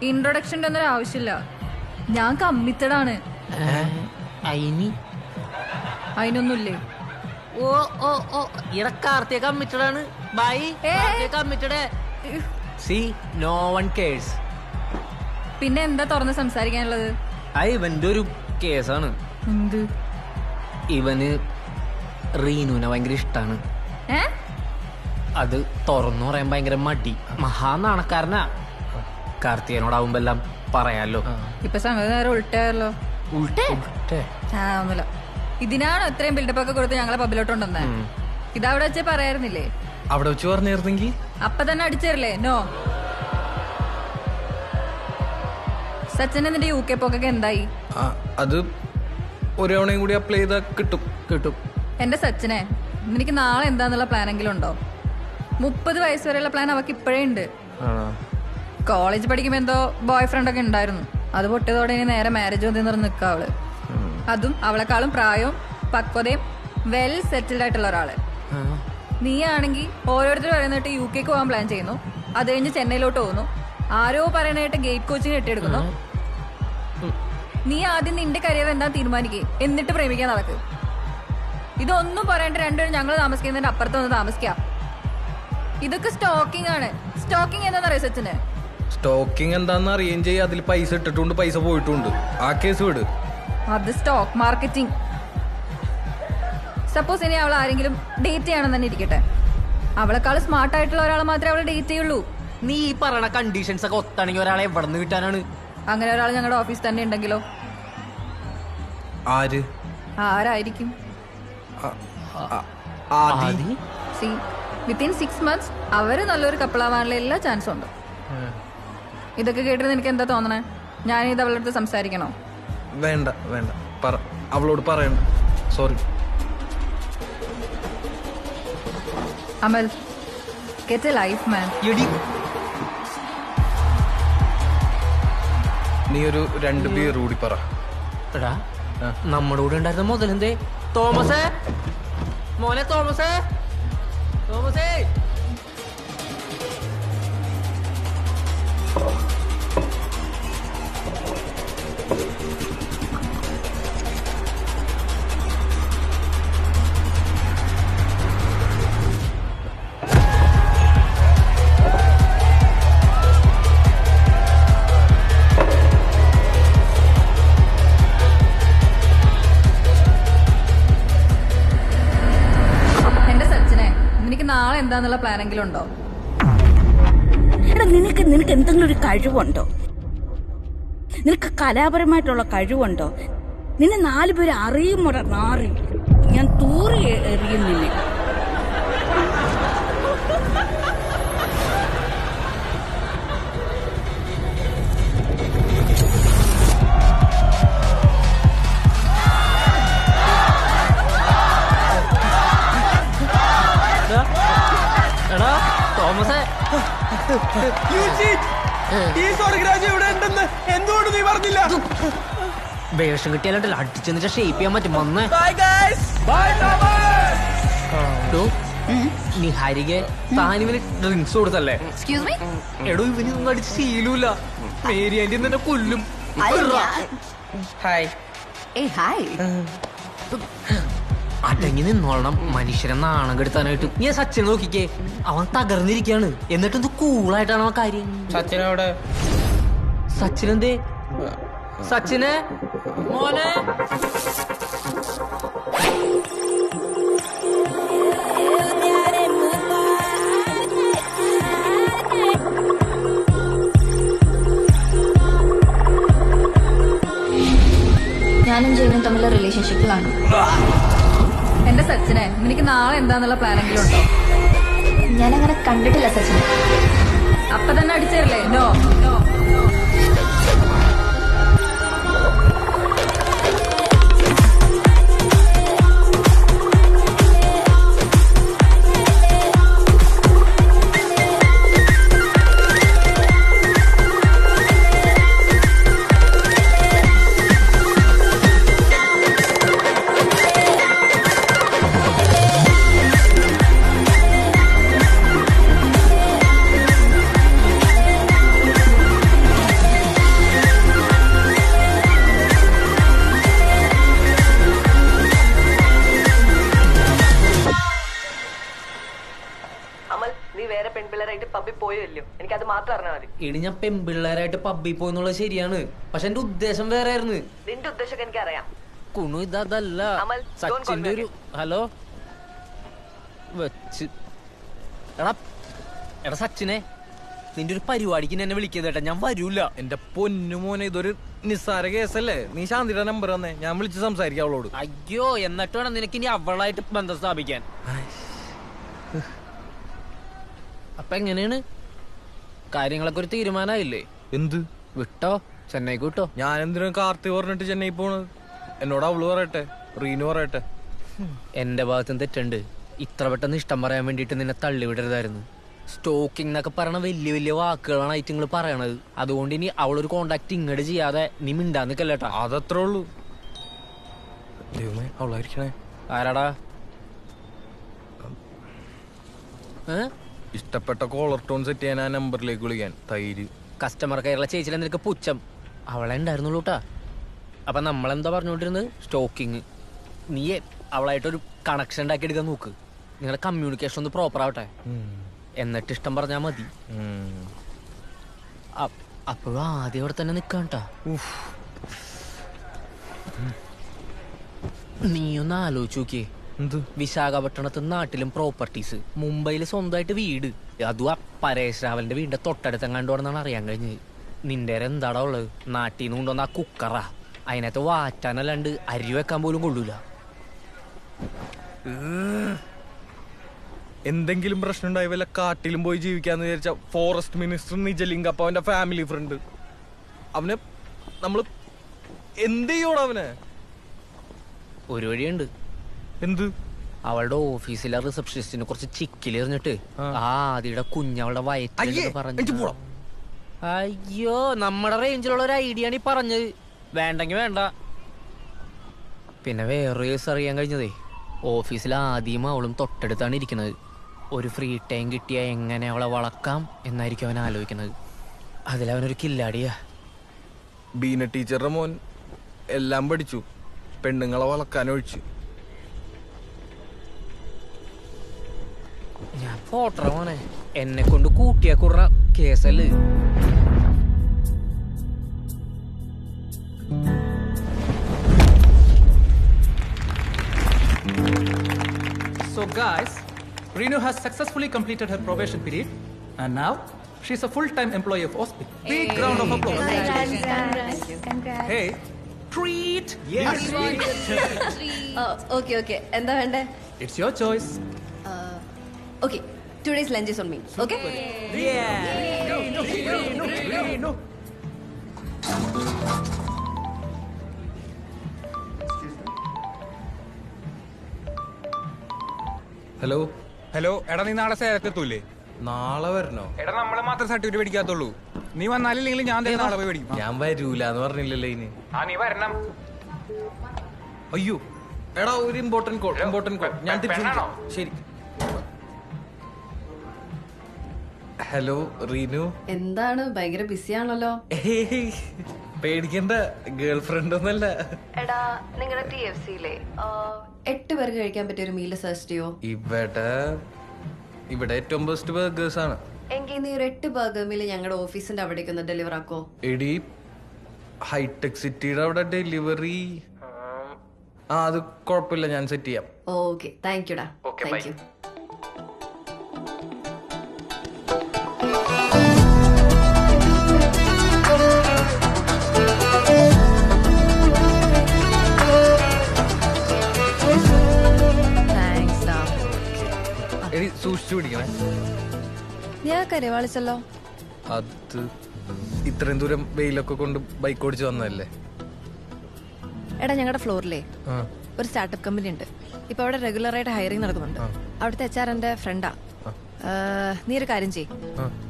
ഇൻട്രൊഡക്ഷൻ്റെ ഒന്നും ആവശ്യമില്ല. ഞാൻ കമ്മിറ്റഡാണ്. അതിനൊന്നുമില്ലേ? ഓ ഓ ഓ ഇവിടെ കാർത്തിക കമ്മിറ്റഡ് ആണ്. By committed. See no one cares. പിന്നെ എന്താ തുറന്ന് സംസാരിക്കാനുള്ളത്? ഇവന്റെ ഒരു കേസാണ്. എന്ത്? ഇവന് റീനുവിനെ ഭയങ്കര ഇഷ്ടാണ്. അത് തുറന്നു പറയാൻ ഭയങ്കര മടി, മഹാനാണക്കാരനാ. കാർത്തികനോടാവുമ്പോ എല്ലാം പറയാലോ. ഇപ്പൊ സംഗതി നേരെ ഉൾട്ടയല്ലോ. ഒന്നുമില്ല. ഇതിനാണ് ഇത്രയും ബിൽഡപ്പ് ഒക്കെ കൊടുത്ത് ഞങ്ങളെ പബ്ബിലോട്ട് കൊണ്ടുവന്നേ. ഇതവിടെ വെച്ച് പറയായിരുന്നില്ലേ? അവിടെ വെച്ച് പറഞ്ഞിരുന്നെങ്കിൽ അപ്പൊ തന്നെ അടിച്ചേരില്ലേ? നോ. സച്ചിൻ എന്നിട്ട് UK പോക്കൊക്കെ എന്തായി? അത് ഒരു തവണയും കൂടി അപ്ലൈ ചെയ്താൽ കിട്ടും. എന്റെ സച്ചിനെ, എനിക്ക് നാളെ എന്താന്നുള്ള പ്ലാനെങ്കിലും ഉണ്ടോ? 30 വയസ്സ് വരെയുള്ള പ്ലാൻ അവക്ക് ഇപ്പോഴേ ഉണ്ട്. കോളേജ് പഠിക്കുമ്പോ എന്തോ ബോയ് ഫ്രണ്ട് ഒക്കെ ഉണ്ടായിരുന്നു, അത് പൊട്ടിയതോടെ ഇനി നേരെ മാരേജ് വന്നു നിൽക്കുക അവള്. അതും അവളെക്കാളും പ്രായവും പക്വതയും വെൽ സെറ്റിൽഡ് ആയിട്ടുള്ള ഒരാള്. നീ ആണെങ്കിൽ ഓരോരുത്തർ പറയുന്നിട്ട് UK പോകാൻ പ്ലാൻ ചെയ്യുന്നു, അത് കഴിഞ്ഞ് ചെന്നൈയിലോട്ട് പോകുന്നു, ആരോ പറയണായിട്ട് ഗേറ്റ് കോച്ചിങ് കെട്ടിയെടുക്കുന്നു. നീ ആദ്യം നിന്റെ കരിയർ എന്താ തീരുമാനിക്കേ, എന്നിട്ട് പ്രേമിക്കാൻ നടക്ക്. ഇതൊന്നും പറയണ്ട, രണ്ടുപേരും ഞങ്ങൾ താമസിക്കുന്നതിന്റെ അപ്പുറത്ത് വന്ന് താമസിക്കാം. ഇതൊക്കെ സ്റ്റോക്കിംഗ് ആണ്. സ്റ്റോക്കിംഗ് എന്താണെന്നറിയോ സച്ചിന്? സ്റ്റോക്കിംഗ് എന്താന്ന് അറിയുകയും ചെയ്യും, അതിൽ പൈസ ഇട്ടിട്ടുണ്ട്, പൈസ പോയിട്ടുണ്ട്. ആ കേസ് വിട്. അത് സ്റ്റോക്ക് മാർക്കറ്റിംഗ്. സപ്പോസ് ഇനി അവൾ ആരെങ്കിലും ഡേറ്റ് ചെയ്യണമെന്ന് തന്നെ ഇരിക്കട്ടെ, അവളെക്കാൾ സ്മാർട്ട് ആയിട്ടുള്ള ഒരാളെ മാത്രമേ അവളെ ഡേറ്റ് ചെയ്യുള്ളൂ. നീ ഈ പറയണ കണ്ടീഷൻസ് ഒക്കെ ഒത്താണെങ്കിൽ ഒരാളെ എവിടെ നിന്ന് കിട്ടാനാണ്? അങ്ങനെ ഒരാൾ ഞങ്ങളുടെ ഓഫീസ് തന്നെ ഉണ്ടെങ്കിലോ? ആരായിരിക്കും? വിത്തിൻ 6 months അവര് നല്ലൊരു കപ്പിളാവാനുള്ള എല്ലാ ചാൻസും ഉണ്ട്. ഇതൊക്കെ കേട്ടിട്ട് എനിക്ക് എന്താ തോന്നണേ? ഞാനിത് അവളുടെ അടുത്ത് സംസാരിക്കണോ? വേണ്ട, അവളോട് പറയണ്ട. Sorry. Amal, get a life, man. നീ ഒരു 2 ബിയർ കൂടി പറ. എടാ നമ്മുടെ കൂടെ ഉണ്ടായിരുന്ന മുതലെന്തേ? തോമസേ, മോനെ തോമസേ. നാളെ എന്താന്നുള്ള പ്ലാനെങ്കിലും ഉണ്ടോ? എടാ നിനക്ക് എന്തെങ്കിലും ഒരു കഴിവുണ്ടോ? നിനക്ക് കലാപരമായിട്ടുള്ള കഴിവുണ്ടോ? നിന്നെ 4 പേര് അറിയുമോട നാറി. ഞാൻ തൂറി എറിയും നിന്നെ. എടാ തോമസേ, ഈ സ്വർഗരാജ് ഇവിടെ ഉണ്ടെന്ന് എന്തുകൊണ്ട് നീ പറഞ്ഞില്ല? വേഷം കിട്ടിയാലോ അടിച്ചെന്നിട്ട് ഷേപ്പ് ചെയ്യാൻ പറ്റും. വന്നേ നീ ഹരികെ താനിവന് ഡ്രിങ്ക്സ് കൊടുത്തല്ലേ? എടോ ഇവന് ഒന്നും അടിച്ച് ശീലൂല. മേരി ആന്റി നിന്നെ കൊല്ലും. ഹായ് അടങ്ങി നിന്നോളണം. മനുഷ്യരെ നാണം കെടുത്താനായിട്ട്. ഞാൻ സച്ചിനെ നോക്കിക്കേ, അവൻ തകർന്നിരിക്കാണ്. എന്നിട്ട് എന്ത് കൂളായിട്ടാണ് അവൻ കാര്യം. സച്ചിനവിടെ? സച്ചിനെന്തേ? സച്ചിനെ മോനെ. ഞാനും ജയനും തമ്മിലുള്ള റിലേഷൻഷിപ്പിലാണ്. എന്റെ സച്ചിനെ, നിനക്ക് നാളെ എന്താന്നുള്ള പ്ലാനെങ്കിലും ഉണ്ടോ? ഞാനങ്ങനെ കണ്ടിട്ടില്ല സച്ചിനെ. അപ്പൊ തന്നെ അടിച്ചേരല്ലേ? നോ. എനിക്കത് മാത്രം അറിഞ്ഞാൽ മതി. ഇനി ഞാൻ പെൺപിള്ളേരായിട്ട് പബ്ബിൽ പോയെന്നുള്ളത് ശരിയാണ്, പക്ഷെ എന്റെ ഉദ്ദേശം വേറെ ആയിരുന്നു. നിന്റെ ഉദ്ദേശം എനിക്കറിയാം. കുണു ഇതല്ല. സച്ചിന്റെ ഒരു ഹലോ വെച്ച് എടാ സച്ചിനെ, നിന്റെ ഒരു പരിപാടിക്ക് എന്നെ വിളിക്കുന്നേട്ടാ. ഞാൻ വരൂല. എന്റെ പൊന്നുമോനെ, ഇതൊരു നിസ്സാര കേസല്ലേ? നീ ശാന്തിയുടെ നമ്പർ തന്നെ, ഞാൻ വിളിച്ച് സംസാരിക്കാം അവളോട്. അയ്യോ, എന്നിട്ട് വേണം നിനക്ക് ഇനി അവളായിട്ട് ബന്ധം സ്ഥാപിക്കാൻ. അപ്പൊ എങ്ങനെയാണ് കാര്യങ്ങളൊക്കെ? ഒരു തീരുമാനമായില്ലേ? എന്ത്? വിട്ടോ? ചെന്നൈക്ക് വിട്ടോ? ഞാൻ എന്തിനാ കാർത്തി പറഞ്ഞിട്ട് ചെന്നൈ പോണത്? എന്നോട് അവള് പറയട്ടെ, റീനു പറയട്ടെ. എന്റെ ഭാഗത്തും തെറ്റുണ്ട്. ഇത്ര പെട്ടെന്ന് ഇഷ്ടം പറയാൻ വേണ്ടിട്ട് നിന്നെ തള്ളിവിടരുതായിരുന്നു. സ്റ്റോക്കിംഗ് എന്നൊക്കെ പറയണ വലിയ വലിയ വാക്കുകളാണ് ഐറ്റിങ്ങൾ പറയണത്. അതുകൊണ്ട് ഇനി അവളൊരു കോണ്ടാക്ട് ഇങ്ങോട്ട് ചെയ്യാതെ നീ മിണ്ടാ നിക്കല്ലേട്ടാ. അതത്രേ ഉള്ളൂ. ദൈവമേ, അവളായിരിക്കണേ. ആരാടാ? ഇഷ്ടപ്പെട്ട കോളർ ടോൺ സെറ്റ് ചെയ്യാൻ ആ നമ്പറിലേക്ക് വിളിക്കാൻ. തൈര് കസ്റ്റമർ കെയറിലെ ചേച്ചിയിലെ നിനക്ക് പുച്ഛം. അവളെ ഉണ്ടായിരുന്നുള്ളൂട്ടാ. അപ്പൊ നമ്മളെന്താ പറഞ്ഞോണ്ടിരുന്നത്? സ്റ്റോക്കിങ്. നീ അവളായിട്ടൊരു കണക്ഷൻ ഉണ്ടാക്കി എടുക്കാൻ നോക്ക്. നിങ്ങളുടെ കമ്മ്യൂണിക്കേഷൻ ഒന്ന് പ്രോപ്പർ ആവട്ടെ, എന്നിട്ട് ഇഷ്ടം പറഞ്ഞാ മതി. അപ്പോഴും ആദ്യം അവിടെ തന്നെ നിക്കാണ്ടാ. നീയൊന്ന് ആലോചിച്ച് നോക്കിയേ. വിശാഖപട്ടണത്ത് നാട്ടിലും പ്രോപ്പർട്ടീസ്, മുംബൈയിൽ സ്വന്തമായിട്ട് വീട്, അതും ആ പരേഷ് രാവലിന്റെ വീടിന്റെ തൊട്ടടുത്തെങ്ങാണ്ടോണെന്നാണ് അറിയാൻ കഴിഞ്ഞത്. നിന്റെ എന്താടാ ഉള്ളത്? നാട്ടിൽ നിന്ന് കൊണ്ടുവന്ന ആ കുക്കറാ. അതിനകത്ത് വാറ്റാനല്ലാണ്ട് അരി വെക്കാൻ പോലും കൊള്ളൂല. എന്തെങ്കിലും പ്രശ്നം ഉണ്ടായി വല്ല കാട്ടിലും പോയി ജീവിക്കാന്ന് വിചാരിച്ച ഫോറസ്റ്റ് മിനിസ്റ്റർ നിജലിംഗപ്പ അവന്റെ ഫാമിലി ഫ്രണ്ട്. അവനെ നമ്മള് എന്ത് ചെയ്യോടാ അവനെ? ഒരു വഴിയുണ്ട്. എന്ത്? അവളുടെ ഓഫീസിലെ റിസപ്ഷനിസ്റ്റിനെ കുറച്ച് ചിക്കിലെറിഞ്ഞിട്ട് ആദിയുടെ കുഞ്ഞവളുടെ വയറ്റിൽ പറഞ്ഞു. അയ്യോ, നമ്മുടെ റേഞ്ചിലുള്ള ഒരു ഐഡിയ ആണ് ഈ പറഞ്ഞത്. വേണ്ടെങ്കി വേണ്ട. പിന്നെ വേറൊരു കേസ് അറിയാൻ കഴിഞ്ഞതേ, ഓഫീസിൽ ആദ്യം അവളും തൊട്ടടുത്താണ് ഇരിക്കുന്നത്. ഒരു ഫ്രീ ടൈം കിട്ടിയാൽ എങ്ങനെ അവളെ വളക്കാം എന്നായിരിക്കും അവൻ ആലോചിക്കുന്നത്. അതിലവനൊരു കില്ലാടിയാ. ബീന ടീച്ചറുടെ മോൻ എല്ലാം പഠിച്ചു, പെണ്ണുങ്ങളെ വളക്കാനൊഴിച്ചു. ഞാൻ പോട്ടറ മോനെ, എന്നെ കൊണ്ട് കൂട്ടിയാ കുറ കേസല്ലേ. So guys, Reenu has successfully completed her probation period, and now she's a full-time employee of Osprey. Big round of applause. Hey, treat. Yes. Okay. എന്താ വേണ്ടേ? It's your choice. Okay. Today's lunch is on me. Okay? No. Hello. Hello, എടാ നീ നാളെ സേലത്തെത്തൂലേ? നാളെ വരണോ? എടാ നമ്മളെ മാത്രം സർട്ടിഫിക്കറ്റ് മേടിക്കാത്തുള്ളൂ. നീ വന്നാലില്ലെങ്കിൽ ഞാൻ തന്നെ നാളെ പോയി മേടിക്കും. ഞാൻ വരൂല എന്ന് പറഞ്ഞില്ലല്ലോ ഇനി. നീ വരണം. അയ്യോ എടാ, ഒരു ഇമ്പോർട്ടന്റ് കോൾ. ഞാൻ തിരിച്ചു വിളിക്കാം. ശരി. ഹലോ റീനു. എന്താണ് ഭയങ്കര ബിസി ആണല്ലോ? പേടിക്കണ്ട, ഗേൾ ഫ്രണ്ട് ഒന്നല്ല. എടാ, നിങ്ങളുടെ TFCയിലെ 8 പേർക്ക് കഴിക്കാൻ പറ്റിയ ഒരു മീല് സെർച്ച് ചെയ്യോ? ഇവിടെ ഏറ്റവും ബെസ്റ്റ് ബർഗേഴ്സ് ആണ്. എങ്കിൽ നീ ഒരു 8 ബർഗർ മീല് ഞങ്ങളുടെ ഓഫീസിന്റെ അവിടേക്ക് ഒന്ന് ഡെലിവർ ആക്കോ? എടി, ഹൈടെക് സിറ്റിയുടെ അവിടെ ഡെലിവറി. അത് കുഴപ്പമില്ല, ഞാൻ സെറ്റ് ചെയ്യാം. ഓക്കെ, താങ്ക് യുടാ. Thank you. സൂക്ഷിച്ചു പിടിക്കണേ. ഞാൻ കരവാളിച്ചല്ലോ. അത് ഇത്രയും ദൂരം വെയിലൊക്കെ കൊണ്ട് ബൈക്ക് ഓടിച്ച് വന്നതല്ലേ. എടാ, ഞങ്ങളുടെ ഫ്ലോറിലെ ഒരു സ്റ്റാർട്ടപ്പ് കമ്പനി ഉണ്ട്. ഇപ്പൊ അവിടെ റെഗുലർ ആയിട്ട് ഹയറിംഗ് നടക്കുന്നുണ്ട്. അവിടുത്തെ HR എന്റെ ഫ്രണ്ടാ. നീ ഒരു കാര്യം ചെയ്യ്,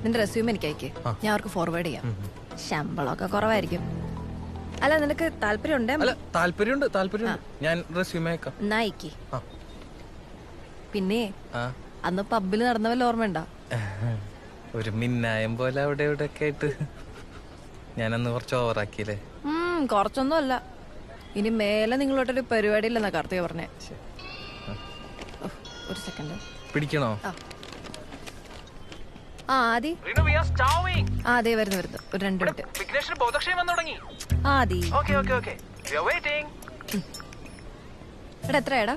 നിന്റെ റെസ്യൂം എനിക്ക് അയക്ക്, ഞാൻ അവർക്ക് ഫോർവേഡ് ചെയ്യാം. ശമ്പളമൊക്കെ കുറവായിരിക്കും. അല്ല, നിനക്ക് താല്പര്യമുണ്ട്. ഞാൻ റെസ്യൂം അയക്കാം. നയിക്ക്. പിന്നെ അന്ന് പബ്ബിൽ നടന്ന വല്ല ഓർമ്മയുണ്ടോ? ഒരു മിന്നായം പോലെ അവിടെ ഇവിടെ ഒക്കെ ആയിട്ട് ഞാനന്ന് കുറച്ച് ഓവറാക്കിയില്ലേ? കുറച്ചൊന്നും അല്ല. ഇനി മേലെ നിങ്ങളോട്ടൊരു പരിപാടി ഇല്ലെന്നാ കാർത്തിക പറഞ്ഞേ. ഒരു സെക്കൻഡ് പിടിക്കണോ? ആദി. അതെ, വരുന്നു. ഒരു 2 മിനിറ്റ്. ആദി. എടാ, എത്രയാടാ?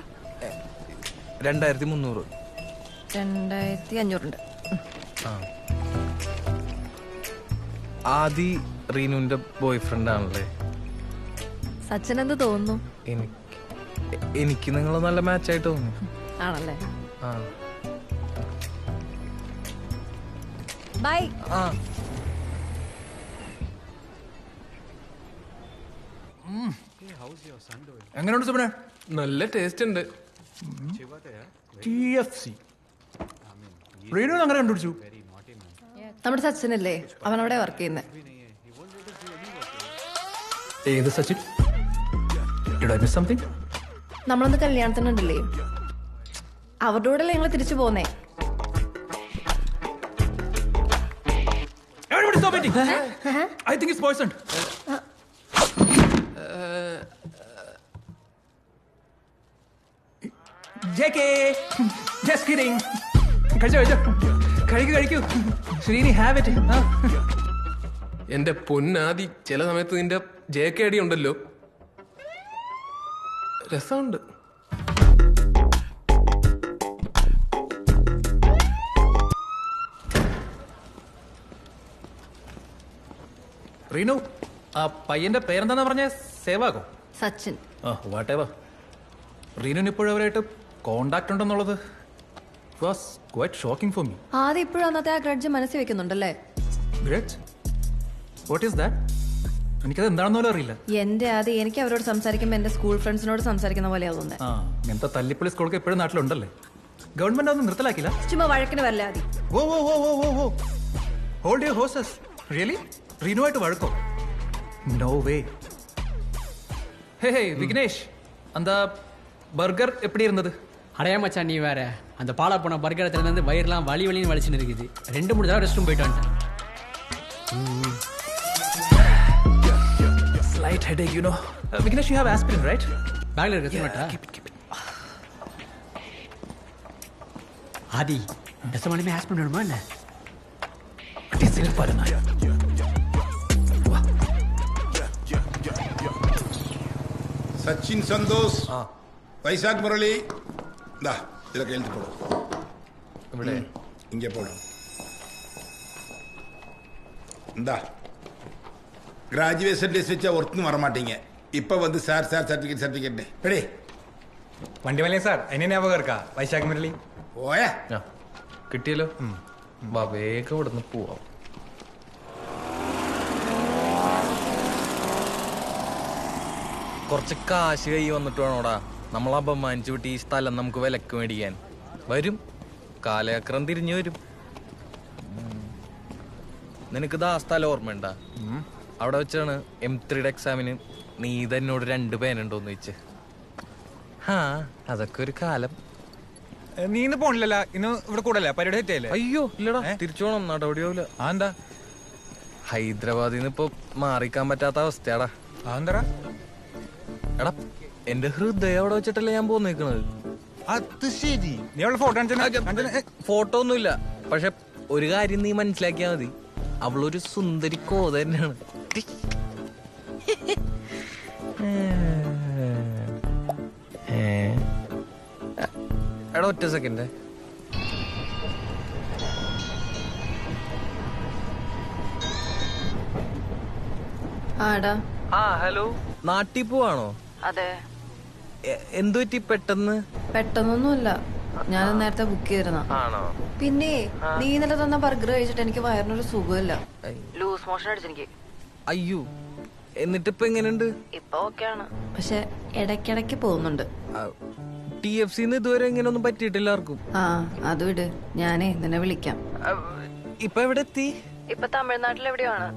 2300. 2500 ഉണ്ട്. ആദി റീനുവിന്റെ ബോയ് ഫ്രണ്ട് ആണല്ലേ? സച്ചിൻ എന്ത് തോന്നുന്നു? എനിക്ക് നിങ്ങൾ നല്ല മാച്ച് ആയിട്ട് തോന്നുന്നു. ആണല്ലേ? ബൈ. എങ്ങനെയുണ്ട് സുബിനെ? നല്ല ടേസ്റ്റ് ഉണ്ട്. TFC. റീനു അങ്ങനെ കണ്ടുപിടിച്ചു? നമ്മുടെ സച്ചിനല്ലേ, അവൻ അവിടെ വർക്ക് ചെയ്യുന്നത്. ഏത് സച്ചിൻ? നമ്മളൊന്ന് കല്യാണത്തിനുണ്ടല്ലേ, അവരുടെ കൂടെ ഞങ്ങൾ തിരിച്ചു പോന്നേ. I think it's poisoned. JK. Just kidding. കഴിക്കൂ. Sreeni, have it. എന്റെ പൊന്നാദി, ചില സമയത്ത് നിന്റെ JK അടി ഉണ്ടല്ലോ, രസമുണ്ട്. റീനു, ആ പയ്യന്റെ പേരെന്താ പറഞ്ഞേ? സേവാഗോ? സച്ചിൻ. വാട്ടേവർ. റീനുവിന് ഇപ്പോഴും അവരായിട്ട് കോണ്ടാക്ട് ഉണ്ടെന്നുള്ളത് was quite shocking for me. ആദ്യം ഇപ്പോഴും അന്നത്തെ ആ ഗ്രഡ്ജ് മനസ്സിൽ വെക്കുന്നുണ്ടല്ലേ? Grudge? What is that? എനിക്കത് എന്താണെന്ന് പോലും അറിയില്ല. എന്റെ ആദ്യം എനിക്ക് അവരോട് സംസാരിക്കുമ്പോൾ എന്റെ സ്കൂൾ ഫ്രണ്ട്സിനോട് സംസാരിക്കുന്ന പോലെയാ തോന്നുന്നത്. ഇങ്ങനത്തെ തല്ലിപ്പൊളി സ്കൂളൊക്കെ എപ്പോഴും നാട്ടിലുണ്ടല്ലേ? ഗവൺമെന്റ് അതൊന്നും നിർത്തലാക്കില്ല? ചുമ്മാ വഴക്കിന് വരല ആദ്യം. Hold your horses. റിയലി? റീനുവായിട്ട് വഴക്കോ? No way. ഹേ വിഘ്നേഷ്, அந்த பர்கர் எப்படி இருந்தது? அடையா மச்சான், நீ வேற. அந்த பாலா போன பர்கர் இடத்துல இருந்து வயிறுலாம் வலின்னு வலிச்சுன்னு இருக்குது. 2-3 தடவை ரெஸ்ட் ரூம் போயிட்டு வந்துட்டேன். Slight headache, you know. Vignesh, you have aspirin, right? பேக்ல இருக்கு, எடுத்துட்டா. ஆதி, டெஸ்ட் ஆஸ்பிரின் வேணுமா என்ன? டிசில் பாருங்க. സച്ചിൻ സന്തോഷ്, വൈശാഖ് മുരളി, ഇതൊക്കെ എഴുതിക്കോളൂ. ഇവിടെ இங்கே போடும் இந்தா கிராஜுவேஷன் டேஸ் வச்சா ஒருத்தரும் வரமாட்டீங்க இப்போ வந்து സാർ സർട്ടിഫിക്കറ്റ് എടേ വണ്ടി മലേ സാർ എന്നെ ஞாபகம் വൈശാഖ് മുരളി ഓയാ കിട്ടിയല്ലോ വേഗം ഇവിടുന്ന് പോവാം. കുറച്ച് കാശ് കൈ വന്നിട്ട് വേണോടാ നമ്മൾ അപമാനിച്ചു വിട്ട് ഈ സ്ഥലം നമുക്ക് വിലക്ക് മേടിക്കാൻ. വരും, കാലചക്രം തിരിഞ്ഞു വരും. നിനക്കിത് ആ സ്ഥലം ഓർമ്മയുണ്ടാ? അവിടെ വെച്ചാണ് M3 എക്സാമിന് നീ തന്നോട് 2 പേനുണ്ടോന്ന് വെച്ച്. ഹാ, അതൊക്കെ ഒരു കാലം. നീ ഇന്ന് പോണില്ലല്ലോ, ഇന്ന് ഇവിടെ കൂടല്ലേ, പരിപാടി തെറ്റല്ലേ? അയ്യോ ഇല്ലടാ, തിരിച്ചു പോണം, നടപടിയാവില്ല. എന്താ? ഹൈദരാബാദിൽ നിന്ന് ഇപ്പൊ മാറിക്കാൻ പറ്റാത്ത അവസ്ഥയാടാ. അതെന്താ? എടാ എന്റെ ഹൃദയം അവിടെ വെച്ചിട്ടല്ലേ ഞാൻ പോന്നേക്കണത്. അത് ശരി. നീ അവളുടെ ഫോട്ടോ ഫോട്ടോ ഒന്നുമില്ല, പക്ഷെ ഒരു കാര്യം നീ മനസ്സിലാക്കിയാ മതി, അവളൊരു സുന്ദരി കോത തന്നെയാണ്. എടാ ഒറ്റ സെക്കൻഡ്. ഹലോ, നാട്ടിൽ പോവാണോ? അതെ. എന്തു പറ്റി പെട്ടെന്ന്? പെട്ടെന്നൊന്നുമില്ല, ഞാൻ നേരത്തെ ബുക്ക് ചെയ്തിരുന്ന. ആണോ? പിന്നെ നീ ഇന്നലെ തന്ന ബർഗർ കഴിച്ചിട്ട് എനിക്ക് വയറിനൊരു സുഖമില്ല, ലൂസ് മോഷൻ അടിച്ചെനിക്ക്. അയ്യോ, എന്നിട്ടിപ്പോ എങ്ങനെയുണ്ട്? ഇപ്പൊ ഓക്കെയാണ്, പക്ഷെ ഇടയ്ക്കിടയ്ക്ക് പോകുന്നുണ്ട്. TFC ഇതുവരെ ഇങ്ങനെ ഒന്നും പറ്റിയിട്ടില്ല ആർക്കും. ആ അത് വിട്, ഞാനേ നിന്നെ വിളിക്കാം. ഇപ്പൊ എവിടെ എത്തി? ഇപ്പൊ തമിഴ്നാട്ടിൽ എവിടെയാണ്.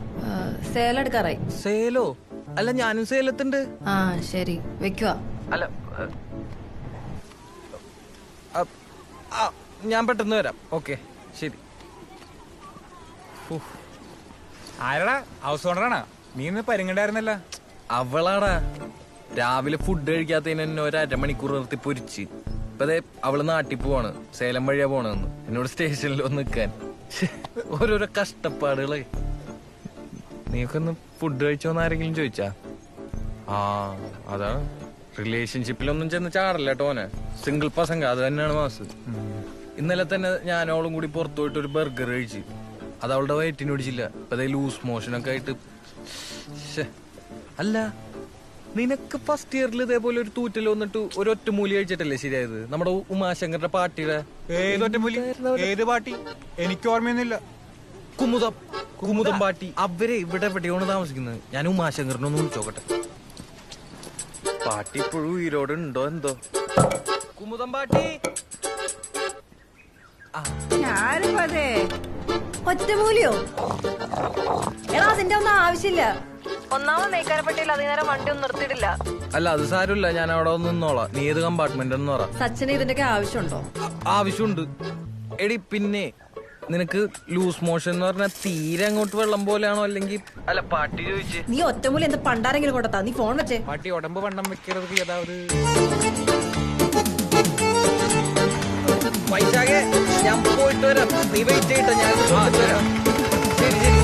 സേലം എടുക്കാറായി. സേലോ? അല്ല ഞാനും സേലത്തുണ്ട്. ആ ശരി, വെക്കുവാ. അല്ല ഞാൻ പെട്ടെന്ന് വരാം. ഓക്കെ ശരി. ആരടാ? ഹൗസ് ഓണറാണോ? നീ ഇന്ന് പരിങ്ങണ്ടായിരുന്നല്ല. അവളാടാ, രാവിലെ ഫുഡ് കഴിക്കാത്തതിന് എന്നെ 1.5 മണിക്കൂർ നിർത്തി പൊരിച്ച്. ഇപ്പൊ അവള് നാട്ടിൽ പോവാണ്, സേലം വഴിയാ പോണെന്ന്. എന്നോട് സ്റ്റേഷനിൽ ഒന്ന് നിൽക്കാൻ. ഓരോരോ കഷ്ടപ്പാടുകളെ. നീയൊക്കെ ഒന്ന് ഫുഡ് കഴിച്ചോന്ന് ആരെങ്കിലും ചോദിച്ചാ? ആ അതാണ്, റിലേഷൻഷിപ്പിലൊന്നും ചെന്ന് ചാടല്ല ടോനെ. സിംഗിൾ പസങ്ക, അത് തന്നെയാണ് മാസ്. ഇന്നലെ തന്നെ ഞാനവളും കൂടി പുറത്തു പോയിട്ട് ഒരു ബർഗർ കഴിച്ച്. അത് അവളുടെ വയറ്റിന് പിടിച്ചില്ല. ഇപ്പൊ ലൂസ് മോഷനൊക്കെ ആയിട്ട്. അല്ല നിനക്ക് ഫസ്റ്റ് ഇയറിൽ ഇതേപോലെ ഒരു തൂറ്റൽ വന്നിട്ട് ഒരു ഒറ്റമൂലി കഴിച്ചിട്ടല്ലേ ശരിയായത്? നമ്മുടെ ഉമാശങ്കറിന്റെ പാർട്ടിയുടെ. ഏതൊറ്റമൂലി? ഏത് പാർട്ടി? എനിക്ക് ഓർമ്മയൊന്നുമില്ല. കുമുദം പാർട്ടി. അവരെ ഇവിടെ എവിടെയാണ് താമസിക്കുന്നത്. ഞാൻ ഉമാശങ്കറിനെ ഒന്ന് വിളിച്ചോക്കട്ടെ. പാർട്ടി ഇപ്പോഴും ഉയരോട് ഉണ്ടോ എന്തോ. കുമുദം പാർട്ടി. ഒറ്റമൂലിയോ? എടാ അതിന്റെ ഒന്നും ആവശ്യമില്ല. ഒന്നാമത് നെയ്ക്കാരപ്പെട്ടിയിൽ അതിനേരം വണ്ടി ഒന്നും നിർത്തിയിട്ടില്ല. അല്ല അത് സാരമില്ല, ഞാൻ അവിടെ ഒന്ന് നിന്നോളാം. നീ ഏത് കമ്പാർട്ട്മെന്റ് എന്ന് പറ. സച്ചിന് ഇതിന്റെയൊക്കെ ആവശ്യമുണ്ടോ? ആവശ്യമുണ്ട്. എടി പിന്നെ നിനക്ക് ലൂസ് മോഷൻ എന്ന് പറഞ്ഞാൽ തീരെ അങ്ങോട്ട് വെള്ളം പോലെയാണോ അല്ലെങ്കിൽ? അല്ല പാട്ടി ചോദിച്ച്. നീ ഒറ്റമൂലി എന്ത് പണ്ടാരെങ്കിലും കൊണ്ടാ? നീ ഫോൺ വെച്ചേ. പാട്ടി ഉടമ്പ് വണ്ണം വെക്കരുത്. ഏതാവത് വൈശാഖേ, ഞാൻ പോയിട്ട് വരാം. നീ വെയിറ്റ് ചെയ്തിട്ട് ഞാൻ വരാം. ശരി ശരി.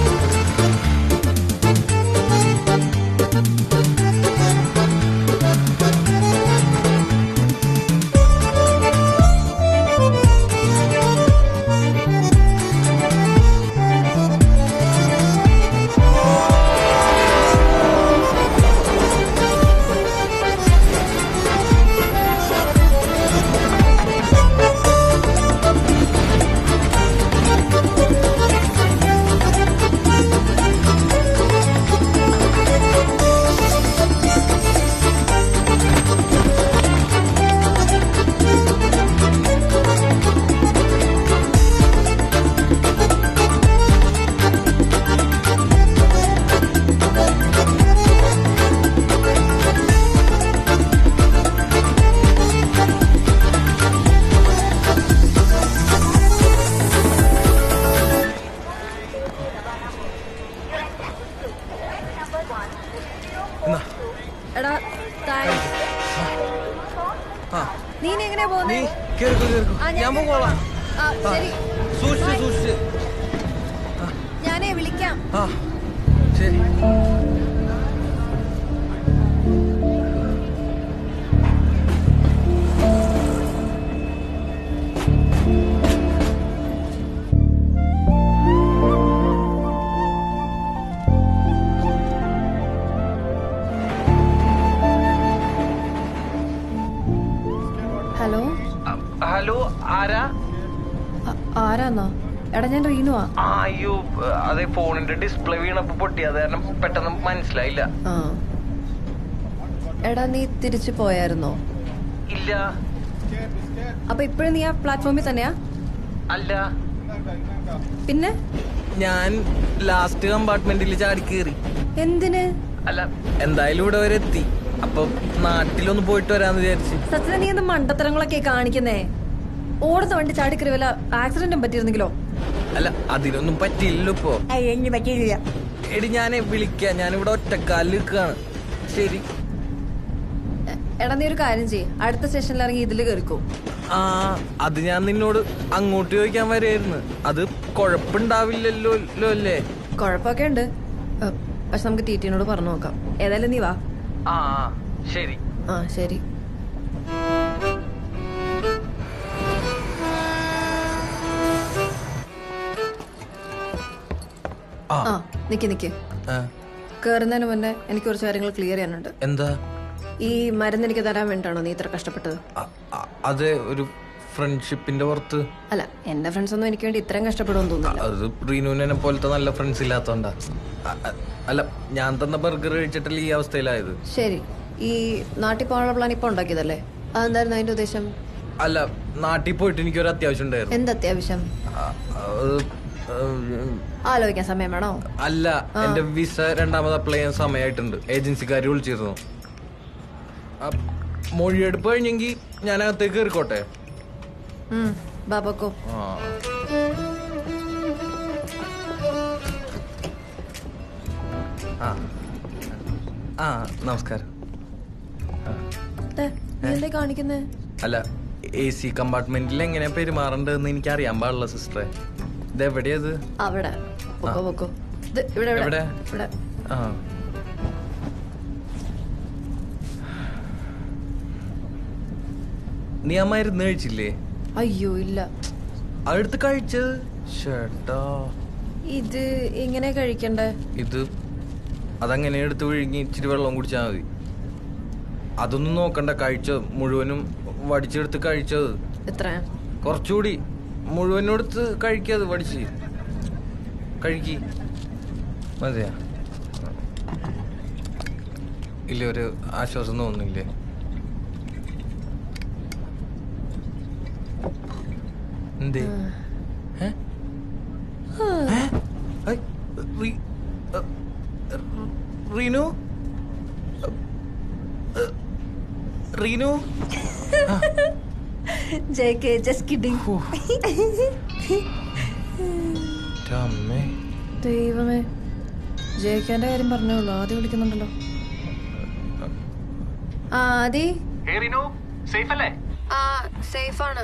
നീ എങ്ങനെയാ പോകുന്നേ? ഞാൻ പോകോളാം. സൂക്ഷിച്ച് സൂക്ഷിച്ച്. ഞാനേ വിളിക്കാം. ശരി. ആരാന്നോ? എടാ ഞാൻ റീനുവാ. അയ്യോ അതെ, ഫോണിന്റെ ഡിസ്പ്ലേ വീണപ്പോ പൊട്ടി, അത് കാരണം പെട്ടെന്ന് മനസ്സിലായില്ല. എടാ നീ തിരിച്ചു പോയായിരുന്നോ? ഇല്ല. അപ്പൊ ഇപ്പഴും നീ ആ പ്ലാറ്റ്ഫോമിൽ തന്നെയാ? അല്ല. പിന്നെ ഞാൻ ലാസ്റ്റ് കമ്പാർട്ട്മെന്റിൽ ചാടി കയറി. എന്തിന്? അല്ല, എന്തായാലും ഇവിടെ വരെ എത്തി. അപ്പൊ നാട്ടിലൊന്ന് പോയിട്ട് വരാന്ന് വിചാരിച്ചു. സത്യം നീ എന്ത് മണ്ടത്തരങ്ങളൊക്കെ കാണിക്കുന്നേ? ഓടുന്ന വണ്ടി ചാടിക്കറി വല്ല ആക്സിഡന്റും പറ്റിയിരുന്നെങ്കിലോ? അല്ല, അതിനൊന്നും പറ്റില്ലല്ലോ ഇപ്പൊ. പറ്റിയില്ല. എടി ഞാനെ വിളിക്കാം, ഞാനിവിടെ ഒറ്റക്കാലിൽ നിൽക്കാണ്. ശരി. എടാ നീ ഒരു കാര്യം ചെയ്യ്, അടുത്ത സ്റ്റേഷനിൽ ഇറങ്ങി ഇതില് കയറിക്കോ. അത് ഞാൻ നിന്നോട് അങ്ങോട്ട് ചോദിക്കാൻ വരായിരുന്നു. അത് കുഴപ്പമുണ്ടാവില്ലല്ലോ അല്ലേ? കുഴപ്പമൊക്കെ ഉണ്ട്, പക്ഷെ നമുക്ക് ടിടിനോട് പറഞ്ഞു നോക്കാം. ഏതായാലും നീ വാ. ശരി. ശരി. നിക്ക് കേറുന്നതിന് മുന്നേ എനിക്ക് കുറച്ച് കാര്യങ്ങൾ ക്ലിയർ ചെയ്യാനുണ്ട്. എന്താ? ഈ മരുന്ന് എനിക്ക് തരാൻ വേണ്ടിയാണോ നീ ഇത്ര കഷ്ടപ്പെട്ടത്? അതെ, ഒരു ഫ്രണ്ട്ഷിപ്പിന്റെ പുറത്ത്. അല്ല, എന്റെ ഫ്രണ്ട്സ് ഒന്നും എനിക്ക് വേണ്ടി ഇത്രയും കഷ്ടപ്പെടുമെന്ന് തോന്നുന്നില്ല. അത് റീനുവിനെ പോലത്തെ നല്ല ഫ്രണ്ട്സ് ഇല്ലാത്തോണ്ടാ. അല്ല, ഞാൻ തന്ന ബർഗർ കഴിച്ചിട്ടല്ലേ ഈ അവസ്ഥയിലായത്. ശരി, ഈ നാട്ടിൽ പോകാനുള്ള പ്ലാൻ ഇപ്പൊ ഉണ്ടാക്കിയതല്ലേ? അതെന്തായിരുന്നു അതിന്റെ ഉദ്ദേശം? അല്ല, നാട്ടിൽ പോയിട്ട് എനിക്കൊരു അത്യാവശ്യം ഉണ്ടായിരുന്നു. എന്ത് അത്യാവശ്യം? ആലോചിക്കാൻ സമയം വേണോ? അല്ല, എന്റെ വിസ രണ്ടാമത് അപ്ലൈ ചെയ്യാൻ സമയമായിട്ടുണ്ട്. ഏജൻസിക്കാർ വിളിച്ചിരുന്നു. മൊഴിയെടുപ്പ് കഴിഞ്ഞെങ്കിൽ ഞാൻ അകത്തേക്ക് കയറിക്കോട്ടെ? ബാബക്കോ. നമസ്കാരം. എന്താ കാണിക്കുന്നേ? അല്ല, AC കമ്പാർട്ട്മെന്റിൽ എങ്ങനെ പെരുമാറണ്ടെന്ന് എനിക്ക് അറിയാൻ പാടില്ല സിസ്റ്ററെ. ഇത് എവിടെയത്? അവിടെ. എവിടെ? നീ ആ മരുന്ന് കഴിച്ചില്ലേ? അയ്യോ ഇല്ല. അടുത്ത് കഴിച്ചത്? ചേട്ടാ, ഇത് എങ്ങനെ കഴിക്കണ്ടേ? ഇത് അതങ്ങനെ എടുത്ത് വിഴുങ്ങി ഇച്ചിരി വെള്ളം കുടിച്ചാൽ മതി. അതൊന്നും നോക്കണ്ട, കഴിച്ചത് മുഴുവനും വടിച്ചെടുത്ത് കഴിച്ചത്. എത്ര? കുറച്ചുകൂടി മുഴുവനും എടുത്ത് കഴിക്കാത്, വടിച്ച് കഴിക്കി. മതിയാ? ഇല്ല, ഒരു ആശ്വാസം തോന്നുന്നില്ലേ? എന്തേ? Reenu? Reenu? JK, just kidding. ദൈവമേ, ജയിക്കാന്റെ കാര്യം പറഞ്ഞോളൂ. ആദ്യം വിളിക്കുന്നുണ്ടല്ലോ. ആദി, സേഫ് ആണ്.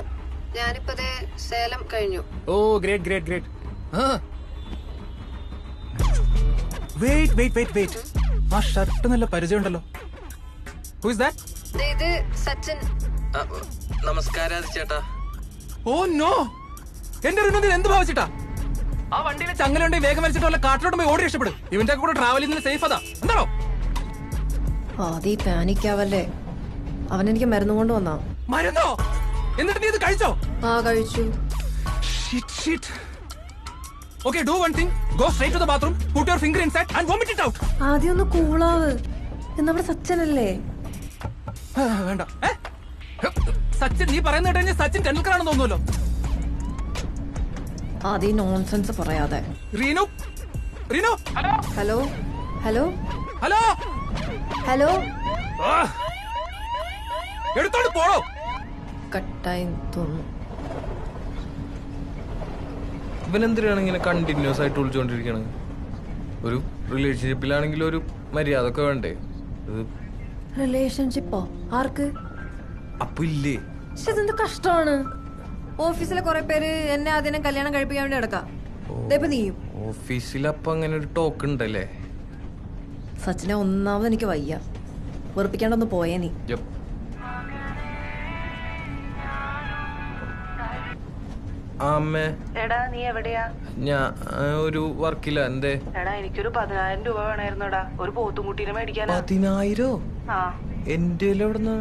ഞാനിപ്പതേ സേലം കഴിഞ്ഞു. Oh great great great. Wait wait wait wait, ആ ഷർട്ട് നല്ല പരിചയമുണ്ടല്ലോ. Who is that? ഇത് സച്ചിൻ. നമസ്കാരം ചേട്ടാ. ഓ നോ, എന്റെ റിനു എന്ത് ഭാവിച്ചിട്ടാ? ആ വണ്ടിയിലെ ചങ്ങലുണ്ടെങ്കിൽ വേഗം വലിച്ചിട്ട് വല്ല കാട്ടിലോട്ട് പോയി ഓടി രക്ഷപ്പെടും. ഇവന്റെ കൂടെ ട്രാവൽ ചെയ്യുന്നത് സേഫ് അതാ, എന്താണോ? ആദി പാനിക്കാവല്ലേ, അവൻ എനിക്ക് മരുന്ന് കൊണ്ട് വന്നാ. മരുന്നോ? എന്നിട്ട് നീ ഇത് കഴിച്ചോ? കഴിച്ചു. Okay, do one thing. Go straight to the bathroom, put your finger inside and vomit it out. ആദ്യം ഒന്ന് കൂളാവ്. നമ്മുടെ സച്ചിനല്ലേ? വേണ്ട. സച്ചിൻ, നീ പറയുന്ന കേട്ട് സച്ചിൻ ടെണ്ടുൽക്കർ ആണെന്ന് തോന്നുമല്ലോ. ആദ്യം നോൺസെൻസ് പറയാതെ. Reenu, Reenu. Hello hello hello hello. എടുത്തോണ്ട് പോടോ. കട്ടായി തോന്നുന്നു. ഇവനെന്തിനാണ് ഇങ്ങനെ കണ്ടിന്യൂസ് ആയിട്ട് വിളിച്ചോണ്ടിരിക്കണത്? ഒരു റിലേഷൻഷിപ്പിലാണെങ്കിൽ ഒരു മര്യാദ ഒക്കെ വേണ്ടേ? റിലേഷൻഷിപ്പോ? ആർക്ക്? അപ്പൊ ഇല്ലേ? പക്ഷെ ഇതെന്ത് കഷ്ടമാണ്. ഓഫീസിലെ കുറെ പേര് എന്നെ ആദ്യം കല്യാണം കഴിപ്പിക്കാൻ വേണ്ടി നടക്കാം. നീയും ഓഫീസിൽ അപ്പൊ അങ്ങനെ ഒരു ടോക്ക് ഉണ്ടല്ലേ? സച്ചിനെ ഒന്നാമത് എനിക്ക് വയ്യ. വെറുപ്പിക്കാണ്ടൊന്ന് പോയേ നീ. അമ്മേ. എടാ നീ എവിടെയാ? ഞാൻ ഒരു വർക്കില്ല. എന്തേ? എടാ എനിക്കൊരു 10,000 രൂപ വേണമായിരുന്നോടാ, ഒരു പോത്തുംകുട്ടീനെ മേടിക്കാനാ. 10,000? എന്റെ എവിടുന്ന?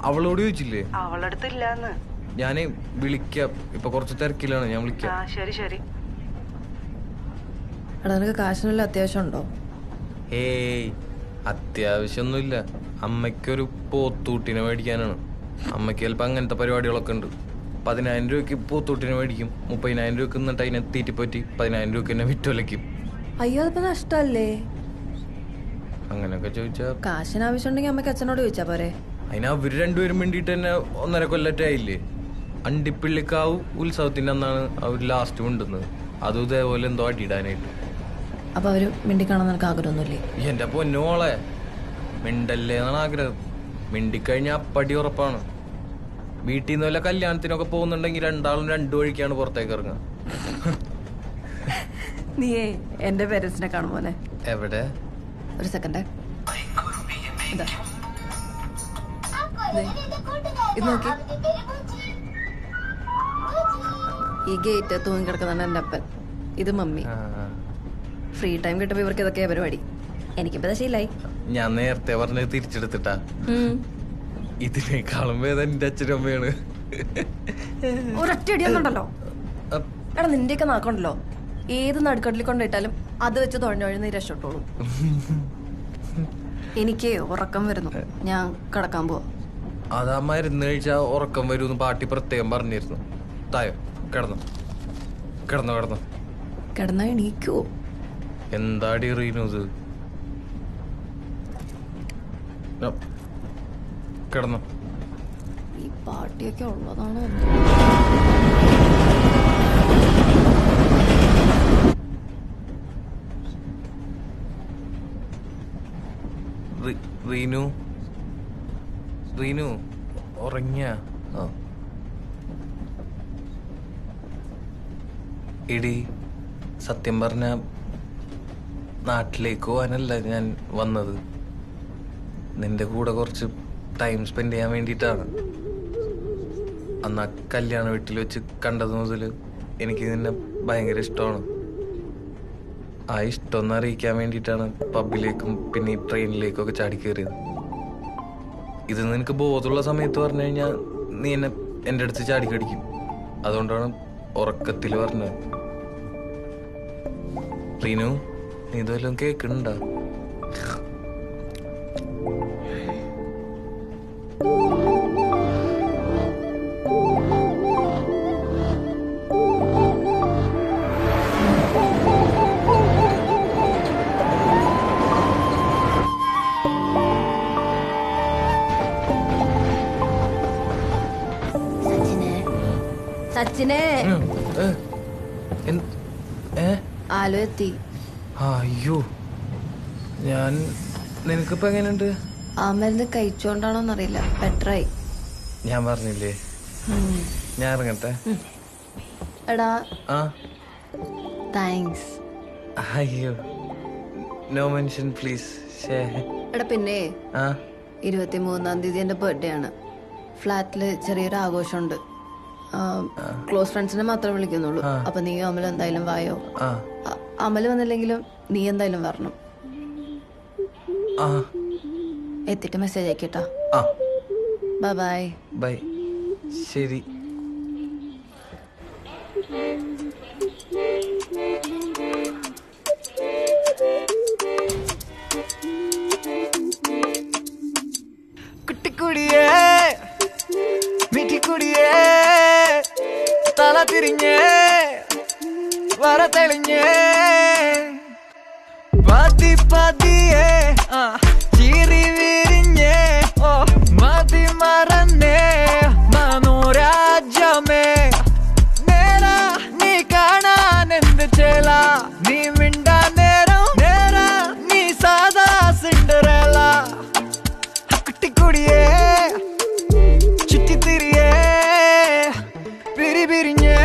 അവളോട് ചോദിച്ചില്ലേ? അവളടുത്തില്ലാന്ന്. ഞാനേ വിളിക്കാം, ഇപ്പൊ കുറച്ച് തിരക്കിലാണ്, ഞാൻ വിളിക്കാം. ശരി ശരി. എടാ നിനക്ക് കാശിനുള്ള അത്യാവശ്യം ഉണ്ടോ? ഏയ് അത്യാവശ്യമൊന്നുമില്ല. അമ്മയ്ക്കൊരു പോത്തൂട്ടിനെ മേടിക്കാനാണ്. അമ്മയ്ക്ക് ചിലപ്പോൾ അങ്ങനത്തെ പരിപാടികളൊക്കെ ഉണ്ട്. 10,000 രൂപയ്ക്ക് പോത്തൂട്ടിനെ മേടിക്കും. 30,000 രൂപയ്ക്ക് എന്നിട്ട് അതിനെ തീറ്റിപ്പറ്റി 10,000 രൂപയ്ക്ക് തന്നെ വിറ്റൊലയ്ക്കും. അയ്യോ അതിപ്പോ നഷ്ടല്ലേ? അങ്ങനെയൊക്കെ ചോദിച്ചാ കാശിന് ആവശ്യമുണ്ടെങ്കിൽ അമ്മയ്ക്ക് അച്ഛനോട് ചോദിച്ചാ പോരെ? അതിന് അവര് രണ്ടുപേരും വേണ്ടിയിട്ട് തന്നെ 1.5 കൊല്ലറ്റായില്ലേ. അണ്ടിപ്പിള്ളിക്കാവ് ഉത്സവത്തിന്റെ അന്നാണ് അവർ ലാസ്റ്റ് മിണ്ടുന്നത്. അതും ഇതേപോലെ എന്തോ അടിയിടാനായിട്ട്. അപ്പൊ അവര് മിണ്ടിക്കാണാൻ നിനക്ക് ആഗ്രഹമൊന്നുമില്ലേ? എന്റെ പൊന്നോളെ മിണ്ടല്ലേ എന്നാണ് ആഗ്രഹം. മിണ്ടിക്കഴിഞ്ഞാൽ അപ്പടി ഉറപ്പാണ്. വീട്ടിൽ നിന്ന് വല്ല കല്യാണത്തിനൊക്കെ പോകുന്നുണ്ടെങ്കിൽ രണ്ടാളും 2 വഴിക്കാണ് പുറത്തേക്ക് ഇറങ്ങുക. നീയേ എന്റെ പേരൻസിനെ കാണുമോനെ? എവിടെ? ഒരു സെക്കൻഡ്, ഇത് നോക്കി. ഈ ഗേറ്റ് തൂങ്ങിക്കിടക്കുന്നതാണ് എൻ്റെ അപ്പൻ, ഇത് മമ്മി. ഫ്രീ ടൈം കിട്ടുമ്പോ ഇവർക്ക് ഇതൊക്കെയാ പരിപാടി. എനിക്കിപ്പോ ശീലായി. ഞാൻ നേരത്തെ പറഞ്ഞത് തിരിച്ചെടുത്തിട്ടാ. ഇതിനേക്കാളും വേദന എന്റെ അച്ഛനും അമ്മയാണ്. ഒരൊറ്റ അടിയൊന്നുണ്ടല്ലോ. എടാ നിന്റെയൊക്കെ നാക്കുണ്ടല്ലോ, ഏത് നടുക്കടലിൽ കൊണ്ടിട്ടാലും അത് വെച്ച് തുഴഞ്ഞൊഴിഞ്ഞ് നീ രക്ഷപ്പെട്ടോളൂ. എനിക്ക് ഉറക്കം വരുന്നു, ഞാൻ കിടക്കാൻ പോവാ. അതാ മരുന്ന് കഴിച്ചാ ഉറക്കം വരൂന്ന് പാട്ടി പ്രത്യേകം പറഞ്ഞിരുന്നു. തായോ കിടന്നു കിടന്നു കിടന്നു കിടന്നാ എണീക്കുവോ? എന്താടി റീനു ഇത്? കിടന്നു. ഈ പാട്ടിയൊക്കെ ഉള്ളതാണോ? റീനു റീനു ഉറങ്ങിയ? എടി സത്യം പറഞ്ഞ നാട്ടിലേക്ക് പോകാനല്ല ഞാൻ വന്നത്. നിന്റെ കൂടെ കുറച്ച് ടൈം സ്പെൻഡ് ചെയ്യാൻ വേണ്ടിയിട്ടാണ്. അന്ന് ആ കല്യാണ വീട്ടിൽ വെച്ച് കണ്ടത് മുതൽ എനിക്ക് നിന്നെ ഭയങ്കര ഇഷ്ടമാണ്. ആ ഇഷ്ടം ഒന്ന് അറിയിക്കാൻ വേണ്ടിയിട്ടാണ് പബ്ബിലേക്കും പിന്നെ ഈ ട്രെയിനിലേക്കും ഒക്കെ ചാടി കയറിയത്. ഇത് നിനക്ക് ബോധമുള്ള സമയത്ത് പറഞ്ഞു കഴിഞ്ഞാൽ നീ എന്നെ എൻ്റെ അടുത്ത് ചാടിക്കടിക്കും. അതുകൊണ്ടാണ് ഉറക്കത്തിൽ പറഞ്ഞത്. റീനു, നീ ഇതുവല്ലതും കേൾക്കുന്നുണ്ടോ? സച്ചിനെ ആലോ എത്തി. അയ്യോ, ഞാൻ നിനക്കിപ്പോ എങ്ങനെയുണ്ട്? ആ മരുന്ന് കഴിച്ചോണ്ടാണോന്നറിയില്ല, ബെറ്ററായി. ഞാൻ പറഞ്ഞില്ലേ, ഞാൻ ഇറങ്ങട്ടെ. എടാ ആ താങ്ക്സ്. അയ്യോ, നോ മെൻഷൻ പ്ലീസ്. എടാ പിന്നെ 23-ാം തീയതി എന്റെ ബർത്ത്ഡേ ആണ്. ഫ്ലാറ്റില് ചെറിയൊരു ആഘോഷമുണ്ട്. ക്ലോസ് ഫ്രണ്ട്സിനെ മാത്രമേ വിളിക്കുന്നുള്ളൂ. അപ്പൊ നീ അമൽ എന്തായാലും വായോ. അമൽ വന്നില്ലെങ്കിലും നീ എന്തായാലും വരണം. എത്തിട്ട് മെസ്സേജ് അയക്കട്ടാ. Bye bye. ബൈ. ശരി. കുട്ടിക്കുടിയേ മിഠിക്കുടിയേ തല തിരിഞ്ഞേ വര തെളിഞ്ഞേ പതി പതിയേ ചിരി വിരിഞ്ഞേ ഓ മതി മറന്നേ മനോരാജ്യമേ നേരാ നീ കാണാൻ എന്ത് ചേല നീ മിണ്ടാ നേരം നേരാ നീ സാധാ സിൻഡറേല കുട്ടിക്കുടിയേ ചുറ്റിത്തിരിയേ പിരി പിരിഞ്ഞേ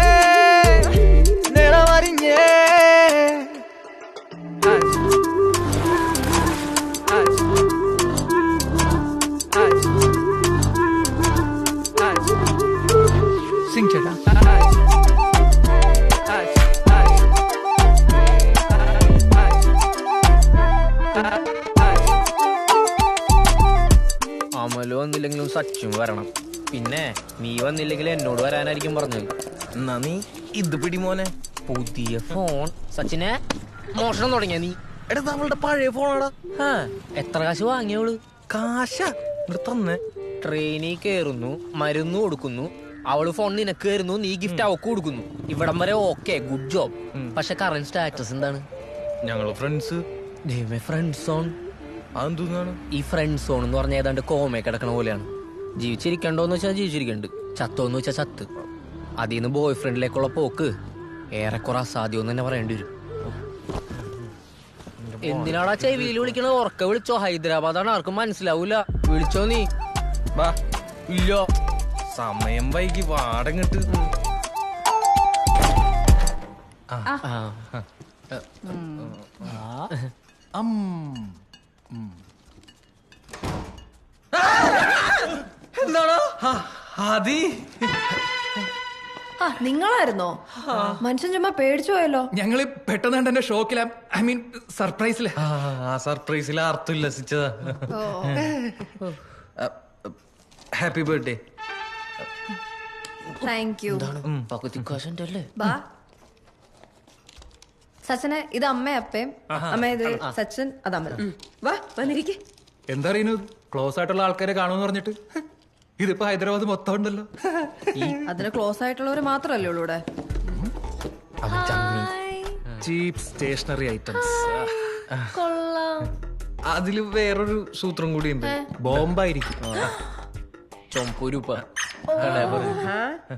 നിലവരിഞ്ഞേ സിംഗ് ചേട്ടാ. അമല് വന്നില്ലെങ്കിലും സച്ചും വരണം. പിന്നെ നീ വന്നില്ലെങ്കിൽ എന്നോട് വരാനായിരിക്കും പറഞ്ഞത്. എന്നാ നീ ഇത് പിടി മോനെ. പുതിയ ഫോൺ. സച്ചിനെ മോഷണം തുടങ്ങിയ നീ? എടാ നമ്മളുടെ പഴയ ഫോണാടാ. എത്ര കാശ് വാങ്ങിയോള്? കാശ തന്നെ. ട്രെയിനിൽ കയറുന്നു, മരുന്ന് കൊടുക്കുന്നു, അവള് ഫോൺ നിനക്ക് തരുന്നു, നീ ഗിഫ്റ്റ് അവക്ക് കൊടുക്കുന്നു. ഇവിടം വരെ ഓക്കെ, ഗുഡ് ജോബ്. പക്ഷെ കറന്റ് സ്റ്റാറ്റസ് എന്താണ്? ഞങ്ങള് ഫ്രണ്ട്സ്. Friend zone. അതെന്താണ് ഈ ഫ്രണ്ട് സോൺ എന്ന് പറഞ്ഞ ഏതാണ്ട് കോമ കിടക്കണ പോലെയാണ്. ജീവിച്ചിരിക്കണ്ടോന്ന് വെച്ചാൽ ജീവിച്ചിരിക്കണ്ട്, ചത്തോന്ന് വെച്ചാൽ ചത്ത്. അതിന്ന് ബോയ് ഫ്രണ്ടിലേക്കുള്ള പോക്ക് ഏറെക്കുറെ അസാധ്യം തന്നെ പറയേണ്ടി വരും. എന്തിനാടാ ചെവിയിൽ വിളിക്കണത്? ഉറക്ക വിളിച്ചോ. ഹൈദരാബാദാണ്, ആർക്കും മനസ്സിലാവൂല. വിളിച്ചോ നീ. വാ. ഇല്ല, സമയം വൈകി വാടങ്ങിട്ട്. എന്താണോ ആദി? നിങ്ങളായിരുന്നോ? മനുഷ്യൻ ചുമ്മാ പേടിച്ചു പോയല്ലോ. ഞങ്ങള് പെട്ടെന്ന് കണ്ട എന്റെ ഷോക്കിലാ, ഐ മീൻ സർപ്രൈസില്. ആ സർപ്രൈസിൽ ആർത്തും ഉല്ലസിച്ചതാ. Happy birthday. Thank you. ബാ സച്ചനെ, ഇത് അമ്മ അപ്പയും, അമ്മ ഇത് സച്ചൻ, അത് അമ്മ. വാ വന്നിരിക്കെ. എന്താ അറിയുന്നു, ക്ലോസ് ആയിട്ടുള്ള ആൾക്കാരെ കാണുമെന്ന് പറഞ്ഞിട്ട് ഇതിപ്പോ ഹൈദരാബാദ് മൊത്തം ഉണ്ടല്ലോ. അതിന് ക്ലോസ് ആയിട്ടുള്ളവര് മാത്രല്ലേ ഉള്ളൂ ഇവിടെ. ചീപ്പ് സ്റ്റേഷനറി ഐറ്റംസ്. കൊള്ളാം. അതില് വേറൊരു സൂത്രം കൂടി ഉണ്ട്. ബോംബായിരിക്കും.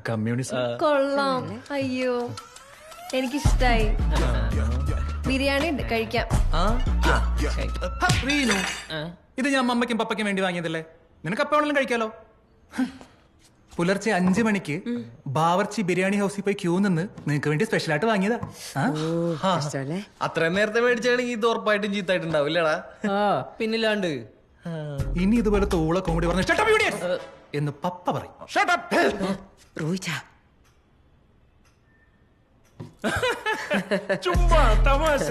കമ്മ്യൂണിസം. കൊള്ളാം. അയ്യോ എനിക്കിഷ്ടായി. ബിരിയാണി ഉണ്ട്, കഴിക്കാം. ഇത് ഞാൻ അമ്മയ്ക്കും പപ്പയ്ക്കും വേണ്ടി വാങ്ങിയതല്ലേ, നിനക്ക് അപ്പ വേണമെങ്കിലും കഴിക്കാലോ. പുലർച്ചെ 5 മണിക്ക് ബാവർച്ചി ബിരിയാണി ഹൗസിൽ പോയി ക്യൂ നിന്ന് നിനക്ക് വേണ്ടി സ്പെഷ്യലായിട്ട് വാങ്ങിയതാ. അത്രയും നേരത്തെ മേടിച്ചാണെങ്കിൽ ഇത് ഉറപ്പായിട്ടും ചീത്തായിട്ടുണ്ടാവില്ലടാ. പിന്നില്ലാണ്ട്. ഇനി ഇതുപോലെ തോള കോമഡി പറഞ്ഞു എന്ന് പപ്പ പറയും. ചുമ്മാ തമാശ.